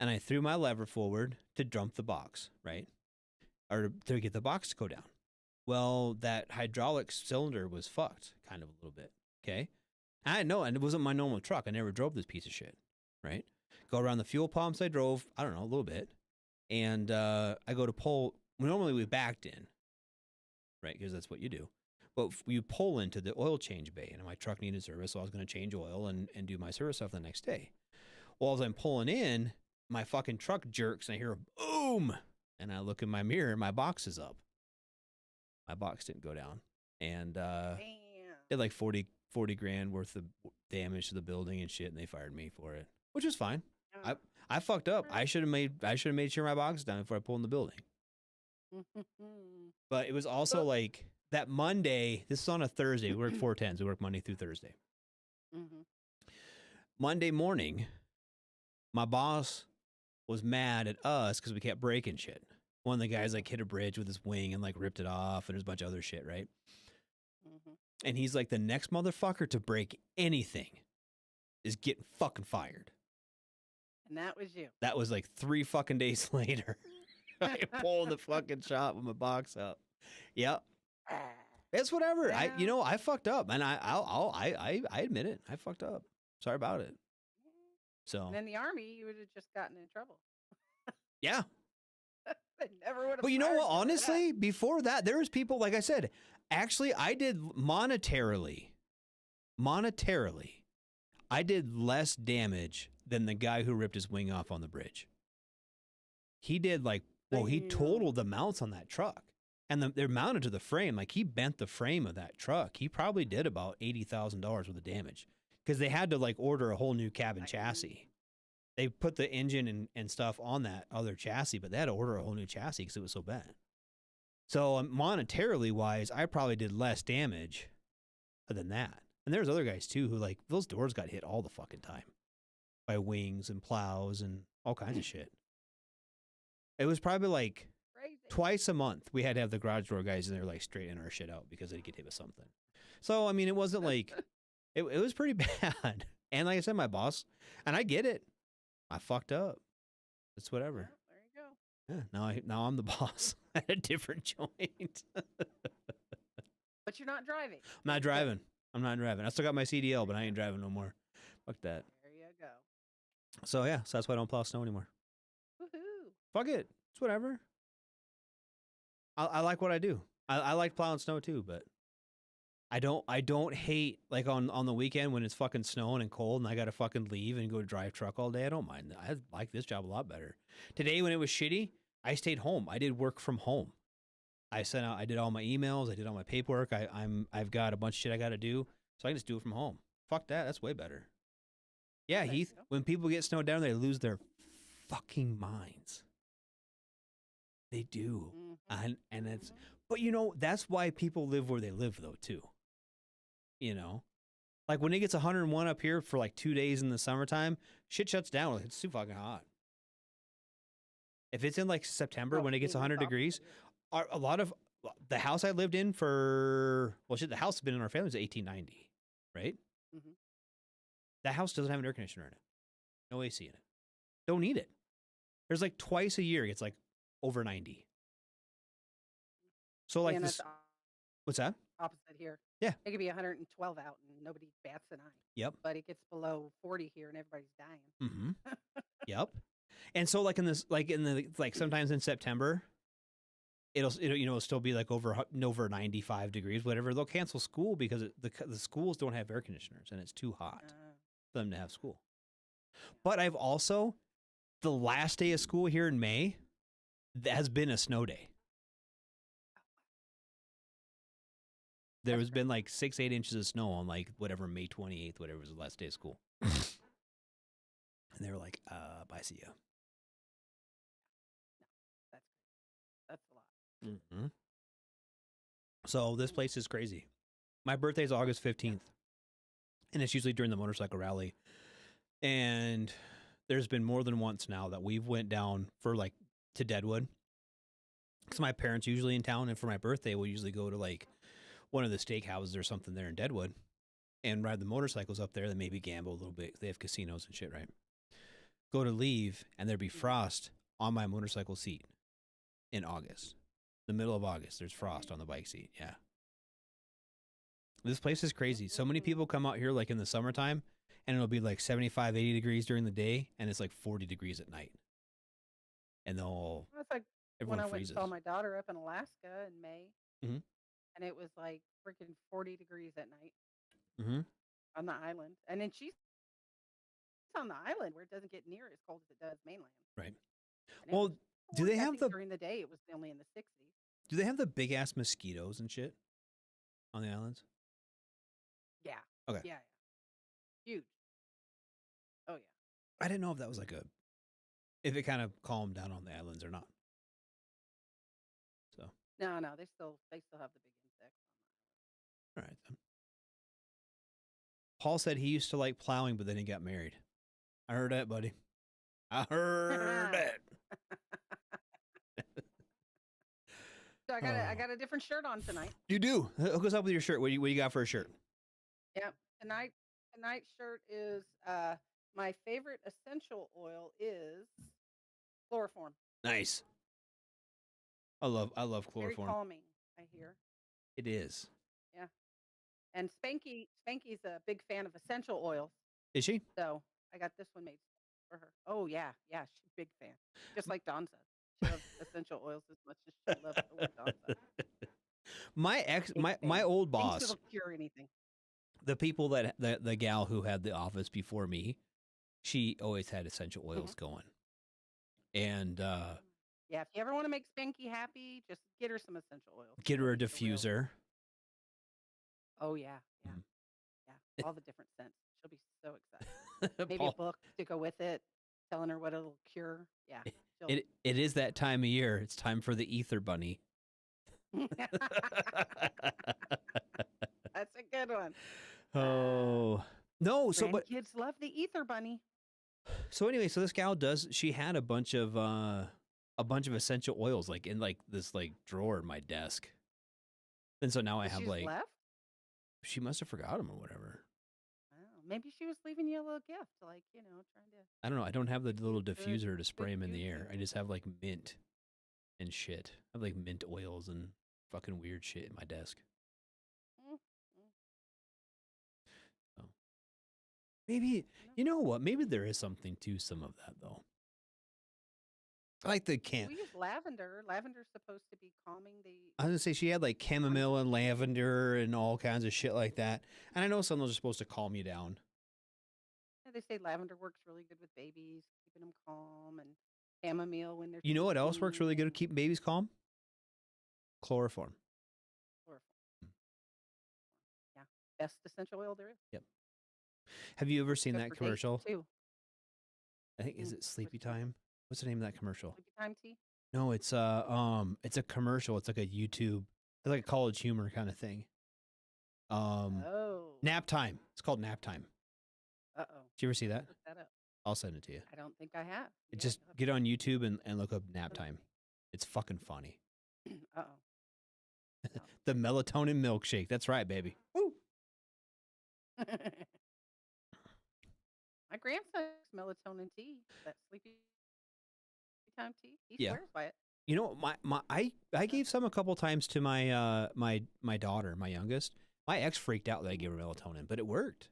and I threw my lever forward to dump the box, right? Or to get the box to go down. Well, that hydraulic cylinder was fucked, kind of a little bit, okay? I didn't know, and it wasn't my normal truck. I never drove this piece of shit, right? Go around the fuel pumps. I drove, I don't know, a little bit. And I go to pull. Normally we backed in, right? Because that's what you do. But you pull into the oil change bay, and my truck needed service, so I was going to change oil and do my service stuff the next day. Well, as I'm pulling in, my fucking truck jerks, and I hear a boom. And I look in my mirror, and my box is up. My box didn't go down. And did like 40 grand worth of damage to the building and shit, and they fired me for it. which is fine. Yeah. I fucked up. Right. I should have made sure my box is down before I pulled in the building. But it was also like that Monday. This is on a Thursday. We work 4/10s. We work Monday through Thursday. Mm-hmm. Monday morning, my boss was mad at us because we kept breaking shit. One of the guys like hit a bridge with his wing and like ripped it off, and there's a bunch of other shit, right? Mm-hmm. And he's like, the next motherfucker to break anything is getting fucking fired. And that was you. That was like 3 fucking days later. I pulled the fucking shop with my box up. Yep. It's whatever. Yeah. I fucked up, and I admit it. I fucked up. Sorry about it. So. And in the Army, you would have just gotten in trouble. Yeah. They never would have. But you know fired what? you for Honestly, before that, there was people, like I said, actually, I did monetarily, I did less damage than the guy who ripped his wing off on the bridge. He did he totaled the mounts on that truck. And they're mounted to the frame. Like, he bent the frame of that truck. He probably did about $80,000 worth of damage. Because they had to, like, order a whole new cabin chassis. They put the engine and stuff on that other chassis, but they had to order a whole new chassis because it was so bad. So, monetarily wise, I probably did less damage than that. And there's other guys, too, who, like, those doors got hit all the fucking time by wings and plows and all kinds of shit. It was probably, like, crazy. twice a month we had to have the garage door guys in there, like, straightening our shit out because they'd get hit with something. So, I mean, it wasn't like, it was pretty bad. And like I said, my boss, and I get it. I fucked up. It's whatever. Well, there you go. Yeah, now I'm the boss at a different joint. But you're not driving. I'm not driving. I still got my CDL, but I ain't driving no more. Fuck that. There you go. So yeah, so that's why I don't plow snow anymore. Woohoo. Fuck it. It's whatever. I like what I do. I like plowing snow too, but I don't hate, like, on the weekend when it's fucking snowing and cold and I gotta fucking leave and go drive truck all day. I don't mind that. I like this job a lot better. Today when it was shitty, I stayed home. I did work from home. I did all my emails, I did all my paperwork. I've got a bunch of shit I gotta do, so I can just do it from home. Fuck that. That's way better. Yeah, There you Heath, go. when people get snowed down, they lose their fucking minds. They do. Mm-hmm. And it's, but that's why people live where they live though, too. Like when it gets 101 up here for like 2 days in the summertime, shit shuts down. Like, it's too fucking hot. If it's in like September when it gets 100 degrees, a lot of the house I lived in the house has been in our family since 1890, right? Mm-hmm. That house doesn't have an air conditioner in it. No AC in it. Don't need it. There's like twice a year it's like over 90. So like And this, that's what's that? opposite here. Yeah. It could be 112 out and nobody bats an eye. Yep. But it gets below 40 here and everybody's dying. Mm-hmm. Yep. And so like sometimes in September, it'll still be like over 95 degrees, whatever. They'll cancel school because the schools don't have air conditioners and it's too hot for them to have school. But I've also, the last day of school here in May, has been a snow day. There has been like 6-8 inches of snow on like whatever May 28th, whatever was the last day of school. And they were like, bye, see ya. That's a lot. Mm-hmm. So this place is crazy. My birthday is August 15th, and it's usually during the motorcycle rally. And there's been more than once now that we've went down to Deadwood. Because my parents usually in town, and for my birthday, we'll usually go to like one of the steakhouses or something there in Deadwood and ride the motorcycles up there. Then maybe gamble a little bit. They have casinos and shit, right? Go to leave, and there'd be frost on my motorcycle seat in August. The middle of August, there's frost on the bike seat. Yeah. This place is crazy. So many people come out here like in the summertime, and it'll be like 75, 80 degrees during the day, and it's like 40 degrees at night. And That's like everyone when I went freezes. and saw my daughter up in Alaska in May, Mhm. and it was like freaking 40 degrees at night Mm-hmm. on the island. And then she's on the island where it doesn't get near as cold as it does mainland. Right. And it Well, was do they 40. I have think the during the day it was only in the 60s. do they have the big ass mosquitoes and shit on the islands? Yeah. Okay. Yeah. Huge. Oh yeah. I didn't know if that was like if it kind of calmed down on the islands or not. So No, they still have the big insects. all right then. Paul said he used to like plowing, but then he got married. I heard that, buddy. I heard that. So I got a different shirt on tonight. You do. Hook us up with your shirt. What do you got for a shirt? Yep. Tonight's shirt is my favorite essential oil is chloroform. Nice. I love chloroform. Very calming, I hear. It is. Yeah. And Spanky's a big fan of essential oils. Is she? So I got this one made for her. Oh yeah, she's a big fan. Just like Dawn says. She loves essential oils as much as she loves the word Dawn says. My old Thinks boss, it'll cure anything. the people the gal who had the office before me, she always had essential oils going. And yeah, if you ever want to make Spanky happy, just get her some essential oil. Get her a diffuser. Oh yeah. All the different scents. She'll be so excited. Maybe a book to go with it, telling her what it'll cure. Yeah. It is that time of year. It's time for the ether bunny. That's a good one. Oh no! So but kids love the ether bunny. So anyway, so this gal she had a bunch of essential oils like in like this like drawer in my desk, and so now I have like left? She must have forgot them or whatever. Oh, maybe she was leaving you a little gift, like trying to. I don't know. I don't have the little diffuser to spray them in the air. I just have like mint and shit. I have like mint oils and fucking weird shit in my desk. So maybe you know what? Maybe there is something to some of that though. I like the We use lavender. Lavender's supposed to be calming the. I was gonna say she had like chamomile and lavender and all kinds of shit like that. And I know some of those are supposed to calm you down. Yeah, they say lavender works really good with babies, keeping them calm, and chamomile when they're. You know what else works really good at keeping babies calm? Chloroform. Yeah, best essential oil there is. Yep. Have you ever seen that commercial? Too. I think is it Sleepy Time? What's the name of that commercial? Sleepy Time tea? No, it's a commercial. It's like a YouTube, it's like a college humor kind of thing. Nap Time. It's called Nap Time. Did you ever see that? Look that up. I'll send it to you. I don't think I have. Just get on YouTube and look up Nap Time. It's fucking funny. The melatonin milkshake. That's right, baby. Woo! My grandson likes melatonin tea. That Sleepy Time tea. He swears by it. You know, I gave some a couple times to my my daughter, my youngest. My ex freaked out that I gave her melatonin, but it worked.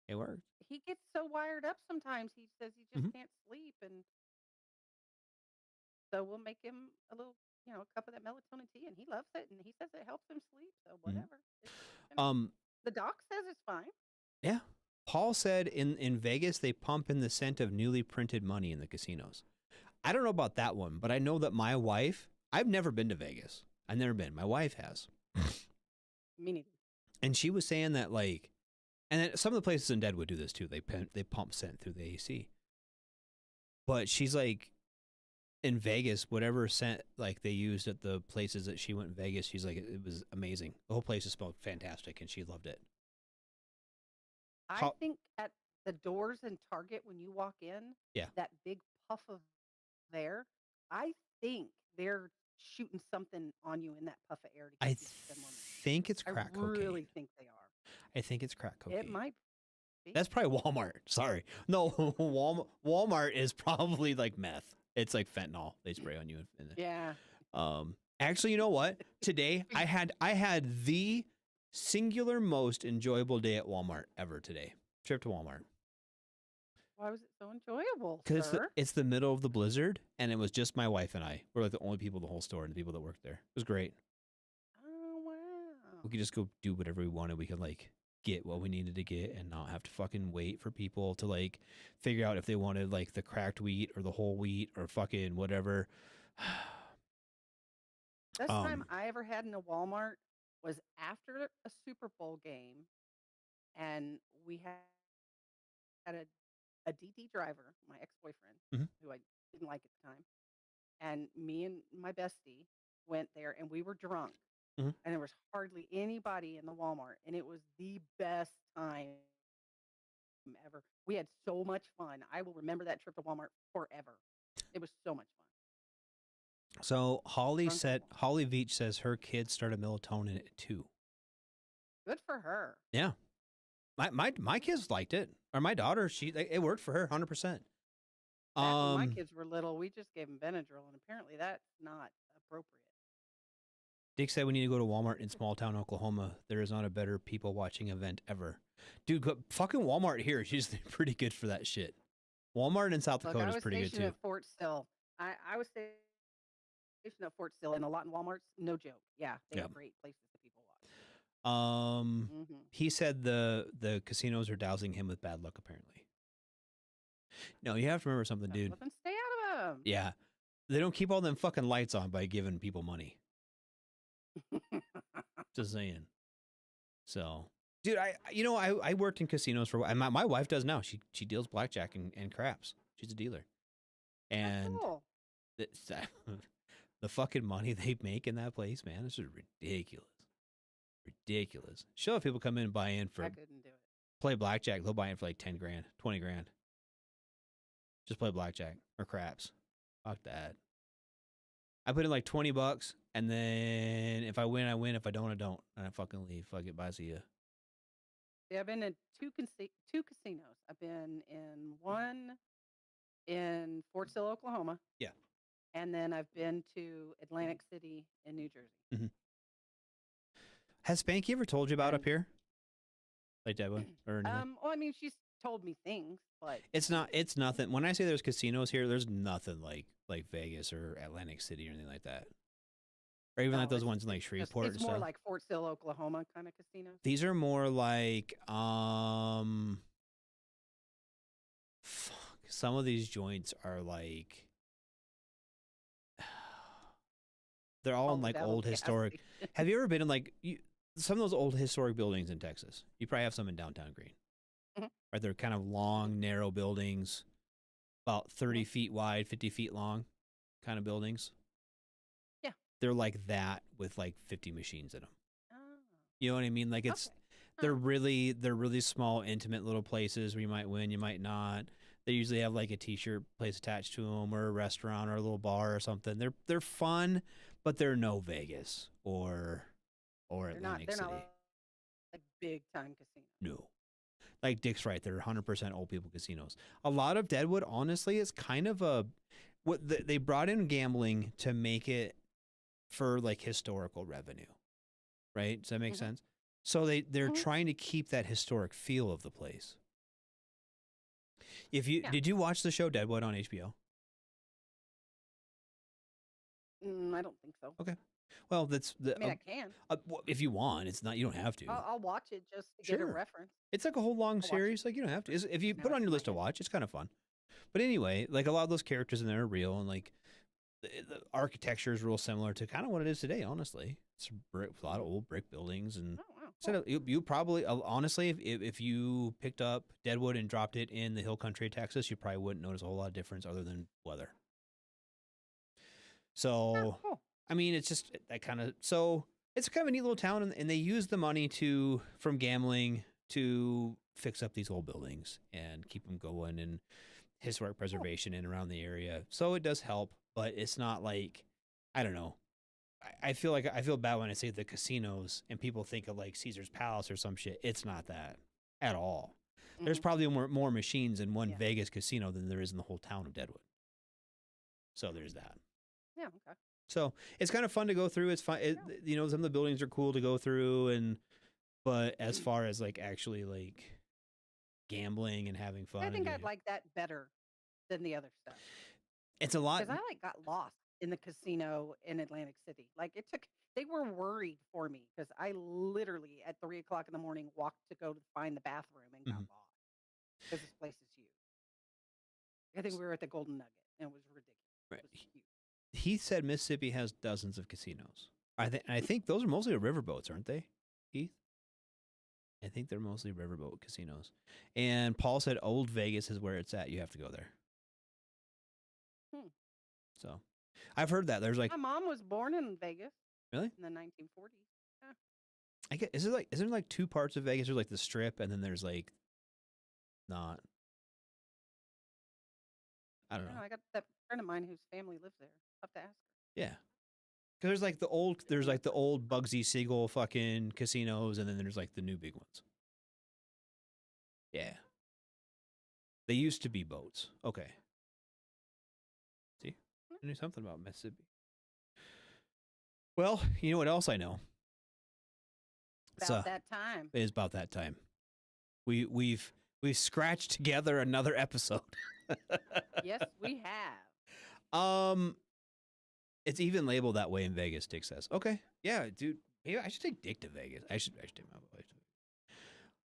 It worked. He gets so wired up sometimes. He says he just can't sleep, and so we'll make him a little, a cup of that melatonin tea, and he loves it, and he says it helps him sleep. So whatever. The doc says it's fine. Yeah. Paul said in Vegas they pump in the scent of newly printed money in the casinos. I don't know about that one, but I know that my wife. I've never been to Vegas. I've never been. My wife has. Me neither. And she was saying that like, and then some of the places in Deadwood do this too. They pump scent through the AC. But she's like, in Vegas, whatever scent like they used at the places that she went in Vegas, she's like, it was amazing. The whole place smelled fantastic, and she loved it. I think at the doors in Target when you walk in, that big puff of air, I think they're shooting something on you in that puff of air. I think it's crack cocaine. I really think they are. I think it's crack cocaine. It might be. That's probably Walmart. Sorry. No, Walmart is probably like meth. It's like fentanyl they spray on you. Yeah. Actually, you know what? Today I had the singular most enjoyable day at Walmart ever today. Trip to Walmart. Why was it so enjoyable? Because it's the middle of the blizzard, and it was just my wife and I. We're like the only people in the whole store and the people that worked there. It was great. Oh wow. We could just go do whatever we wanted. We could like get what we needed to get and not have to fucking wait for people to like figure out if they wanted like the cracked wheat or the whole wheat or fucking whatever. Best time I ever had in a Walmart was after a Super Bowl game, and we had a a DD driver, my ex-boyfriend, Mhm. who I didn't like at the time, and me and my bestie went there, and we were drunk, Mhm. and there was hardly anybody in the Walmart, and it was the best time ever. We had so much fun. I will remember that trip to Walmart forever. It was so much fun. So Holly Drunk at said Walmart. Holly Veach says her kids started melatonin at 2. Good for her. Yeah. My kids liked it. Or my daughter, it worked for her 100%. Back when my kids were little, we just gave them Benadryl, and apparently that's not appropriate. Dick said we need to go to Walmart in small town Oklahoma. There is not a better people watching event ever. Dude, fucking Walmart here is usually pretty good for that shit. Walmart in South Dakota is pretty good too. I was stationed at Fort Sill. I was stationed at Fort Sill, and a lot in Walmarts. No joke. Yeah, they are great places that people watch. He said the casinos are dousing him with bad luck. Apparently, no. You have to remember something, dude. Then stay out of them. Yeah, they don't keep all them fucking lights on by giving people money. Just saying. So, dude, I worked in casinos for my wife does now. She deals blackjack and craps. She's a dealer, and cool. the fucking money they make in that place, man, this is ridiculous. Sure, if people come in and buy in for I couldn't do it. Play blackjack, they'll buy in for like 10 grand, 20 grand. Just play blackjack or craps. Fuck that. I put in like $20, and then if I win, I win. If I don't, I don't. And I fucking leave. Fuck it. Bye. See ya. Yeah, I've been in two casinos. I've been in one in Fort Sill, Oklahoma. Yeah. And then I've been to Atlantic City in New Jersey. Mm-hmm. Has Spanky ever told you about up here? Like Deadwood or anything? Well, I mean, she's told me things, but it's nothing. When I say there's casinos here, there's nothing like Vegas or Atlantic City or anything like that. Or even like those ones in like Shreveport and it's more stuff. like Fort Sill, Oklahoma kind of casinos. These are more like some of these joints are like they're all in like old historic. Have you ever been in like some of those old historic buildings in Texas? You probably have some in downtown Green. Mm-hmm. Right, they're kind of long, narrow buildings, about 30 feet wide, 50 feet long, kind of buildings. Yeah, they're like that with like 50 machines in them. Oh. You know what I mean? Like it's they're really small, intimate little places where you might win, you might not. They usually have like a t-shirt place attached to them, or a restaurant, or a little bar or something. They're fun, but they're no Vegas or Atlantic City. They're not like big time casinos. No. Like Dick's right, they're 100% old people casinos. A lot of Deadwood, honestly, is kind of they brought in gambling to make it for like historical revenue, right? Does that make sense? So they're trying to keep that historic feel of the place. Did you watch the show Deadwood on HBO? I don't think so. Okay. Well, I mean, I can. If you want, it's not. You don't have to. I'll watch it just to get a reference. It's like a whole long series. Like you don't have to. If you put it on your list to watch, it's kind of fun. But anyway, like a lot of those characters in there are real, and like the architecture is real similar to kind of what it is today. Honestly, it's a lot of old brick buildings, and so you probably honestly, if you picked up Deadwood and dropped it in the hill country of Texas, you probably wouldn't notice a whole lot of difference other than weather. So. Cool. I mean, it's just that kind of, so it's kind of a neat little town, and they use the money from gambling to fix up these old buildings and keep them going, and historic preservation in around the area. So it does help, but it's not like, I don't know. I feel bad when I say the casinos and people think of like Caesar's Palace or some shit. It's not that at all. There's probably more machines in one Vegas casino than there is in the whole town of Deadwood. So there's that. Yeah. Okay. So it's kind of fun to go through. It's fun. Some of the buildings are cool to go through, but as far as like actually like gambling and having fun, I think I'd like that better than the other stuff. It's a lot. Because I got lost in the casino in Atlantic City. Like they were worried for me because I literally at 3:00 in the morning walked to go to find the bathroom and got lost because this place is huge. I think we were at the Golden Nugget and it was ridiculous. Right. It was huge. He said Mississippi has dozens of casinos. I think those are mostly riverboats, aren't they, Heath? I think they're mostly riverboat casinos. And Paul said Old Vegas is where it's at. You have to go there. So I've heard that. There's like My mom was born in Vegas. Really? In the 1940s. Yeah. I get is there like two parts of Vegas? There's like the strip and then there's like not. I don't know. I got that friend of mine whose family lives there. I'll have to ask her. Yeah. Cuz there's like the old Bugsy Siegel fucking casinos and then there's like the new big ones. Yeah. They used to be boats. Okay. See? I knew something about Mississippi. Well, you know what else I know? About that time. It is about that time. We've scratched together another episode. Yes, we have. It's even labeled that way in Vegas, Dick says. Okay. Yeah, dude. Maybe I should take Dick to Vegas. I should take my wife to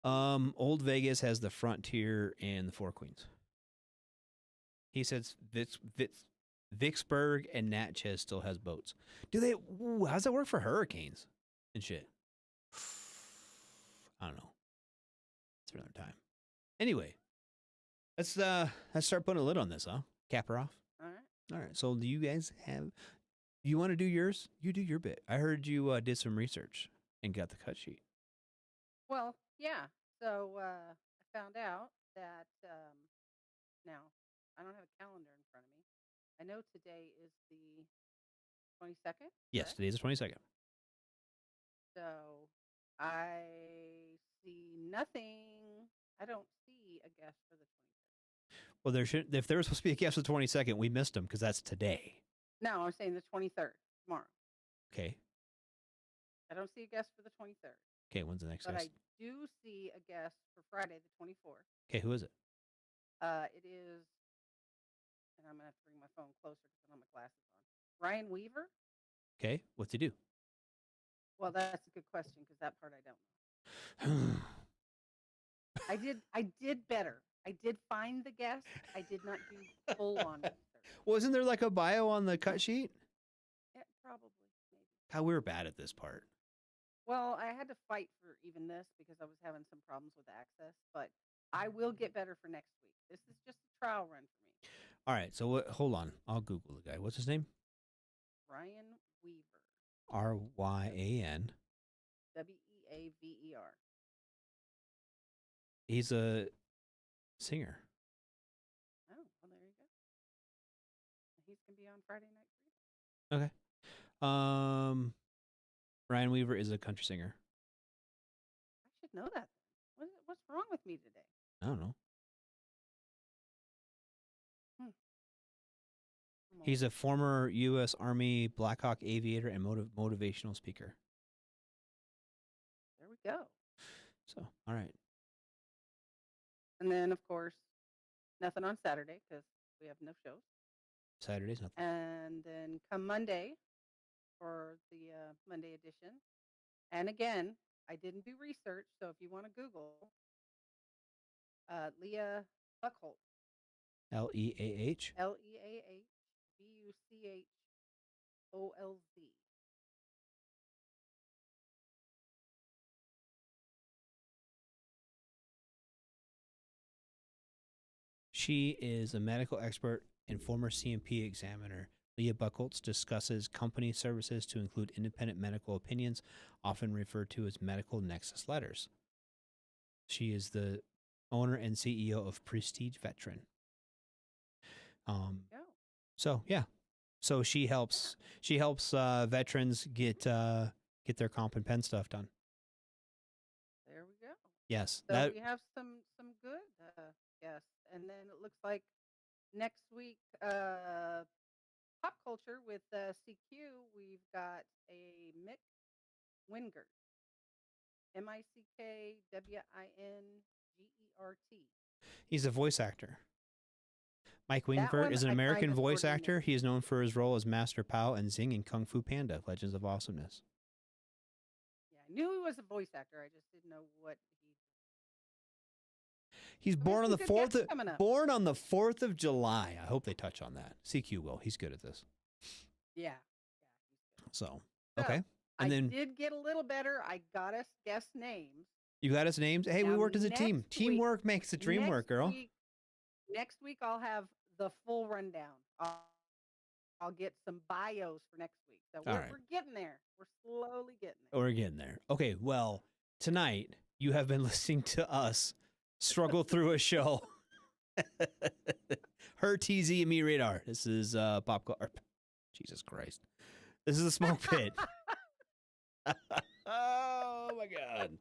Vegas. Old Vegas has the Frontier and the Four Queens. He says Vicksburg and Natchez still has boats. Do they? Ooh, how's that work for hurricanes and shit? I don't know. It's another time. Anyway, let's start putting a lid on this, huh? Cap her off. All right. All right. So, do you guys have? You want to do yours? You do your bit. I heard you did some research and got the cut sheet. Well, yeah. So I found out that now I don't have a calendar in front of me. I know today is the 22nd. Yes, today's the 22nd. So I see nothing. I don't see a guest for the 22nd. Well, if there was supposed to be a guest for the 22nd, we missed them because that's today. No, I'm saying the 23rd, tomorrow. Okay. I don't see a guest for the 23rd. Okay, when's the next But guest? I do see a guest for Friday, the 24th. Okay, who is it? It is, and I'm going to have to bring my phone closer because I don't have my glasses on. Ryan Weaver? Okay, what's he do? Well, that's a good question because that part I don't know. I did better. I did find the guest. I did not do full on research. Wasn't there like a bio on the cut sheet? Yeah, probably, maybe. God, we were bad at this part. Well, I had to fight for even this because I was having some problems with access, but I will get better for next week. This is just a trial run for me. All right, so hold on. I'll Google the guy. What's his name? Ryan Weaver. Ryan. Weaver. He's a singer. Oh, well, there you go. He's going to be on Friday night. Okay. Ryan Weaver is a country singer. I should know that. What's wrong with me today? I don't know. Come He's on. a former U.S. Army Black Hawk aviator and motivational speaker. There we go. So, all right. And then, of course, nothing on Saturday because we have no shows. Saturday's nothing. And then come Monday for the Monday edition. And again, I didn't do research, so if you want to Google Leah Buckholtz. Leah. LeahBuchholz. She is a medical expert and former CMP examiner. Leah Buchholtz discusses company services to include independent medical opinions, often referred to as medical nexus letters. She is the owner and CEO of Prestige Veteran. So yeah, so she helps veterans get their comp and pen stuff done. There we go. Yes, So we have some good guests, and then it looks like next week, pop culture with CQ. We've got a Mick Wingert, MickWingert. he's a voice actor. Mike That Wingert one is an I tried American to voice coordinate. actor. He is known for his role as Master Pao and Zing in Kung Fu Panda: Legends of Awesomeness. Yeah, I knew he was a voice actor. I just didn't know what he. He's We born have on some the good guests 4th coming up. born on the 4th of July. I hope they touch on that. CQ will. He's good at this. Yeah. So, So, okay. I And then did get a little better. I got us guest names. You got us names. Hey, we Now, worked as a team. next week- Teamwork makes the dream work, girl. Next week I'll have the full rundown. I'll get some bios for next week. So All we're, right. we're getting there. We're slowly getting there. We're getting there. Okay, well, tonight you have been listening to us struggle through a show. Her TZ and me radar. This is Jesus Christ. This is a smoke pit. Oh my God.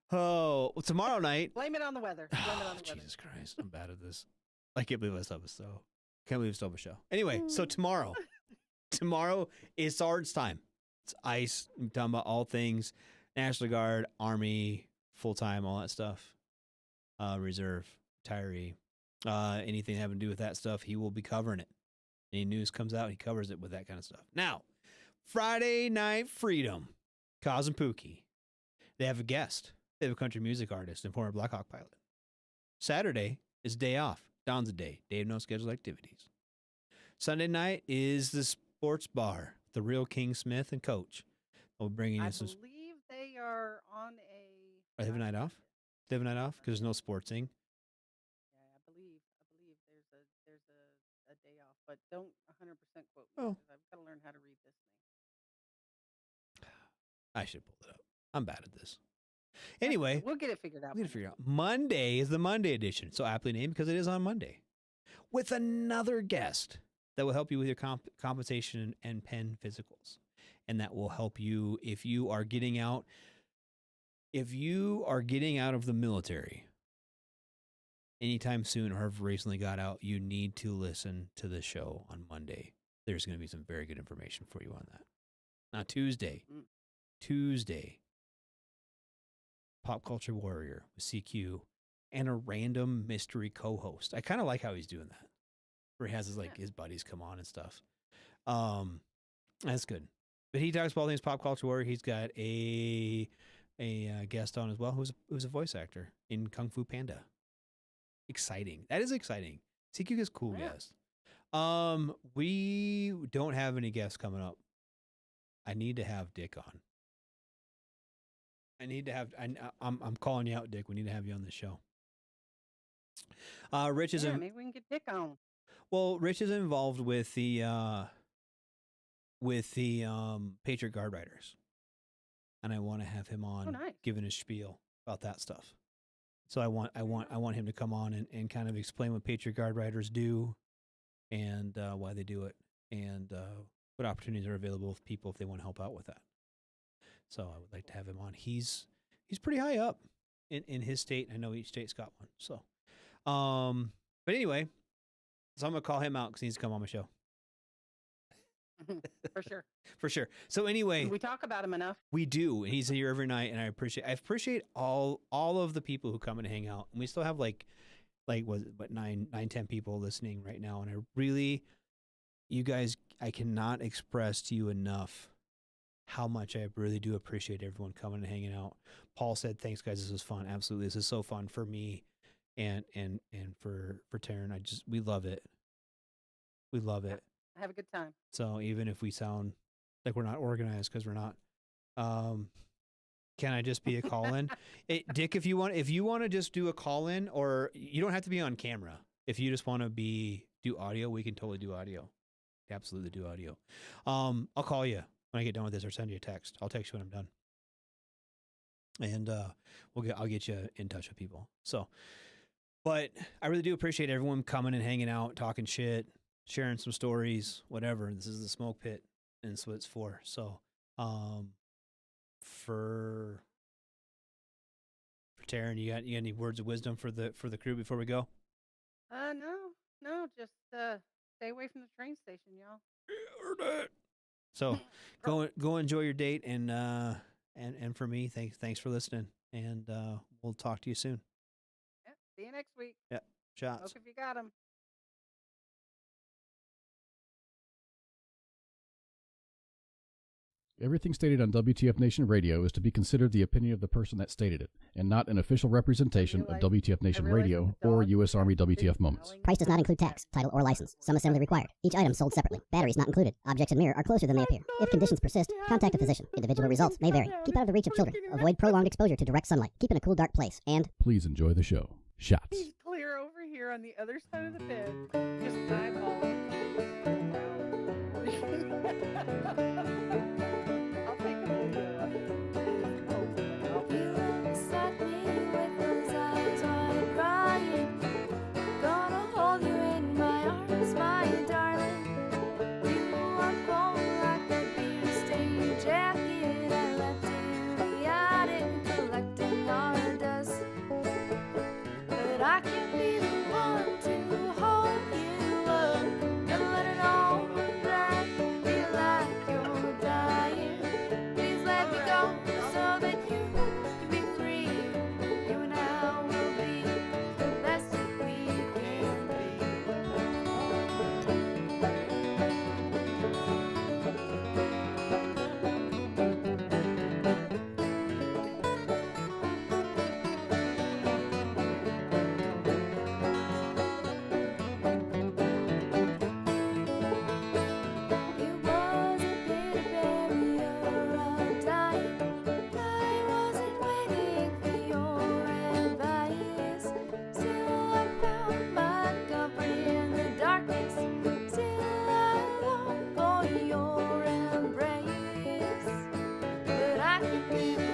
Oh, well, tomorrow night. Blame it on the weather. Blame it on the weather. Jesus Christ, I'm bad at this. I can't believe I still have a show. Can't believe I still have a show. Anyway, so tomorrow is Sarge time. It's ice. I'm talking about all things National Guard, Army, full time, all that stuff. Reserve, retiree, anything having to do with that stuff, he will be covering it. Any news comes out, he covers it with that kind of stuff. Now, Friday Night Freedom, Kaz and Pookie. They have a guest. They have a country music artist and former Blackhawk pilot. Saturday is day off. Don's a day. Day of no scheduled activities. Sunday night is the sports bar. The real King Smith and Coach. We'll bring in I some. believe they are on a. They have a night off. They have a night off because there's no sportsing. Yeah, I believe there's a day off, but don't 100% quote me. Oh. 'Cause I've got to learn how to read this thing. I should pull it up. I'm bad at this. Anyway, We'll get it figured out. we're gonna figure out. Monday is the Monday edition, so aptly named because it is on Monday, with another guest that will help you with your compensation and pen physicals, and that will help you if you are getting out. If you are getting out of the military anytime soon or have recently got out, you need to listen to the show on Monday. There's going to be some very good information for you on that. Now, Tuesday, Pop Culture Warrior with CQ and a random mystery co-host. I kind of like how he's doing that, where he has his buddies come on and stuff. That's good. But he talks about all things Pop Culture Warrior. He's got a guest on as well who's a voice actor in Kung Fu Panda. Exciting. That is exciting. CQ is cool guest. We don't have any guests coming up. I need to have Dick on. I'm calling you out, Dick. We need to have you on the show. Rich is maybe we can get Dick on. Well, Rich is involved with the Patriot Guard Riders, and I want to have him on giving his spiel about that stuff. So I want him to come on and kind of explain what Patriot Guard Riders do, and why they do it, and what opportunities are available with people if they want to help out with that. So I would like to have him on. He's pretty high up in his state. I know each state's got one. So, but anyway, so I'm gonna call him out because he needs to come on my show. For sure. For sure. So anyway, we talk about him enough. We do, and he's here every night, and I appreciate all of the people who come and hang out. And we still have like 10 people listening right now, and I really, you guys, I cannot express to you enough how much I really do appreciate everyone coming and hanging out. Paul said, "Thanks, guys. This was fun. Absolutely, this is so fun for me, and for Taryn. We love it. We love it. I have a good time. So even if we sound like we're not organized because we're not, can I just be a call-in? Dick, if you want to just do a call-in, or you don't have to be on camera. If you just want to do audio, we can totally do audio. Absolutely do audio. I'll call you when I get done with this, or send you a text. I'll text you when I'm done, and I'll get you in touch with people. So, but I really do appreciate everyone coming and hanging out, talking shit, sharing some stories, whatever. This is the smoke pit, and that's what it's for. So, for Taryn, you got any words of wisdom for the crew before we go? No, just stay away from the train station, y'all. So go enjoy your date, and for me, thanks for listening, and we'll talk to you soon. Yeah, see you next week. Yeah, shots. Smoke if you got them. Everything stated on WTF Nation Radio is to be considered the opinion of the person that stated it, and not an official representation of WTF Nation Radio or U.S. Army WTF Moments. Price does not include tax, title, or license. Some assembly required. Each item sold separately. Batteries not included. Objects in mirror are closer than they appear. If conditions persist, contact a physician. Individual results may vary. Keep out of the reach of children. Avoid prolonged exposure to direct sunlight. Keep in a cool, dark place. And please enjoy the show. Shots. He's clear over here on the other side of the bed. Just eyeball. I'll take a video. He looks at me with those eyes wide crying. Gonna hold you in my arms, my darling. You unfold like a beer-stained jacket I left in the attic, collecting our dust. But I can be the one to hold you up and let it all that feel like you're dying. Please let me go so that you can be free. You and I will be the best that we can It was a bitter barrier of dying. I wasn't waiting for your advice. Still, I found my comfort in the darkness. Still, I long for your embrace. But I can be